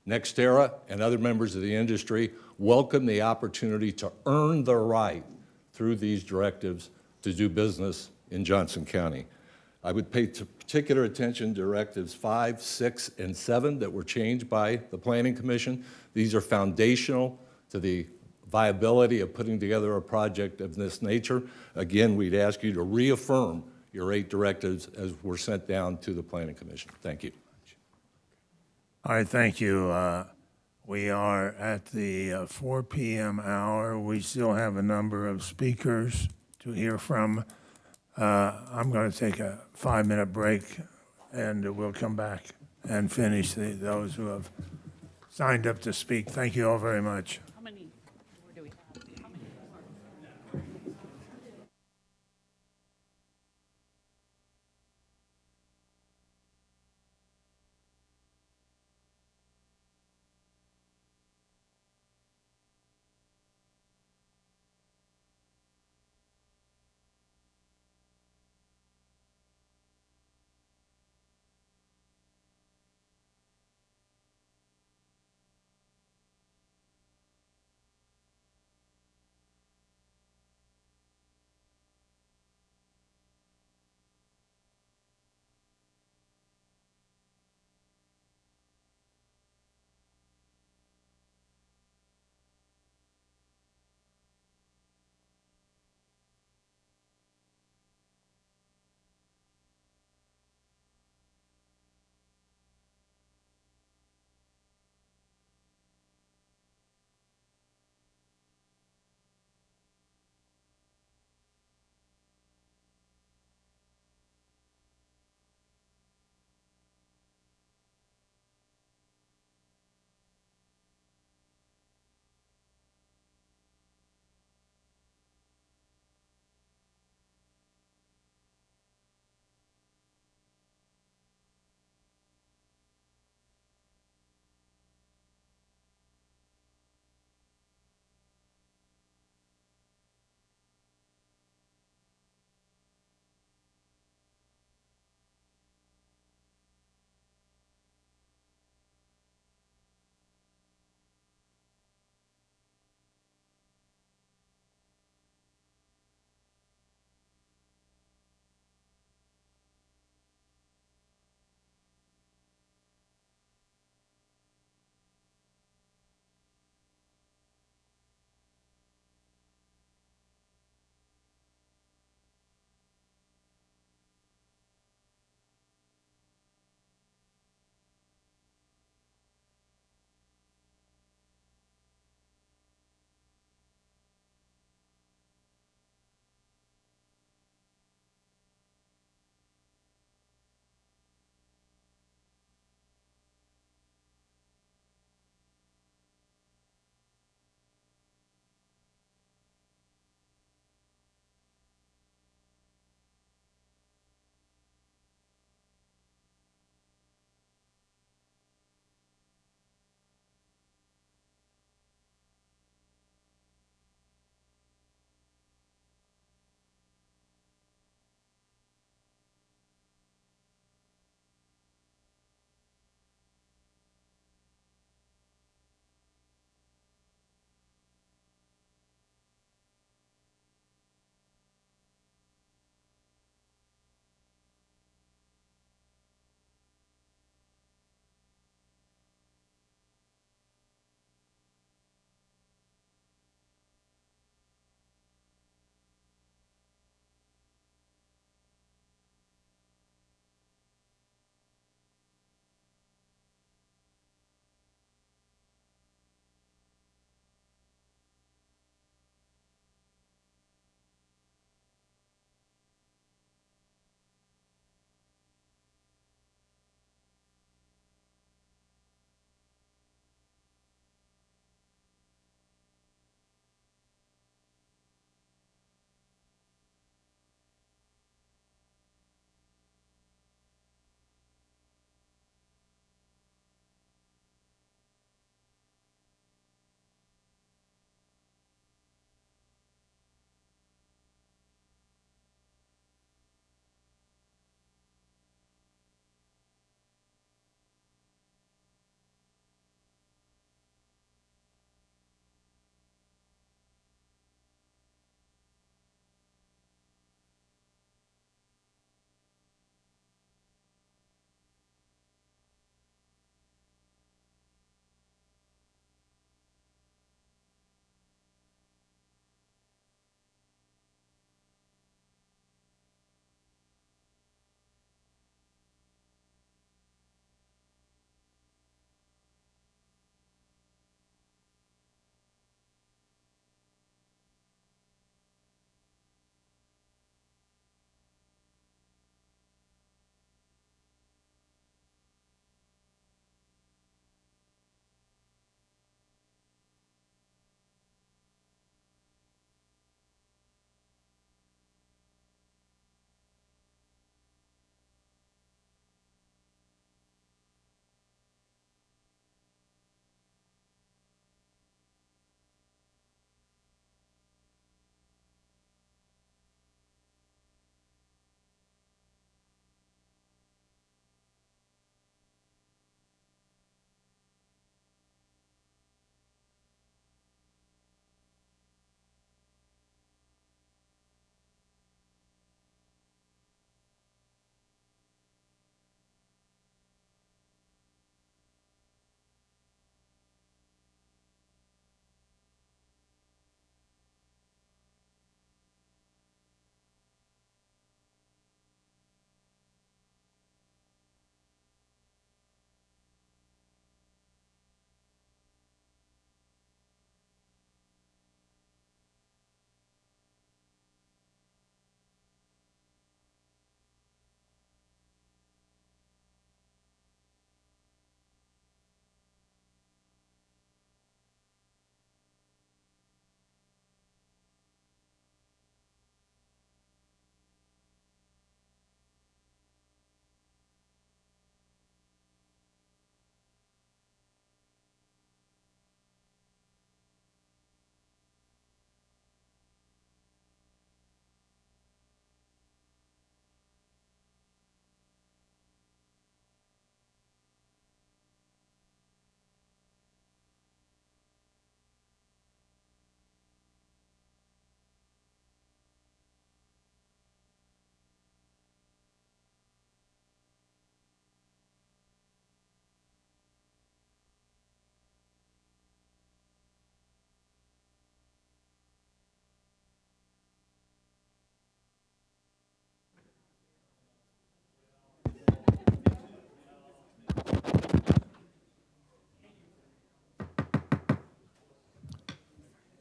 NextEra and other members of the industry welcome the opportunity to earn the right through these directives to do business in Johnson County. I would pay particular attention to directives 5, 6, and 7 that were changed by the Planning Commission. These are foundational to the viability of putting together a project of this nature. Again, we'd ask you to reaffirm your 8 directives as were sent down to the Planning Commission. Thank you.
All right, thank you. We are at the 4 p.m. hour. We still have a number of speakers to hear from. I'm going to take a 5-minute break, and we'll come back and finish those who have signed up to speak. Thank you all very much.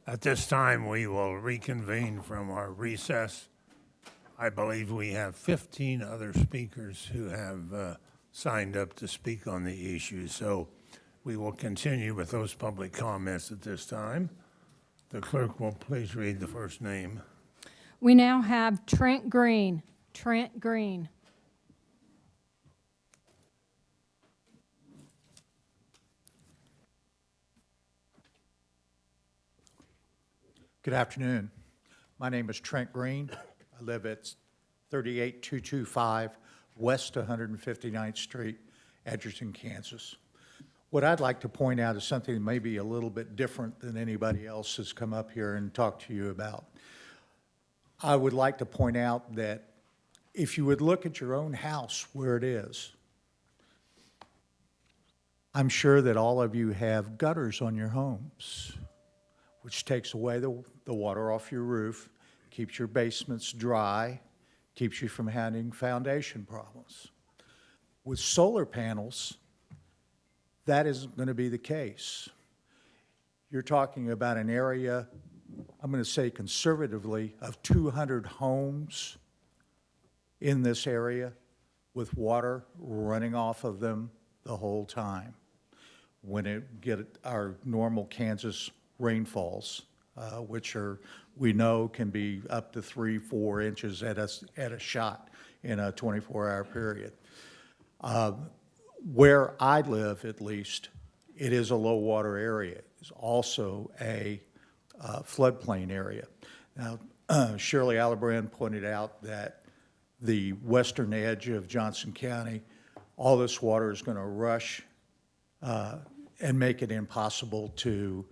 At this time, we will reconvene from our recess. I believe we have 15 other speakers who have signed up to speak on the issue, so we will continue with those public comments at this time. The clerk will please read the first name.
We now have Trent Green. Trent Green.
Good afternoon. My name is Trent Green. I live at 38225 West 159th Street, Edgerton, Kansas. What I'd like to point out is something that may be a little bit different than anybody else has come up here and talked to you about. I would like to point out that if you would look at your own house where it is, I'm sure that all of you have gutters on your homes, which takes away the water off your roof, keeps your basements dry, keeps you from having foundation problems. With solar panels, that isn't going to be the case. You're talking about an area, I'm going to say conservatively, of 200 homes in this area with water running off of them the whole time. When it get our normal Kansas rainfalls, which we know can be up to 3-4 inches at a shot in a 24-hour period. Where I live, at least, it is a low water area. It's also a floodplain area. Now, Shirley Alibrand pointed out that the western edge of Johnson County, all this water is going to rush and make it impossible to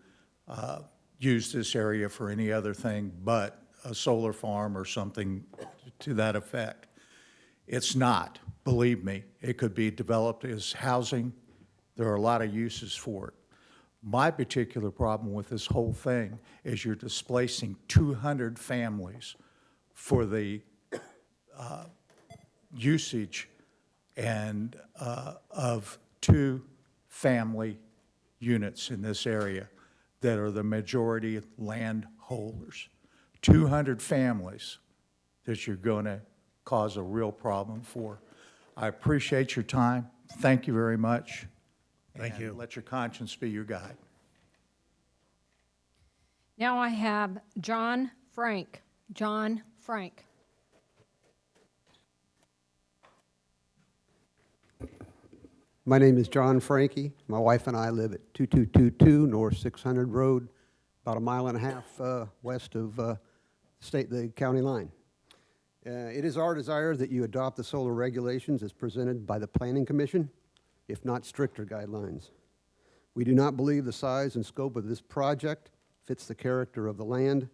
use this area for any other thing but a solar farm or something to that effect. It's not, believe me. It could be developed as housing. There are a lot of uses for it. My particular problem with this whole thing is you're displacing 200 families for the usage and of 2 family units in this area that are the majority landholders. 200 families that you're going to cause a real problem for. I appreciate your time. Thank you very much.
Thank you.
Let your conscience be your guide.
Now I have John Frank. John Frank.
My name is John Frankie. My wife and I live at 2222 North 600 Road, about a mile and a half west of the county line. It is our desire that you adopt the solar regulations as presented by the Planning Commission, if not stricter guidelines. We do not believe the size and scope of this project fits the character of the land,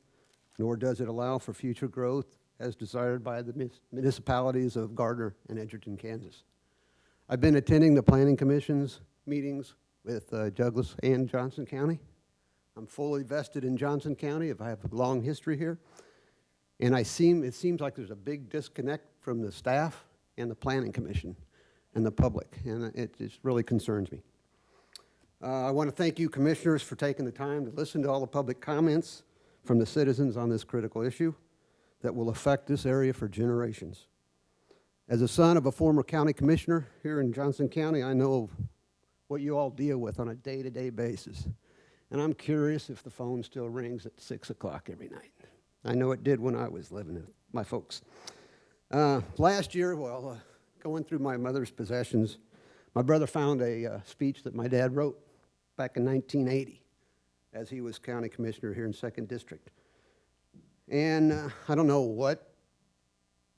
nor does it allow for future growth as desired by the municipalities of Gardner and Edgerton, Kansas. I've been attending the Planning Commission's meetings with Douglas and Johnson County. I'm fully vested in Johnson County. I have a long history here. And it seems like there's a big disconnect from the staff and the Planning Commission and the public, and it just really concerns me. I want to thank you, commissioners, for taking the time to listen to all the public comments from the citizens on this critical issue that will affect this area for generations. As a son of a former county commissioner here in Johnson County, I know what you all deal with on a day-to-day basis. And I'm curious if the phone still rings at 6 o'clock every night. I know it did when I was living with my folks. Last year, going through my mother's possessions, my brother found a speech that my dad wrote back in 1980 as he was county commissioner here in 2nd District. And I don't know what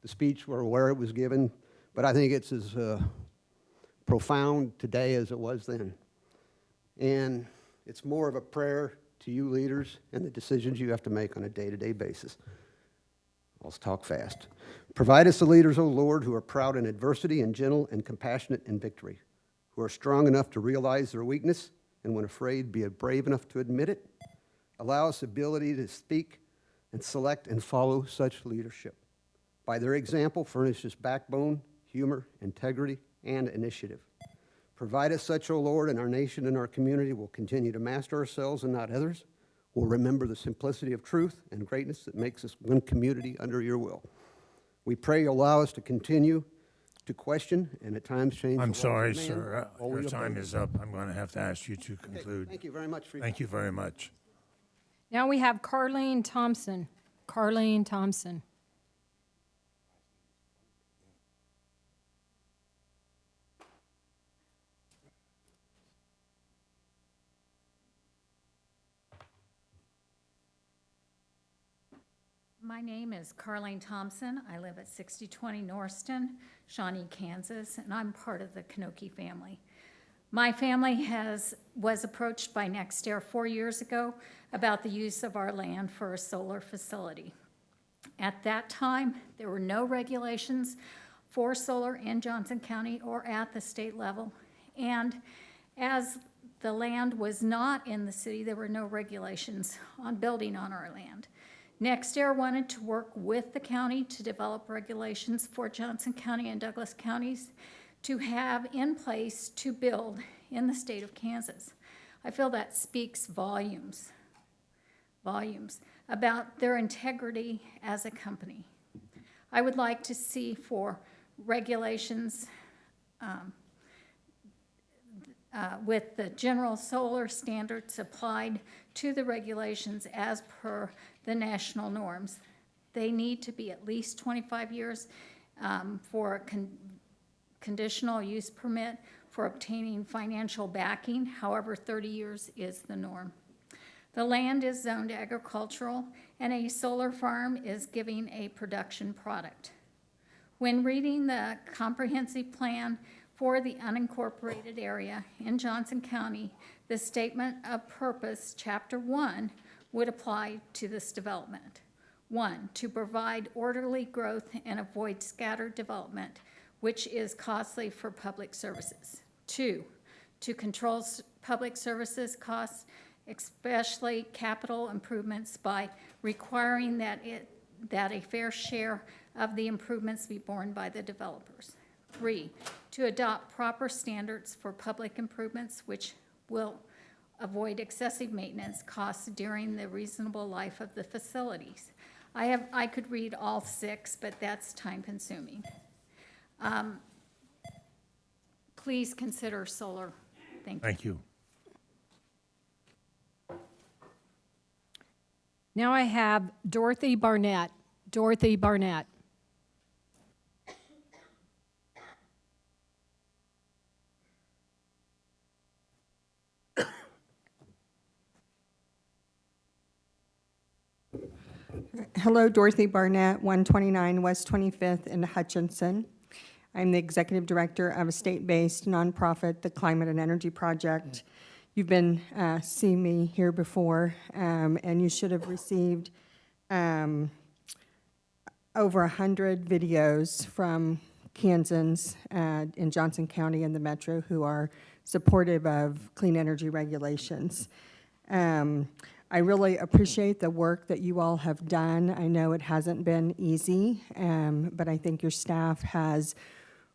the speech or where it was given, but I think it's as profound today as it was then. And it's more of a prayer to you leaders and the decisions you have to make on a day-to-day basis. I'll talk fast. Provide us the leaders, O Lord, who are proud in adversity and gentle and compassionate in victory, who are strong enough to realize their weakness and when afraid, be brave enough to admit it. Allow us the ability to speak and select and follow such leadership. By their example, furnish us backbone, humor, integrity, and initiative. Provide us such, O Lord, and our nation and our community will continue to master ourselves and not others, will remember the simplicity of truth and greatness that makes us one community under your will. We pray you'll allow us to continue to question and at times change.
I'm
the
sorry,
laws of man,
sir.
while we
Your time
obey
is
them.
up. I'm going to have to ask you to conclude.
Thank you very much for your
Thank you very much.
Now we have Carleen Thompson. Carleen Thompson.
My name is Carleen Thompson. I live at 6020 Norriston, Shawnee, Kansas, and I'm part of the Kanoki family. My family was approached by NextAir 4 years ago about the use of our land for a solar facility. At that time, there were no regulations for solar in Johnson County or at the state level. And as the land was not in the city, there were no regulations on building on our land. NextAir wanted to work with the county to develop regulations for Johnson County and Douglas counties to have in place to build in the state of Kansas. I feel that speaks volumes about their integrity as a company. I would like to see for regulations with the general solar standards applied to the regulations as per the national norms. They need to be at least 25 years for a conditional use permit for obtaining financial backing. However, 30 years is the norm. The land is zoned agricultural, and a solar farm is giving a production product. When reading the comprehensive plan for the unincorporated area in Johnson County, the statement of purpose, Chapter 1, would apply to this development. 1, to provide orderly growth and avoid scattered development, which is costly for public services. 2, to control public services costs, especially capital improvements, by requiring that a fair share of the improvements be borne by the developers. 3, to adopt proper standards for public improvements, which will avoid excessive maintenance costs during the reasonable life of the facilities. I could read all 6, but that's time-consuming. Please consider solar. Thank you.
Thank you.
Now I have Dorothy Barnett. Dorothy Barnett.
Hello, Dorothy Barnett, 129 West 25th in Hutchinson. I'm the executive director of a state-based nonprofit, the Climate and Energy Project. You've been seeing me here before, and you should have received over 100 videos from Kansans in Johnson County and the Metro who are supportive of clean energy regulations. I really appreciate the work that you all have done. I know it hasn't been easy, but I think your staff has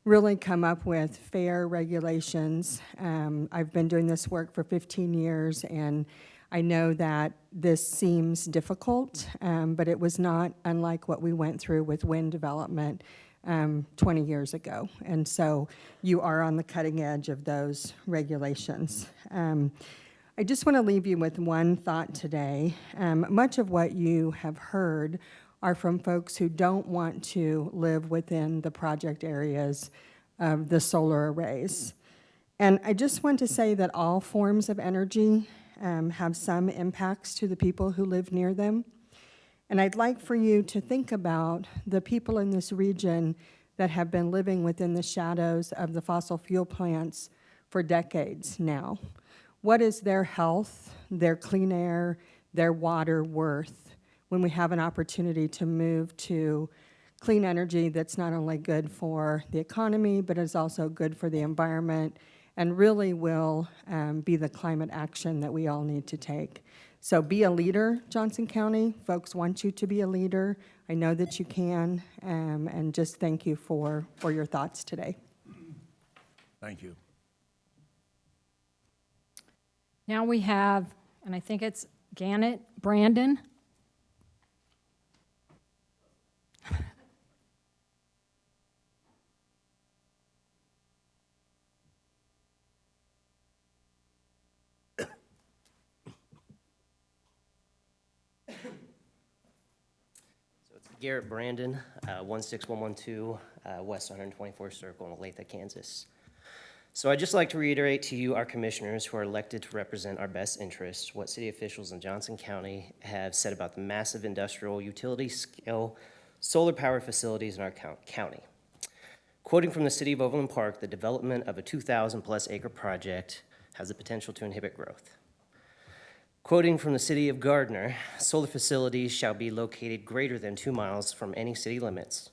really come up with fair regulations. I've been doing this work for 15 years, and I know that this seems difficult, but it was not unlike what we went through with wind development 20 years ago. And so you are on the cutting edge of those regulations. I just want to leave you with one thought today. Much of what you have heard are from folks who don't want to live within the project areas of the solar arrays. And I just want to say that all forms of energy have some impacts to the people who live near them. And I'd like for you to think about the people in this region that have been living within the shadows of the fossil fuel plants for decades now. What is their health, their clean air, their water worth when we have an opportunity to move to clean energy that's not only good for the economy, but is also good for the environment and really will be the climate action that we all need to take. So be a leader, Johnson County. Folks want you to be a leader. I know that you can, and just thank you for your thoughts today.
Thank you.
Now we have, and I think it's Gannett Brandon.
Garrett Brandon, 16112 West 124th Circle in Olathe, Kansas. So I'd just like to reiterate to you, our commissioners who are elected to represent our best interests, what city officials in Johnson County have said about the massive industrial utility scale solar power facilities in our county. Quoting from the city of Overland Park, the development of a 2,000+ acre project has the potential to inhibit growth. Quoting from the city of Gardner, solar facilities shall be located greater than 2 miles from any city limits.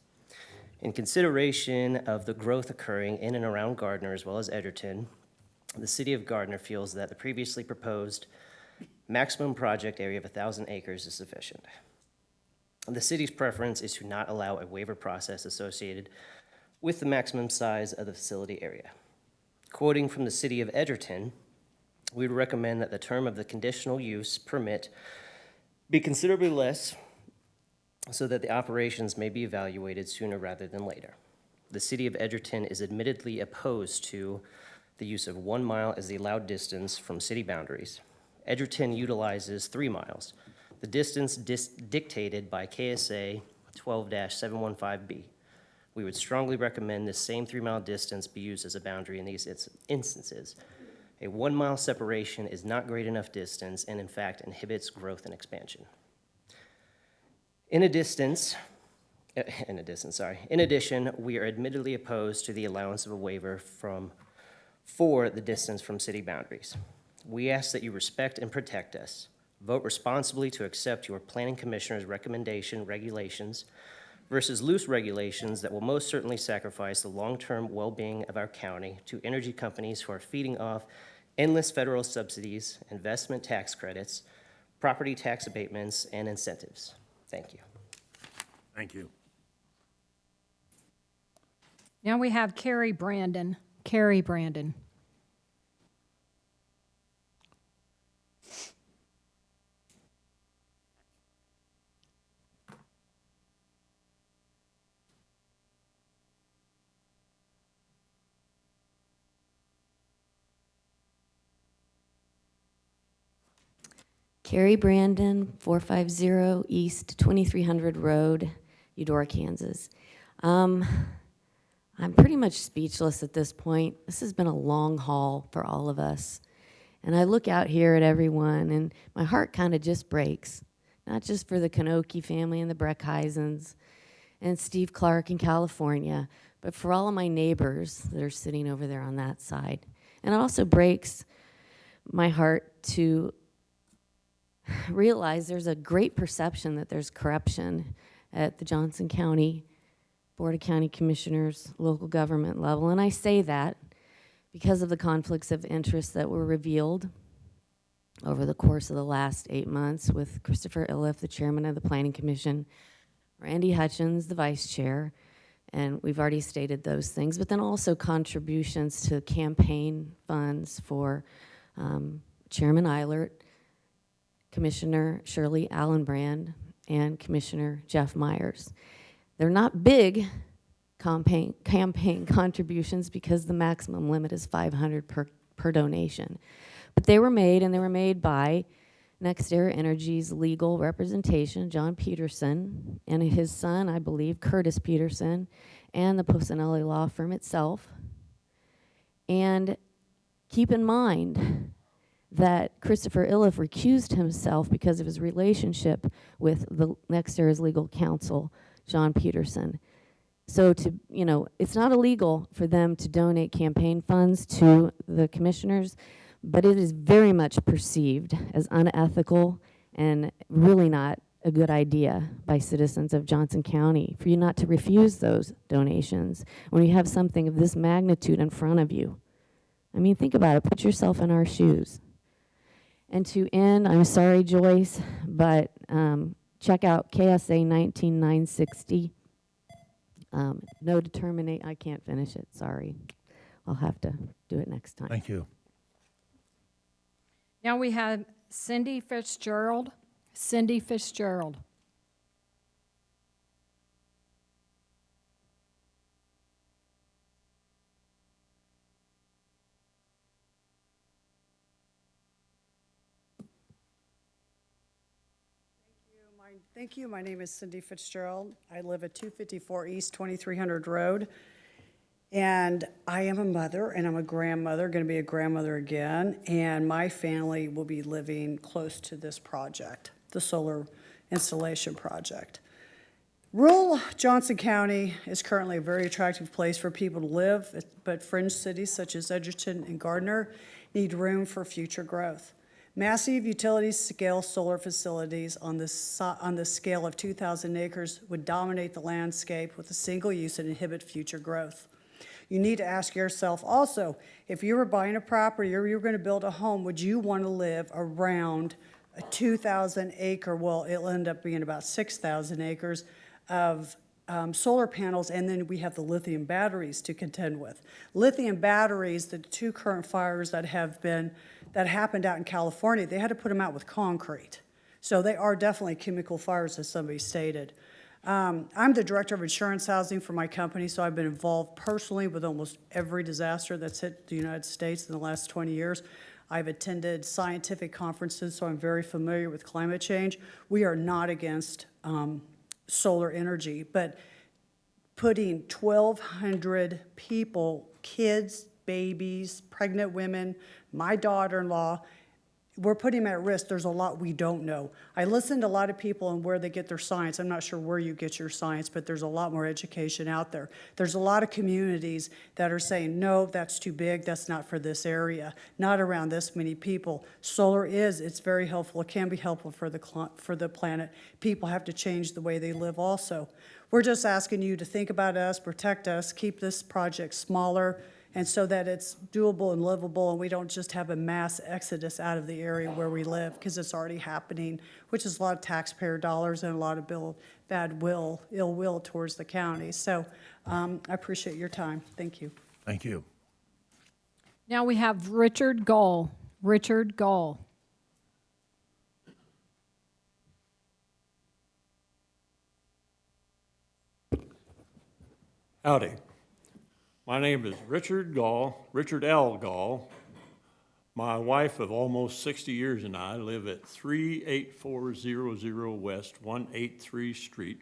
In consideration of the growth occurring in and around Gardner as well as Edgerton, the city of Gardner feels that the previously proposed maximum project area of 1,000 acres is sufficient. The city's preference is to not allow a waiver process associated with the maximum size of the facility area. Quoting from the city of Edgerton, we would recommend that the term of the conditional use permit be considerably less so that the operations may be evaluated sooner rather than later. The city of Edgerton is admittedly opposed to the use of 1 mile as the allowed distance from city boundaries. Edgerton utilizes 3 miles, the distance dictated by KSA 12-715B. We would strongly recommend this same 3-mile distance be used as a boundary in these instances. A 1 mile separation is not great enough distance and in fact inhibits growth and expansion. In addition, we are admittedly opposed to the allowance of a waiver for the distance from city boundaries. We ask that you respect and protect us. Vote responsibly to accept your planning commissioner's recommendation regulations versus loose regulations that will most certainly sacrifice the long-term well-being of our county to energy companies who are feeding off endless federal subsidies, investment tax credits, property tax abatements, and incentives. Thank you.
Thank you.
Now we have Carrie Brandon. Carrie Brandon.
Carrie Brandon, 450 East 2300 Road, Eudora, Kansas. I'm pretty much speechless at this point. This has been a long haul for all of us. And I look out here at everyone, and my heart kind of just breaks, not just for the Kanoki family and the Breckheisens and Steve Clark in California, but for all of my neighbors that are sitting over there on that side. And it also breaks my heart to realize there's a great perception that there's corruption at the Johnson County Board of County Commissioners, local government level. And I say that because of the conflicts of interest that were revealed over the course of the last 8 months with Christopher Iliff, the chairman of the Planning Commission, Randy Hutchins, the vice chair, and we've already stated those things, but then also contributions to campaign funds for Chairman Eilert, Commissioner Shirley Allenbrand, and Commissioner Jeff Myers. They're not big campaign contributions because the maximum limit is $500 per donation. But they were made, and they were made by NextEra Energy's legal representation, John Peterson, and his son, I believe, Curtis Peterson, and the Pocinelli law firm itself. And keep in mind that Christopher Iliff recused himself because of his relationship with the NextEra's legal counsel, John Peterson. So it's not illegal for them to donate campaign funds to the commissioners, but it is very much perceived as unethical and really not a good idea by citizens of Johnson County for you not to refuse those donations when you have something of this magnitude in front of you. I mean, think about it. Put yourself in our shoes. And to end, I'm sorry, Joyce, but check out KSA 19960. No determinate. I can't finish it. Sorry. I'll have to do it next time.
Thank you.
Now we have Cindy Fitzgerald. Cindy Fitzgerald.
Thank you. My name is Cindy Fitzgerald. I live at 254 East 2300 Road. And I am a mother and I'm a grandmother, going to be a grandmother again. And my family will be living close to this project, the solar installation project. Rural Johnson County is currently a very attractive place for people to live, but fringe cities such as Edgerton and Gardner need room for future growth. Massive utility-scale solar facilities on the scale of 2,000 acres would dominate the landscape with a single use and inhibit future growth. You need to ask yourself also, if you were buying a property or you were going to build a home, would you want to live around a 2,000 acre, well, it'll end up being about 6,000 acres of solar panels, and then we have the lithium batteries to contend with. Lithium batteries, the two current fires that happened out in California, they had to put them out with concrete. So they are definitely chemical fires, as somebody stated. I'm the director of insurance housing for my company, so I've been involved personally with almost every disaster that's hit the United States in the last 20 years. I've attended scientific conferences, so I'm very familiar with climate change. We are not against solar energy, but putting 1,200 people, kids, babies, pregnant women, my daughter-in-law, we're putting them at risk. There's a lot we don't know. I listen to a lot of people and where they get their science. I'm not sure where you get your science, but there's a lot more education out there. There's a lot of communities that are saying, no, that's too big. That's not for this area. Not around this many people. Solar it's very helpful. It can be helpful for the planet. People have to change the way they live also. We're just asking you to think about us, protect us, keep this project smaller, and so that it's doable and livable, and we don't just have a mass exodus out of the area where we live, because it's already happening, which is a lot of taxpayer dollars and a lot of ill will towards the county. So I appreciate your time. Thank you.
Thank you.
Now we have Richard Gull. Richard Gull.
Howdy. My name is Richard Gall, Richard L. Gall. My wife of almost 60 years and I live at 38400 West 183 Street.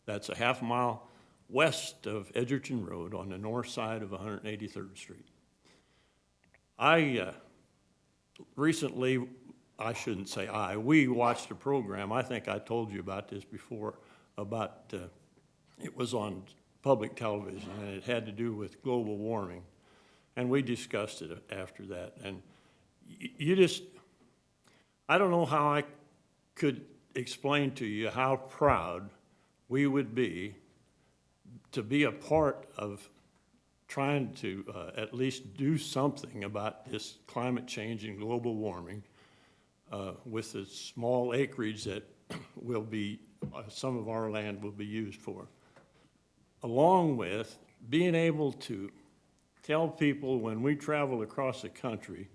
That's a half mile west of Edgerton Road on the north side of 183rd Street. We watched a program, I think I told you about this before, it was on public television, and it had to do with global warming. And we discussed it after that. And I don't know how I could explain to you how proud we would be to be a part of trying to at least do something about this climate change and global warming with the small acreage that will be, some of our land will be used for. Along with being able to tell people when we travel across the country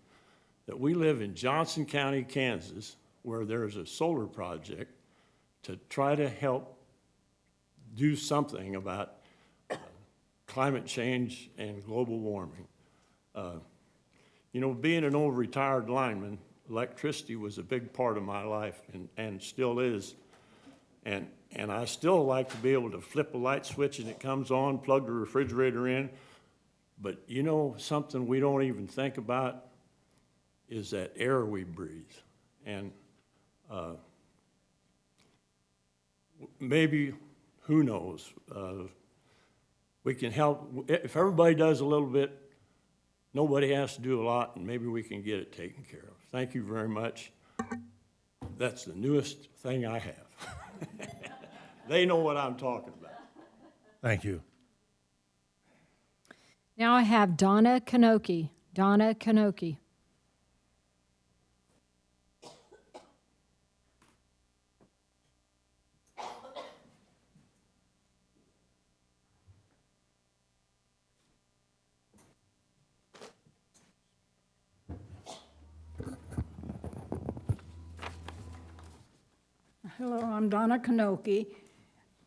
that we live in Johnson County, Kansas, where there's a solar project to try to help do something about climate change and global warming. Being an old retired lineman, electricity was a big part of my life and still is. And I still like to be able to flip a light switch and it comes on, plug the refrigerator in. But something we don't even think about is that air we breathe. And maybe, who knows, we can help. If everybody does a little bit, nobody has to do a lot, and maybe we can get it taken care of. Thank you very much. That's the newest thing I have. They know what I'm talking about.
Thank you.
Now I have Donna Kanoki. Donna Kanoki.
Hello, I'm Donna Kanoki,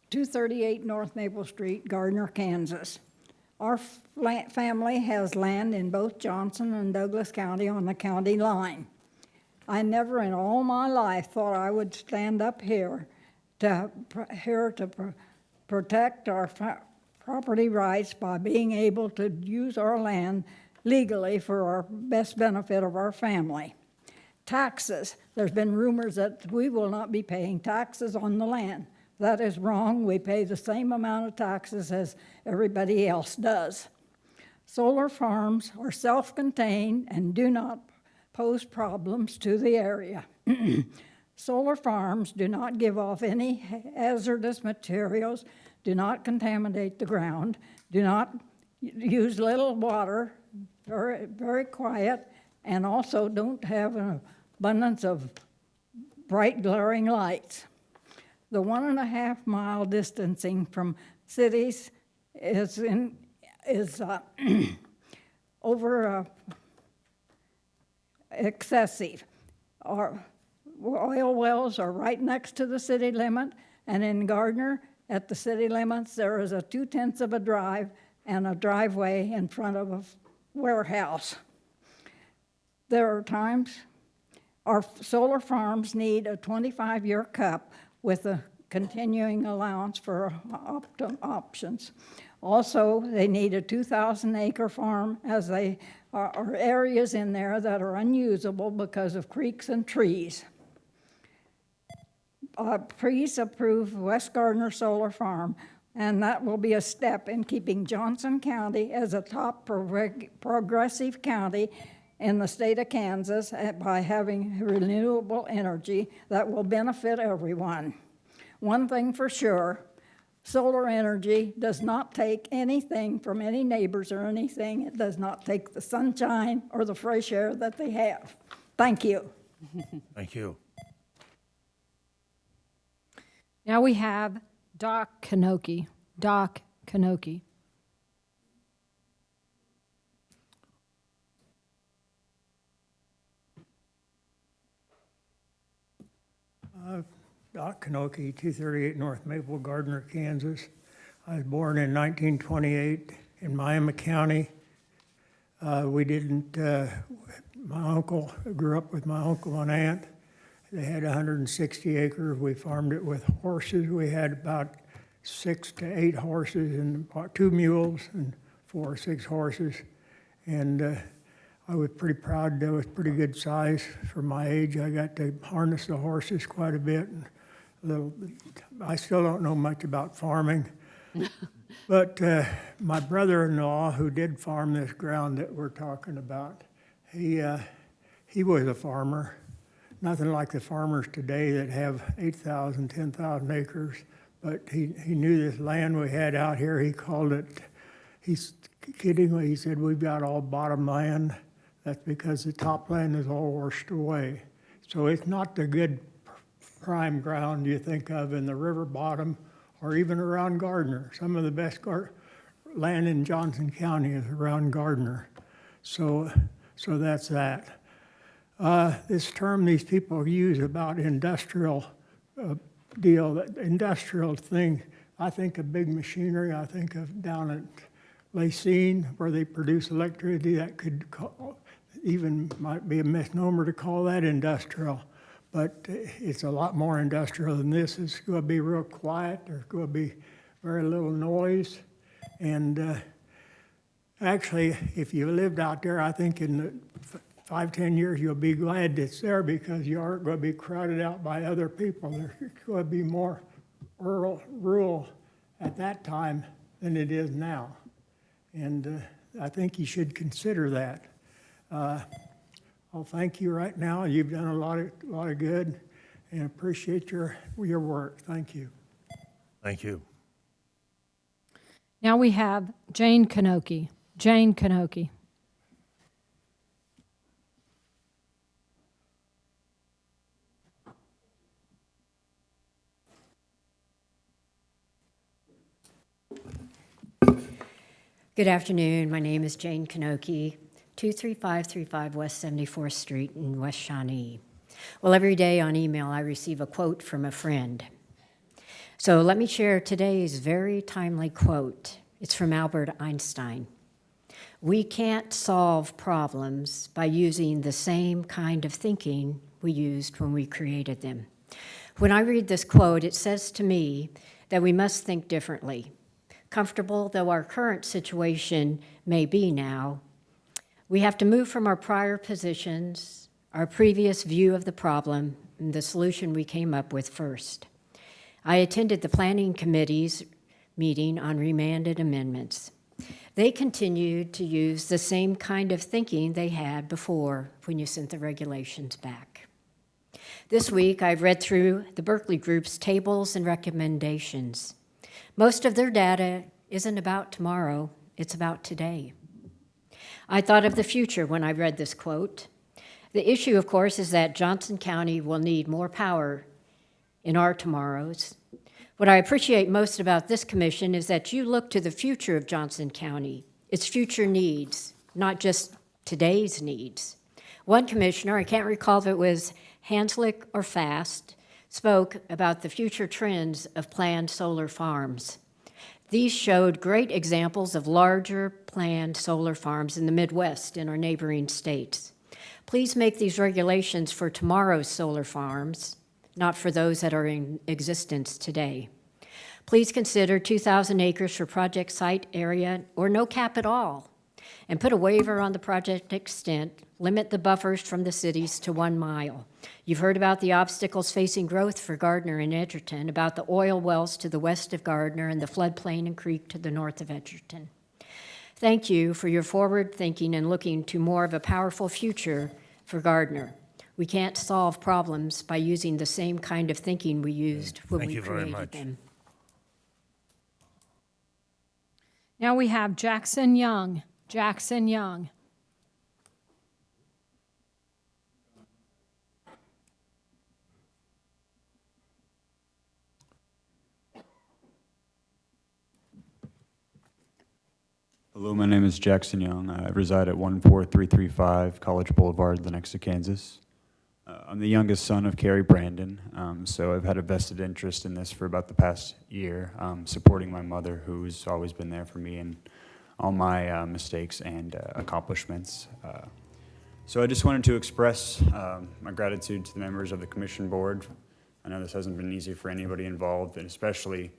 238 North Maple Street, Gardner, Kansas. Our family has land in both Johnson and Douglas County on the county line. I never in all my life thought I would stand up here to protect our property rights by being able to use our land legally for our best benefit of our family. Taxes, there's been rumors that we will not be paying taxes on the land. That is wrong. We pay the same amount of taxes as everybody else does. Solar farms are self-contained and do not pose problems to the area. Solar farms do not give off any hazardous materials, do not contaminate the ground, do not use little water, very, very quiet, and also don't have an abundance of bright glaring lights. The 1.5 mile distancing from cities is over excessive. Our oil wells are right next to the city limit, and in Gardner, at the city limits, there is a 2/10 of a drive and a driveway in front of a warehouse. There are times our solar farms need a 25-year CUP with a continuing allowance for options. Also, they need a 2,000-acre farm, as they are areas in there that are unusable because of creeks and trees. Please approve West Gardner Solar Farm, and that will be a step in keeping Johnson County as a top progressive county in the state of Kansas by having renewable energy that will benefit everyone. One thing for sure, solar energy does not take anything from any neighbors or anything. It does not take the sunshine or the fresh air that they have. Thank you.
Thank you.
Now we have Doc Kanoki. Doc Kanoki.
Doc Kanoki, 238 North Maple, Gardner, Kansas. I was born in 1928 in Miami County. My uncle, grew up with my uncle and aunt. They had 160 acres. We farmed it with horses. We had about 6 to 8 horses and 2 mules and 4 or 6 horses. And I was pretty proud. That was pretty good size for my age. I got to harness the horses quite a bit. I still don't know much about farming. But my brother-in-law, who did farm this ground that we're talking about, he was a farmer. Nothing like the farmers today that have 8,000, 10,000 acres. But he knew this land we had out here. He called it, he's kiddingly, he said, we've got all bottom land. That's because the top land is all washed away. So it's not the good prime ground you think of in the river bottom or even around Gardner. Some of the best land in Johnson County is around Gardner. So that's that. This term these people use about industrial industrial thing, I think of big machinery. I think of down at Lacine where they produce electricity. That could might be a misnomer to call that industrial, but it's a lot more industrial than this. It's going to be real quiet. There's going to be very little noise. And actually, if you lived out there, I think in the 5-10 years, you'll be glad it's there because you aren't going to be crowded out by other people. There's going to be more rural at that time than it is now. And I think you should consider that. I'll thank you right now. You've done a lot of good and appreciate your work. Thank you.
Thank you.
Now we have Jane Kanoki. Jane Kanoki.
Good afternoon. My name is Jane Kanoki, 23535 West 74th Street in West Shawnee. Well, every day on email, I receive a quote from a friend. So let me share today's very timely quote. It's from Albert Einstein. We can't solve problems by using the same kind of thinking we used when we created them. When I read this quote, it says to me that we must think differently. Comfortable though our current situation may be now, we have to move from our prior positions, our previous view of the problem, and the solution we came up with first. I attended the Planning Committee's meeting on remanded amendments. They continued to use the same kind of thinking they had before when you sent the regulations back. This week, I've read through the Berkeley Group's tables and recommendations. Most of their data isn't about tomorrow, it's about today. I thought of the future when I read this quote. The issue, of course, is that Johnson County will need more power in our tomorrows. What I appreciate most about this commission is that you look to the future of Johnson County, its future needs, not just today's needs. One commissioner, I can't recall if it was Hanslick or Fast, spoke about the future trends of planned solar farms. These showed great examples of larger planned solar farms in the Midwest and our neighboring states. Please make these regulations for tomorrow's solar farms, not for those that are in existence today. Please consider 2,000 acres for project site area or no cap at all, and put a waiver on the project extent, limit the buffers from the cities to 1 mile. You've heard about the obstacles facing growth for Gardner and Edgerton, about the oil wells to the west of Gardner and the floodplain and creek to the north of Edgerton. Thank you for your forward thinking and looking to more of a powerful future for Gardner. We can't solve problems by using the same kind of thinking we used when we created them.
Now we have Jackson Young. Jackson Young.
Hello, my name is Jackson Young. I reside at 14335 College Boulevard, Lenexa, Kansas. I'm the youngest son of Carrie Brandon, so I've had a vested interest in this for about the past year, supporting my mother, who's always been there for me in all my mistakes and accomplishments. So I just wanted to express my gratitude to the members of the Commission Board. I know this hasn't been easy for anybody involved, and especially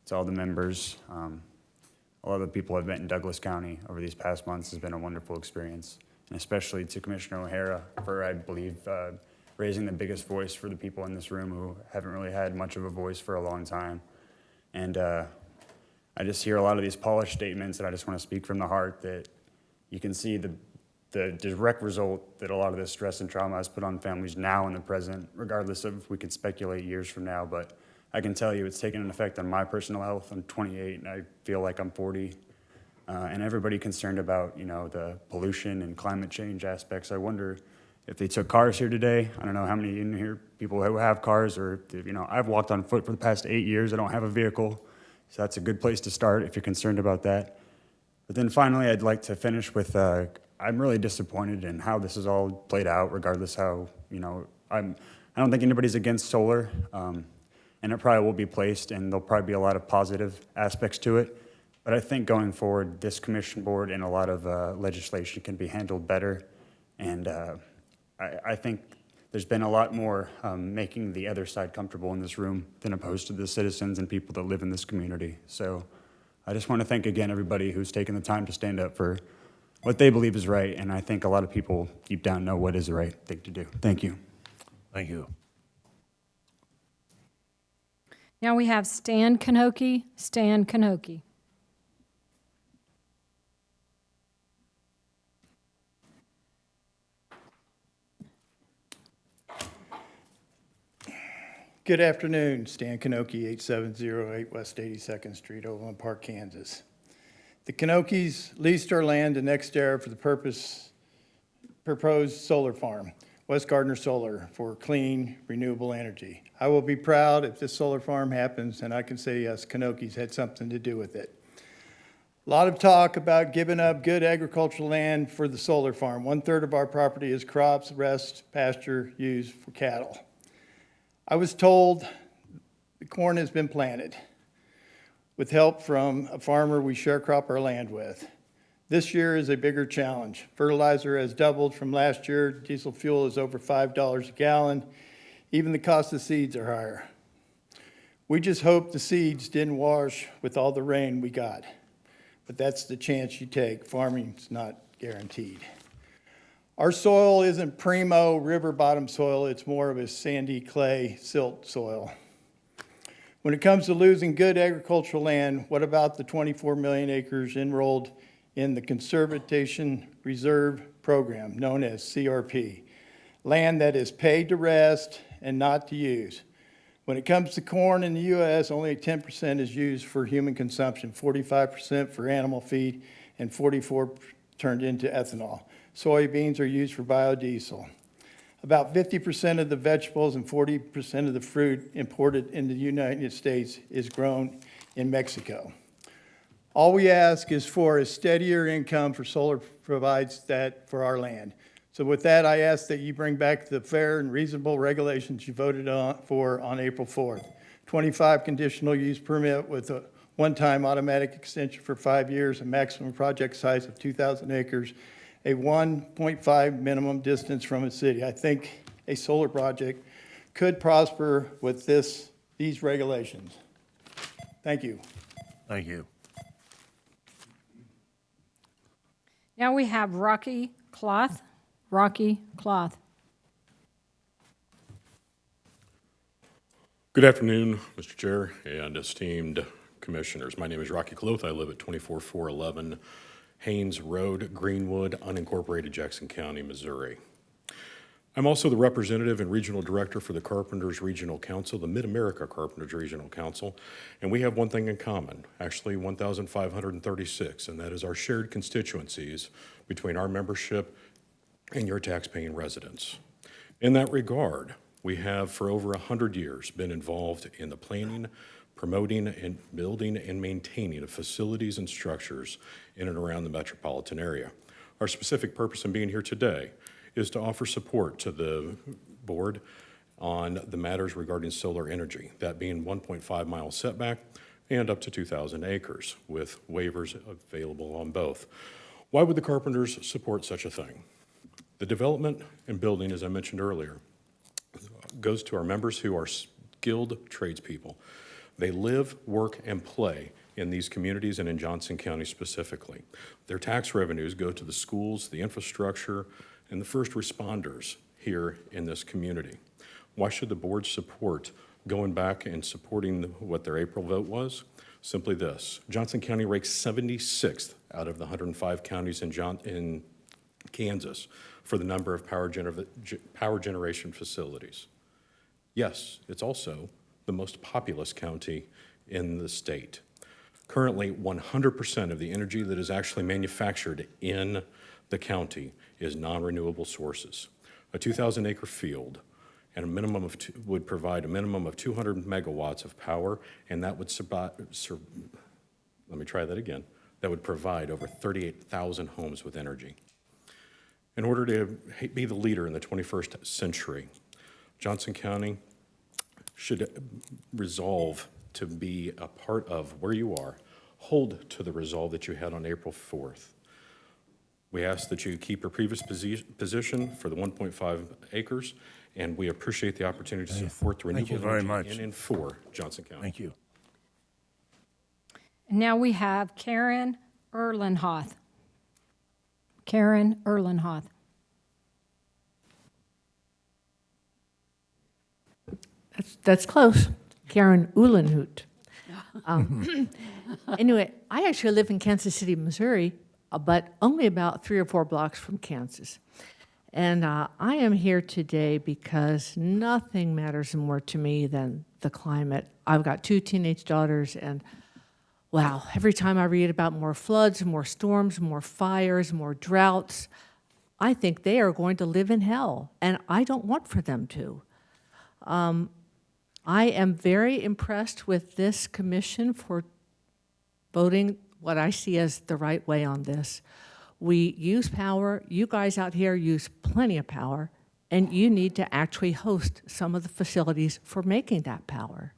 to all the members. A lot of the people I've met in Douglas County over these past months has been a wonderful experience, and especially to Commissioner O'Hara for, I believe, raising the biggest voice for the people in this room who haven't really had much of a voice for a long time. And I just hear a lot of these polished statements, and I just want to speak from the heart that you can see the direct result that a lot of this stress and trauma has put on families now in the present, regardless of if we could speculate years from now. But I can tell you it's taken an effect on my personal health. I'm 28 and I feel like I'm 40. And everybody concerned about, the pollution and climate change aspects. I wonder if they took cars here today. I don't know how many in here people who have cars, or, I've walked on foot for the past 8 years. I don't have a vehicle. So that's a good place to start if you're concerned about that. But then finally, I'd like to finish with, I'm really disappointed in how this has all played out, regardless how, I don't think anybody's against solar. And it probably will be placed, and there'll probably be a lot of positive aspects to it. But I think going forward, this commission board and a lot of legislation can be handled better. And I think there's been a lot more making the other side comfortable in this room than opposed to the citizens and people that live in this community. So I just want to thank again everybody who's taken the time to stand up for what they believe is right. And I think a lot of people deep down know what is the right thing to do. Thank you.
Thank you.
Now we have Stan Kanoki. Stan Kanoki.
Good afternoon, Stan Kanoki, 8708 West 82nd Street, Overland Park, Kansas. The Kanokis leased our land to NextEra for the proposed solar farm, West Gardner Solar, for clean, renewable energy. I will be proud if this solar farm happens, and I can say, yes, Kanokis had something to do with it. A lot of talk about giving up good agricultural land for the solar farm. 1/3 of our property is crops, the rest pasture used for cattle. I was told the corn has been planted with help from a farmer we share crop our land with. This year is a bigger challenge. Fertilizer has doubled from last year. Diesel fuel is over $5 a gallon. Even the cost of seeds are higher. We just hope the seeds didn't wash with all the rain we got. But that's the chance you take. Farming's not guaranteed. Our soil isn't primo river bottom soil. It's more of a sandy clay silt soil. When it comes to losing good agricultural land, what about the 24 million acres enrolled in the Conservation Reserve Program, known as CRP? Land that is paid to rest and not to use. When it comes to corn in the U.S., only 10% is used for human consumption, 45% for animal feed, and 44% turned into ethanol. Soybeans are used for biodiesel. About 50% of the vegetables and 40% of the fruit imported into the United States is grown in Mexico. All we ask is for a steadier income, for solar provides that for our land. So with that, I ask that you bring back the fair and reasonable regulations you voted for on April 4th. 25 conditional use permit with a one-time automatic extension for 5 years, a maximum project size of 2,000 acres, a 1.5 minimum distance from a city. I think a solar project could prosper with these regulations. Thank you.
Thank you.
Now we have Rocky Cloth. Rocky Cloth.
Good afternoon, Mr. Chair and esteemed commissioners. My name is Rocky Cloth. I live at 24411 Haynes Road, Greenwood, unincorporated Jackson County, Missouri. I'm also the representative and regional director for the Carpenters Regional Council, the Mid-America Carpenters Regional Council, and we have one thing in common, actually 1,536, and that is our shared constituencies between our membership and your taxpaying residents. In that regard, we have for over 100 years been involved in the planning, promoting, and building and maintaining of facilities and structures in and around the metropolitan area. Our specific purpose in being here today is to offer support to the board on the matters regarding solar energy, that being 1.5 mile setback and up to 2,000 acres, with waivers available on both. Why would the Carpenters support such a thing? The development and building, as I mentioned earlier, goes to our members who are skilled tradespeople. They live, work, and play in these communities and in Johnson County specifically. Their tax revenues go to the schools, the infrastructure, and the first responders here in this community. Why should the board support going back and supporting what their April vote was? Simply this: Johnson County ranks 76th out of the 105 counties in Kansas for the number of power generation facilities. Yes, it's also the most populous county in the state. Currently, 100% of the energy that is actually manufactured in the county is non-renewable sources. A 2,000-acre field and a minimum of would provide a minimum of 200 megawatts of power, and that would that would provide over 38,000 homes with energy. In order to be the leader in the 21st century, Johnson County should resolve to be a part of where you are. Hold to the resolve that you had on April 4th. We ask that you keep your previous position for the 1.5 acres, and we appreciate the opportunity to support the renewable energy in and for Johnson County.
Thank you.
Now we have Karen Erlenhoth. Karen Erlenhoth.
That's close. Karen Uhlenhut. Anyway, I actually live in Kansas City, Missouri, but only about 3 or 4 blocks from Kansas. And I am here today because nothing matters more to me than the climate. I've got 2 teenage daughters, and wow, every time I read about more floods, more storms, more fires, more droughts, I think they are going to live in hell, and I don't want for them to. I am very impressed with this commission for voting what I see as the right way on this. We use power, you guys out here use plenty of power, and you need to actually host some of the facilities for making that power.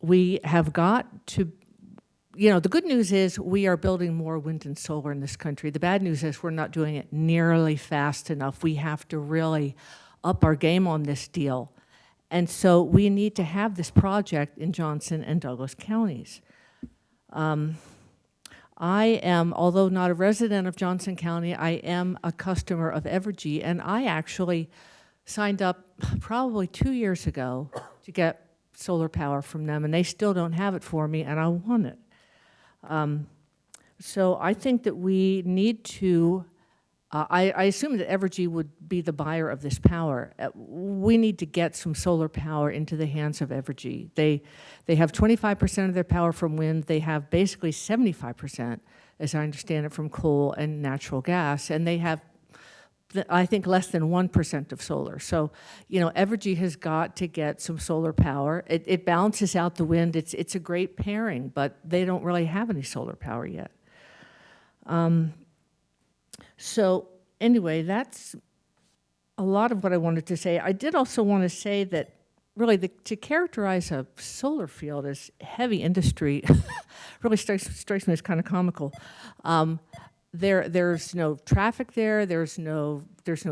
We have got to, the good news is we are building more wind and solar in this country. The bad news is we're not doing it nearly fast enough. We have to really up our game on this deal. And so we need to have this project in Johnson and Douglas counties. I am, although not a resident of Johnson County, I am a customer of Evergy, and I actually signed up probably 2 years ago to get solar power from them, and they still don't have it for me, and I want it. So I think that we need to, I assume that Evergy would be the buyer of this power. We need to get some solar power into the hands of Evergy. They have 25% of their power from wind. They have basically 75%, as I understand it, from coal and natural gas, and they have, I think, less than 1% of solar. So, Evergy has got to get some solar power. It balances out the wind. It's a great pairing, but they don't really have any solar power yet. So anyway, that's a lot of what I wanted to say. I did also want to say that really to characterize a solar field as heavy industry really strikes me as kind of comical. There's no traffic there. There's no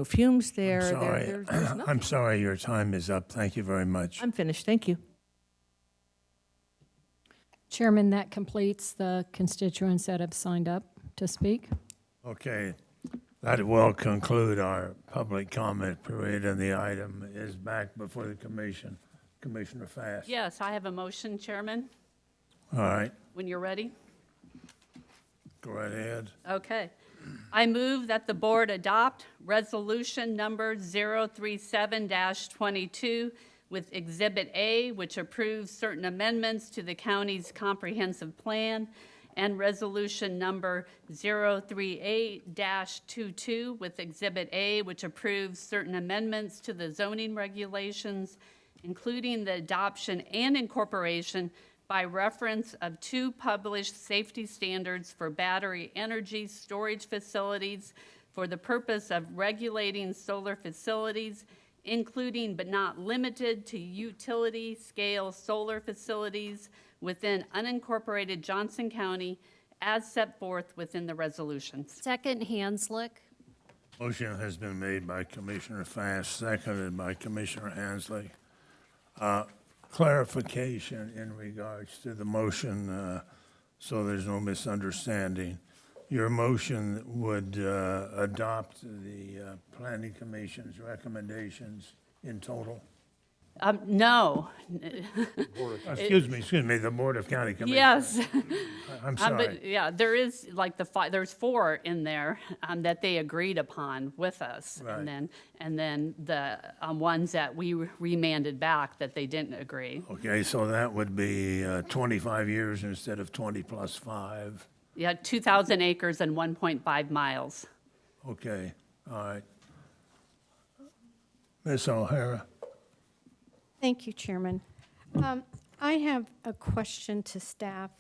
fumes there.
I'm sorry.
There's nothing.
I'm sorry, your time is up. Thank you very much.
I'm finished. Thank you.
Chairman, that completes the constituents that have signed up to speak.
Okay, that will conclude our public comment period, and the item is back before the commission. Commissioner Fast.
Yes, I have a motion, Chairman,
All right,
when you're ready.
go right ahead.
Okay. I move that the board adopt resolution number 037-22 with Exhibit A, which approves certain amendments to the county's comprehensive plan, and resolution number 038-22 with Exhibit A, which approves certain amendments to the zoning regulations, including the adoption and incorporation by reference of 2 published safety standards for battery energy storage facilities for the purpose of regulating solar facilities, including but not limited to utility-scale solar facilities within unincorporated Johnson County as set forth within the resolutions.
Second, Hanslick.
Motion has been made by Commissioner Fast, seconded by Commissioner Hansley. Clarification in regards to the motion, so there's no misunderstanding. Your motion would adopt the Planning Commission's recommendations in total?
No.
Excuse me, the Board of County Commissioners.
Yes.
I'm sorry.
But yeah, there is like there's 4 in there that they agreed upon with us.
Right.
And then the ones that we remanded back that they didn't agree.
Okay, so that would be 25 years instead of 20 plus 5.
Yeah, 2,000 acres and 1.5 miles.
Okay, all right. Ms. O'Hara.
Thank you, Chairman. I have a question to staff.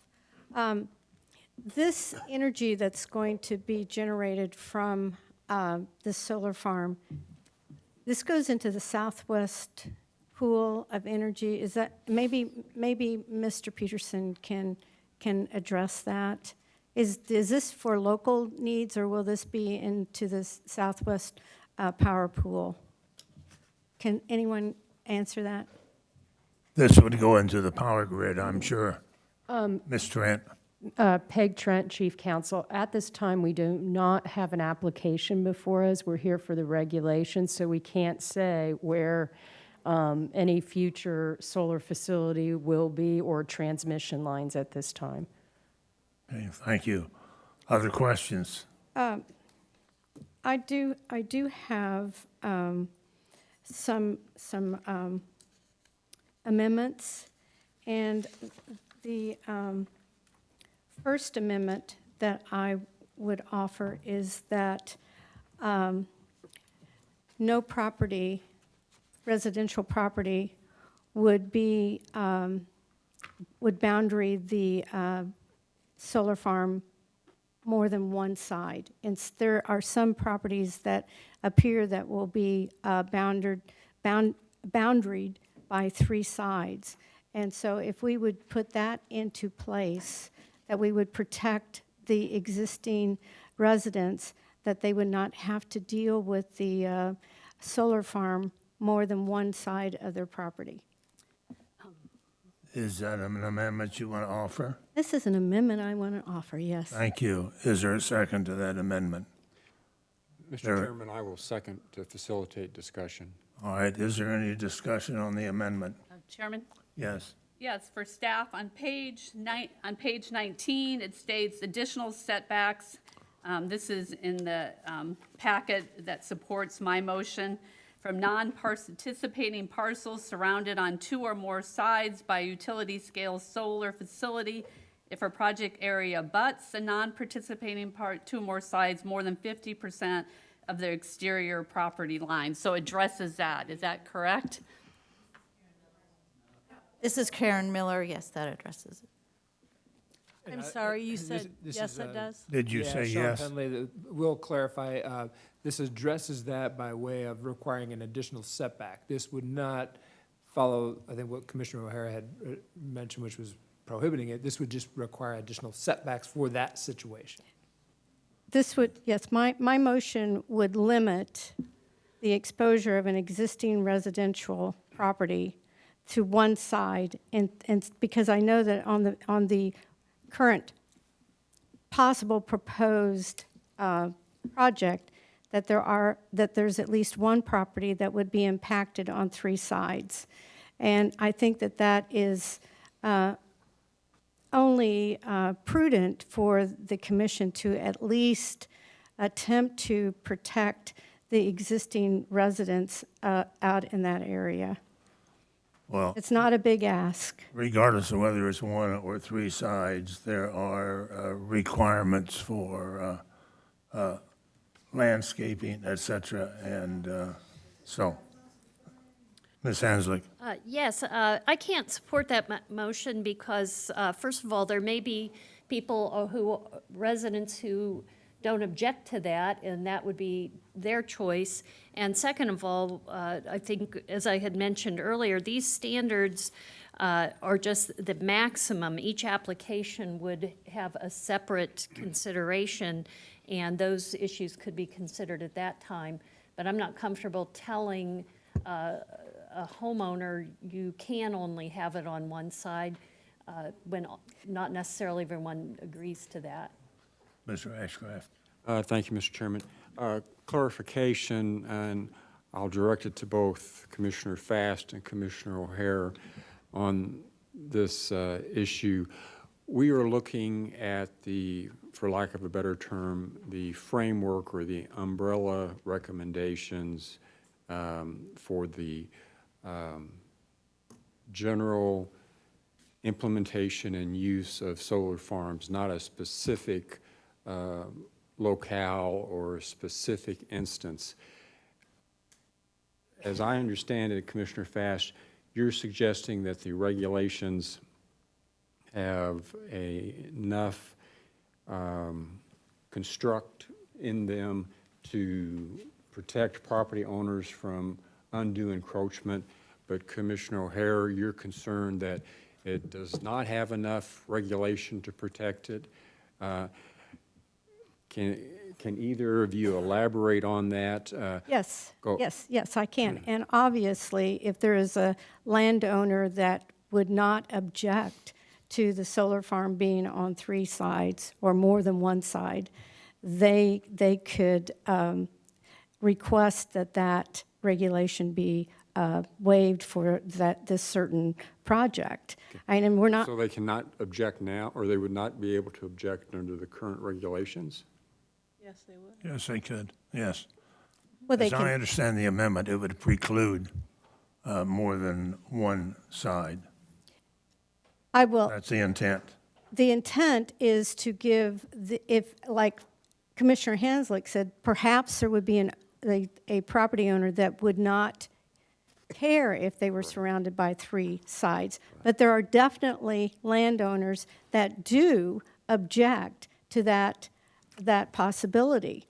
This energy that's going to be generated from this solar farm, this goes into the southwest pool of energy. Is that, maybe Mr. Peterson can address that? Is this for local needs, or will this be into the southwest power pool? Can anyone answer that?
This would go into the power grid, I'm sure. Ms. Trent.
Peg Trent, Chief Counsel. At this time, we do not have an application before us. We're here for the regulations, so we can't say where any future solar facility will be or transmission lines at this time.
Okay, thank you. Other questions?
I do have some amendments, and the first amendment that I would offer is that no property, residential property, would boundary the solar farm more than one side. And there are some properties that appear that will be boundaried by three sides. And so if we would put that into place, that we would protect the existing residents, that they would not have to deal with the solar farm more than one side of their property.
Is that an amendment you want to offer?
This is an amendment I want to offer, yes.
Thank you. Is there a second to that amendment?
Mr.
There-
Chairman, I will second to facilitate discussion.
All right, is there any discussion on the amendment?
Chairman?
Yes.
Yes, for staff, on page 19, it states additional setbacks. This is in the packet that supports my motion. From non-participating parcels surrounded on 2 or more sides by utility-scale solar facility, if a project area abuts a non-participating part, 2 or more sides, more than 50% of the exterior property line. So it addresses that. Is that correct?
This is Karen Miller. Yes, that addresses it.
I'm sorry, you said, yes, it does?
Did you say yes?
Sean Penley, we'll clarify, this addresses that by way of requiring an additional setback. This would not follow, I think, what Commissioner O'Hara had mentioned, which was prohibiting it. This would just require additional setbacks for that situation.
This would, yes, my motion would limit the exposure of an existing residential property to one side, and because I know that on the current possible proposed project, that there's at least one property that would be impacted on 3 sides. And I think that that is only prudent for the commission to at least attempt to protect the existing residents out in that area.
Well,
It's not a big ask.
regardless of whether it's 1 or 3 sides, there are requirements for landscaping, et cetera, and so. Ms. Hanslick.
Yes, I can't support that motion because, first of all, there may be people residents who don't object to that, and that would be their choice. And second of all, I think, as I had mentioned earlier, these standards are just the maximum. Each application would have a separate consideration, and those issues could be considered at that time. But I'm not comfortable telling a homeowner you can only have it on one side when not necessarily everyone agrees to that.
Mr. Ashcraft.
Thank you, Mr. Chairman. Clarification, and I'll direct it to both Commissioner Fast and Commissioner O'Hare on this issue. We are looking at the, for lack of a better term, the framework or the umbrella recommendations for the general implementation and use of solar farms, not a specific locale or a specific instance. As I understand it, Commissioner Fast, you're suggesting that the regulations have enough construct in them to protect property owners from undue encroachment, but Commissioner O'Hare, you're concerned that it does not have enough regulation to protect it. Can either of you elaborate on that?
Yes,
Go.
yes, I can. And obviously, if there is a landowner that would not object to the solar farm being on 3 sides or more than one side, they could request that regulation be waived for this certain project. And we're not.
So they cannot object now, or they would not be able to object under the current regulations?
Yes, they would.
Yes, they could, yes.
Well, they
As I understand the amendment, it would preclude more than one side.
I will.
That's the intent.
The intent is to give, if, like Commissioner Hanslick said, perhaps there would be a property owner that would not care if they were surrounded by 3 sides. But there are definitely landowners that do object to that possibility.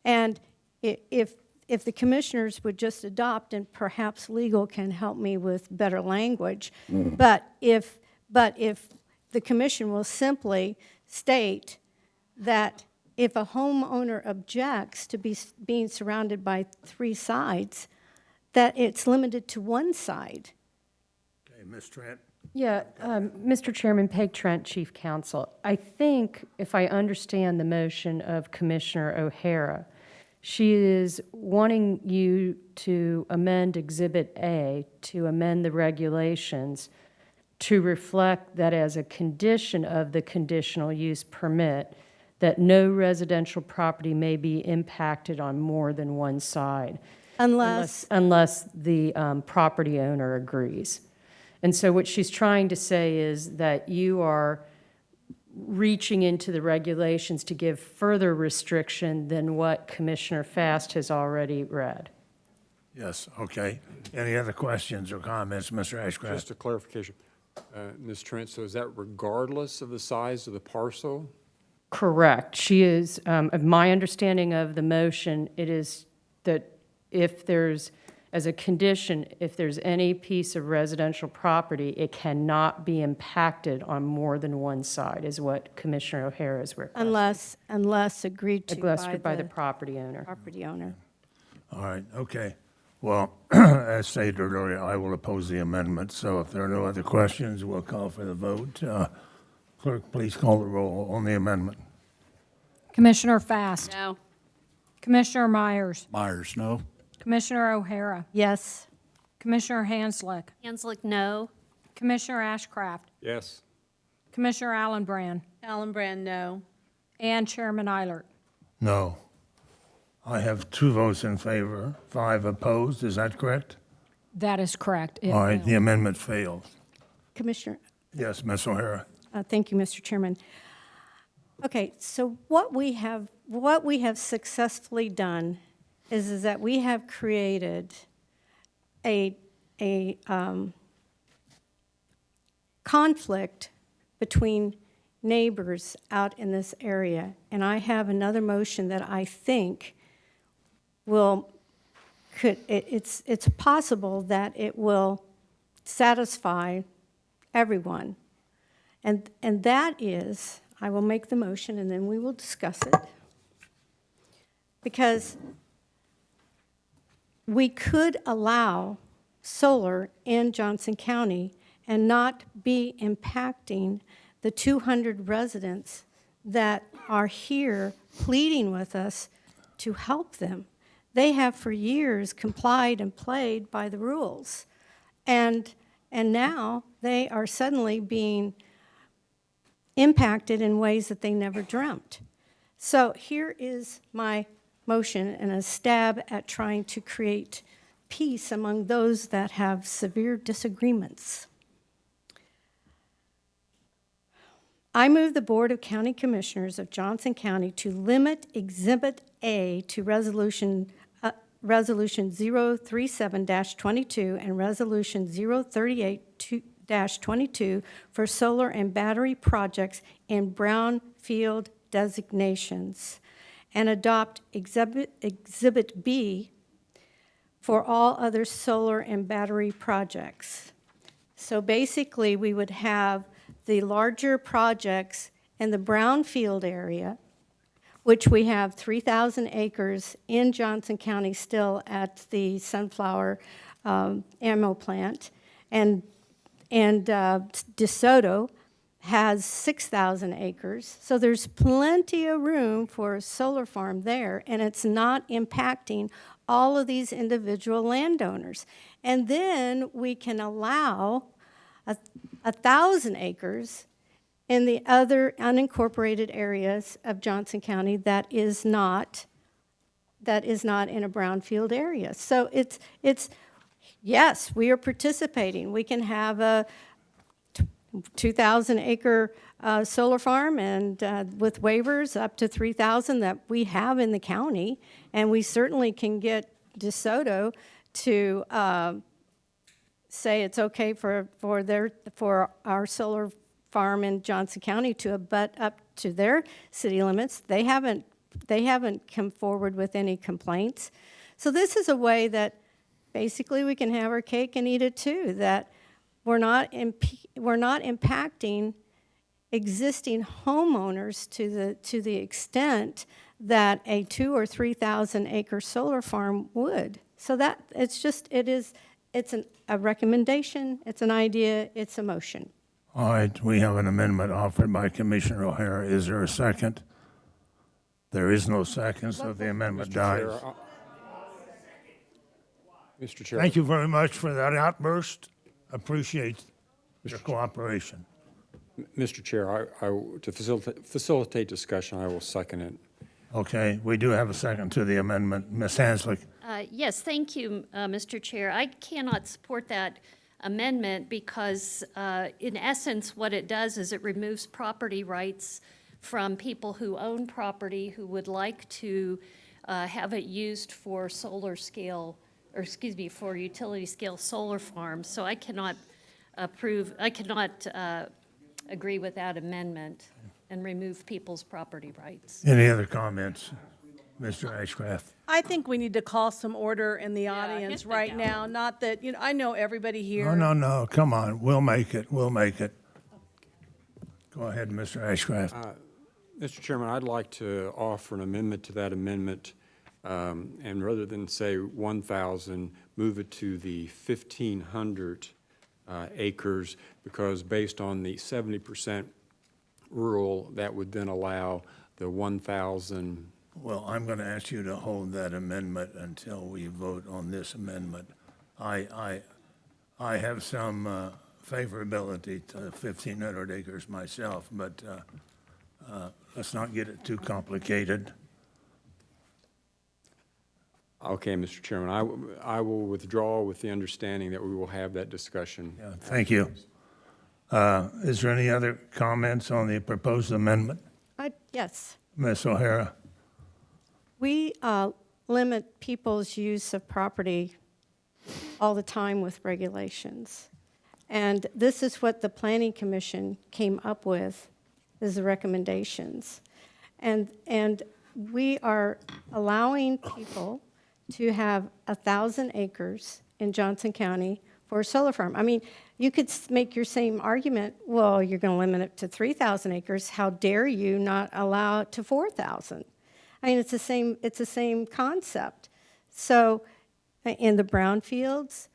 And if the commissioners would just adopt, and perhaps legal can help me with better language, but if the commission will simply state that if a homeowner objects to being surrounded by 3 sides, that it's limited to 1 side.
Okay, Ms. Trent?
Yeah, Mr. Chairman, Peg Trent, Chief Counsel. I think if I understand the motion of Commissioner O'Hara, she is wanting you to amend Exhibit A to amend the regulations to reflect that as a condition of the conditional use permit, that no residential property may be impacted on more than 1 side. Unless the property owner agrees. And so what she's trying to say is that you are reaching into the regulations to give further restriction than what Commissioner Fast has already read.
Yes, okay. Any other questions or comments, Mr. Ashcraft?
Just a clarification. Ms. Trent, so is that regardless of the size of the parcel?
Correct. She is, my understanding of the motion, it is that if there's, as a condition, if there's any piece of residential property, it cannot be impacted on more than 1 side, is what Commissioner O'Hara is requesting.
Unless agreed to
By the property owner.
property owner.
All right, okay. Well, as stated earlier, I will oppose the amendment, so if there are no other questions, we'll call for the vote. Clerk, please call the roll on the amendment.
Commissioner Fast.
No.
Commissioner Myers.
Myers, no.
Commissioner O'Hara.
Yes.
Commissioner Hanslick.
Hanslick, no.
Commissioner Ashcraft.
Yes.
Commissioner Allenbrand.
Allenbrand, no.
And Chairman Eilert.
No. I have 2 votes in favor, 5 opposed, is that correct?
That is correct. It
All right,
failed.
the amendment fails.
Commissioner,
Yes, Ms. O'Hara?
thank you, Mr. Chairman. Okay, so what we have successfully done is that we have created a conflict between neighbors out in this area, and I have another motion that I think it's possible that it will satisfy everyone. And that is, I will make the motion and then we will discuss it. Because we could allow solar in Johnson County and not be impacting the 200 residents that are here pleading with us to help them. They have for years complied and played by the rules. And now they are suddenly being impacted in ways that they never dreamt. So here is my motion and a stab at trying to create peace among those that have severe disagreements. I move the Board of County Commissioners of Johnson County to limit Exhibit A to Resolution 037-22 and Resolution 038-22 for solar and battery projects in brownfield designations, and adopt Exhibit B for all other solar and battery projects. So basically, we would have the larger projects in the brownfield area, which we have 3,000 acres in Johnson County still at the Sunflower ammo plant, and DeSoto has 6,000 acres. So there's plenty of room for a solar farm there, and it's not impacting all of these individual landowners. And then we can allow 1,000 acres in the other unincorporated areas of Johnson County that is not in a brownfield area. So it's yes, we are participating. We can have a 2,000 acre solar farm and with waivers up to 3,000 that we have in the county, and we certainly can get DeSoto to say it's okay for our solar farm in Johnson County to abut up to their city limits. They haven't come forward with any complaints. So this is a way that basically we can have our cake and eat it too, that we're not impacting existing homeowners to the extent that a 2,000 or 3,000 acre solar farm would. So that it's a recommendation, it's an idea, it's a motion.
All right, we have an amendment offered by Commissioner O'Hara. Is there a second? There is no second, so the amendment dies.
Mr. Chair.
Thank you very much for that outburst. Appreciate your cooperation.
Mr. Chair, to facilitate discussion, I will second it.
Okay, we do have a second to the amendment. Ms. Hanslick?
Yes, thank you, Mr. Chair. I cannot support that amendment because, in essence, what it does is it removes property rights from people who own property who would like to have it used for solar scale, or excuse me, for utility scale solar farms. So I cannot agree with that amendment and remove people's property rights.
Any other comments? Mr. Ashcraft?
I think we need to call some order in the audience right now. Not that, I know everybody here.
No, come on, we'll make it. Go ahead, Mr. Ashcraft.
Mr. Chairman, I'd like to offer an amendment to that amendment, and rather than say 1,000, move it to the 1,500 acres, because based on the 70% rural, that would then allow the 1,000.
Well, I'm going to ask you to hold that amendment until we vote on this amendment. I have some favorability to 1,500 acres myself, but let's not get it too complicated.
Okay, Mr. Chairman, I will withdraw with the understanding that we will have that discussion.
Yeah, thank you. Is there any other comments on the proposed amendment?
Yes.
Ms. O'Hara?
We limit people's use of property all the time with regulations. And this is what the Planning Commission came up with, is the recommendations. And we are allowing people to have 1,000 acres in Johnson County for a solar farm. I mean, you could make your same argument, well, you're going to limit it to 3,000 acres. How dare you not allow it to 4,000? I mean, it's the same concept. So in the brownfields,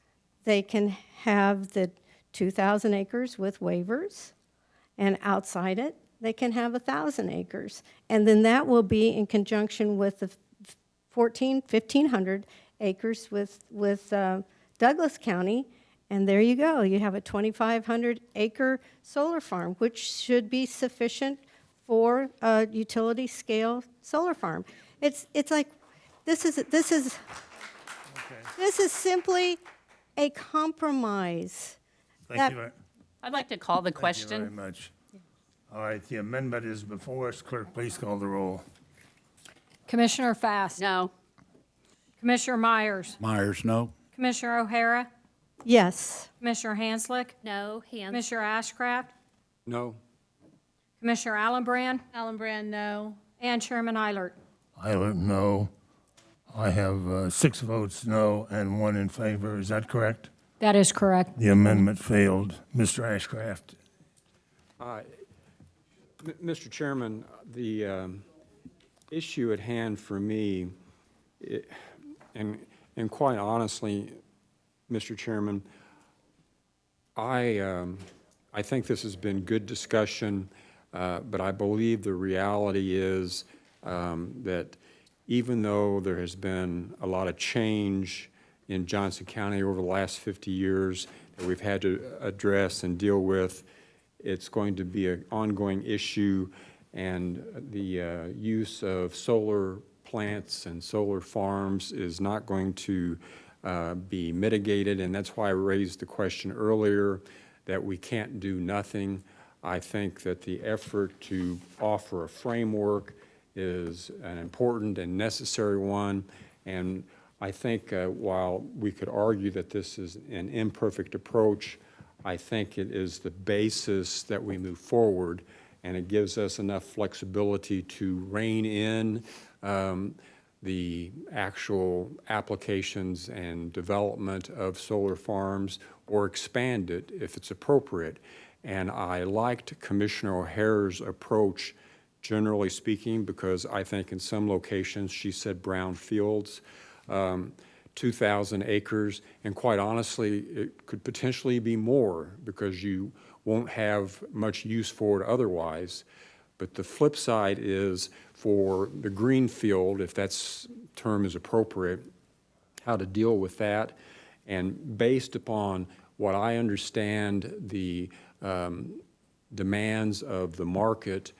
they can have the 2,000 acres with waivers, and outside it, they can have 1,000 acres. And then that will be in conjunction with the 1,500 acres with Douglas County, and there you go. You have a 2,500 acre solar farm, which should be sufficient for a utility scale solar farm. It's like this is simply a compromise.
Thank you.
I'd like to call the
Thank you
question.
very much. All right, the amendment is before us. Clerk, please call the roll.
Commissioner Fast?
No.
Commissioner Myers?
Myers, no.
Commissioner O'Hara?
Yes.
Commissioner Hanslick?
No,
Commissioner Ashcraft?
No.
Commissioner Allenbrand?
Allenbrand, no.
And Chairman Eilert.
Eilert, no. I have 6 votes no and 1 in favor. Is that correct?
That is correct.
The amendment failed. Mr. Ashcraft?
Mr. Chairman, the issue at hand for me, and quite honestly, Mr. Chairman, I think this has been good discussion, but I believe the reality is that even though there has been a lot of change in Johnson County over the last 50 years that we've had to address and deal with, it's going to be an ongoing issue, and the use of solar plants and solar farms is not going to be mitigated, and that's why I raised the question earlier that we can't do nothing. I think that the effort to offer a framework is an important and necessary one, and I think while we could argue that this is an imperfect approach, I think it is the basis that we move forward, and it gives us enough flexibility to rein in the actual applications and development of solar farms or expand it if it's appropriate. And I liked Commissioner O'Hare's approach, generally speaking, because I think in some locations, she said brownfields, 2,000 acres, and quite honestly, it could potentially be more because you won't have much use for it otherwise. But the flip side is for the greenfield, if that term is appropriate, how to deal with that. And based upon what I understand the demands of the market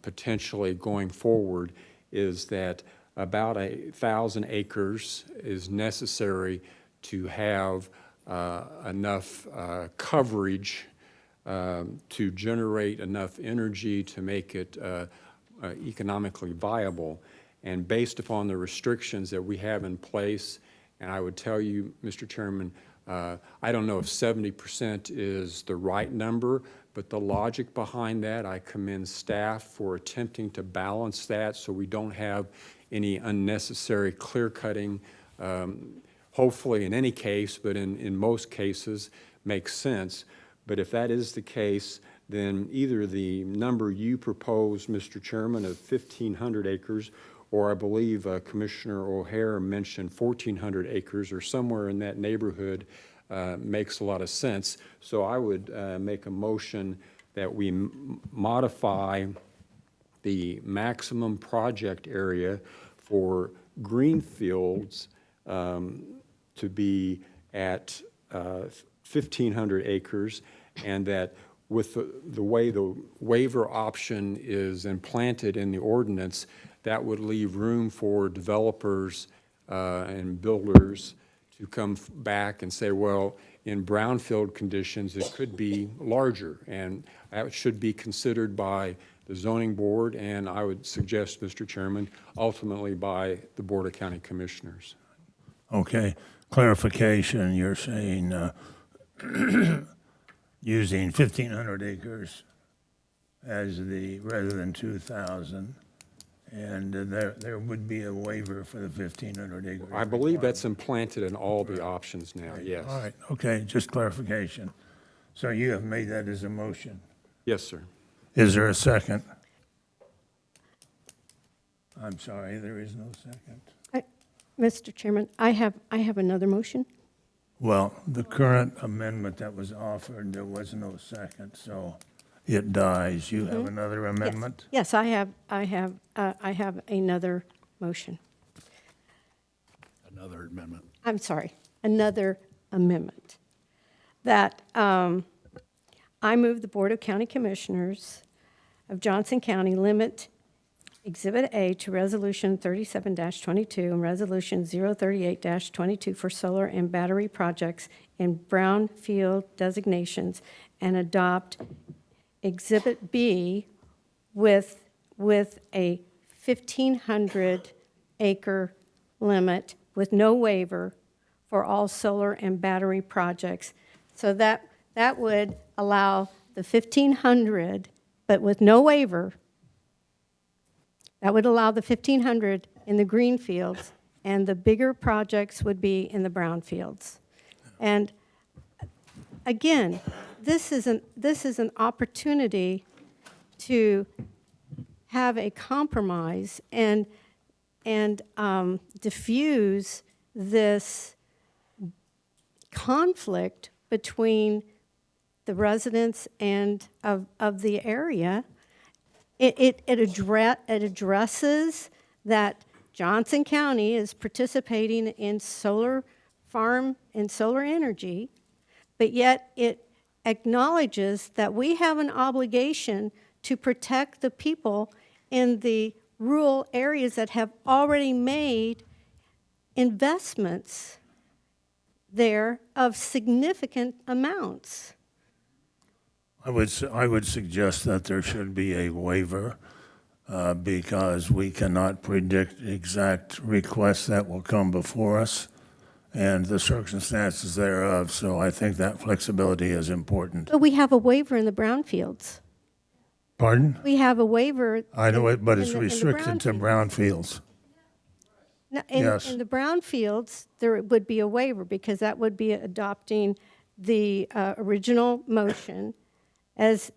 potentially going forward, is that about 1,000 acres is necessary to have enough coverage to generate enough energy to make it economically viable. And based upon the restrictions that we have in place, and I would tell you, Mr. Chairman, I don't know if 70% is the right number, but the logic behind that, I commend staff for attempting to balance that so we don't have any unnecessary clear-cutting, hopefully in any case, but in most cases, makes sense. But if that is the case, then either the number you proposed, Mr. Chairman, of 1,500 acres, or I believe Commissioner O'Hare mentioned 1,400 acres or somewhere in that neighborhood makes a lot of sense. So I would make a motion that we modify the maximum project area for greenfields to be at 1,500 acres, and that with the way the waiver option is implanted in the ordinance, that would leave room for developers and builders to come back and say, well, in brownfield conditions, it could be larger, and that should be considered by the zoning board, and I would suggest, Mr. Chairman, ultimately by the Board of County Commissioners.
Okay, clarification, you're saying using 1,500 acres as rather than 2,000, and there would be a waiver for the 1,500 acres.
I believe that's implanted in all the options now, yes.
All right, okay, just clarification. So you have made that as a motion.
Yes, sir.
Is there a second? I'm sorry, there is no second.
Mr. Chairman, I have another motion.
Well, the current amendment that was offered, there was no second, so it dies. You have another amendment?
Yes, I have another motion.
Another amendment.
I'm sorry, another amendment. That I move the Board of County Commissioners of Johnson County limit Exhibit A to Resolution 37-22 and Resolution 038-22 for solar and battery projects in brownfield designations, and adopt Exhibit B with a 1,500 acre limit with no waiver for all solar and battery projects. So that would allow the 1,500, but with no waiver. That would allow the 1,500 in the green fields, and the bigger projects would be in the brown fields. And again, this is an opportunity to have a compromise and diffuse this conflict between the residents and of the area. It addresses that Johnson County is participating in solar farm and solar energy, but yet it acknowledges that we have an obligation to protect the people in the rural areas that have already made investments there of significant amounts.
I would suggest that there should be a waiver because we cannot predict exact requests that will come before us and the circumstances thereof. So I think that flexibility is important.
But we have a waiver in the brownfields.
Pardon?
We have a waiver.
I know it, but
in
it's
the- in the
restricted to brownfields.
No,
Yes.
in the brownfields, there would be a waiver because that would be adopting the original motion as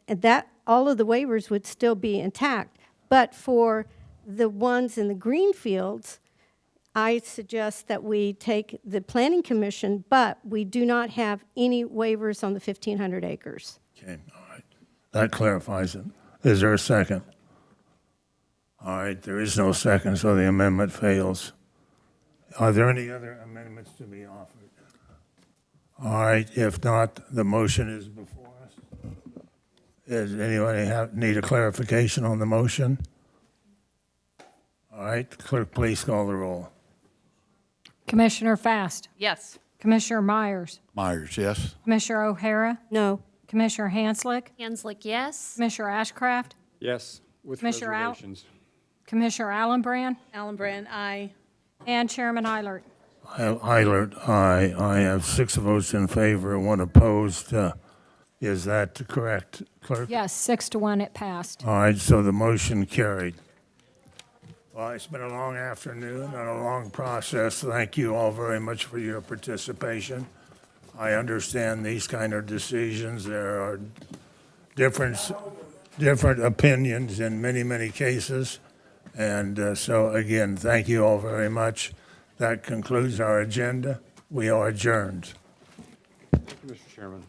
that, all of the waivers would still be intact. But for the ones in the green fields, I suggest that we take the planning commission, but we do not have any waivers on the 1,500 acres.
Okay, all right. That clarifies it. Is there a second? All right, there is no second, so the amendment fails. Are there any other amendments to be offered? All right, if not, the motion is before us. Does anybody need a clarification on the motion? All right, clerk, please call the roll.
Commissioner Fast.
Yes.
Commissioner Myers.
Myers, yes.
Commissioner O'Hara.
No.
Commissioner Hanslick.
Hanslick, yes.
Commissioner Ashcraft.
Yes, with
Commissioner Al-
reservations.
Commissioner Allenbrand.
Alan Brand, aye.
And Chairman Eilert.
Eilert, aye. I have 6 votes in favor, 1 opposed. Is that correct, clerk?
Yes, 6-1, it passed.
All right, so the motion carried. Well, it's been a long afternoon and a long process. Thank you all very much for your participation. I understand these kind of decisions. There are different opinions in many, many cases. And so, again, thank you all very much. That concludes our agenda. We are adjourned.
Thank you, Mr. Chairman.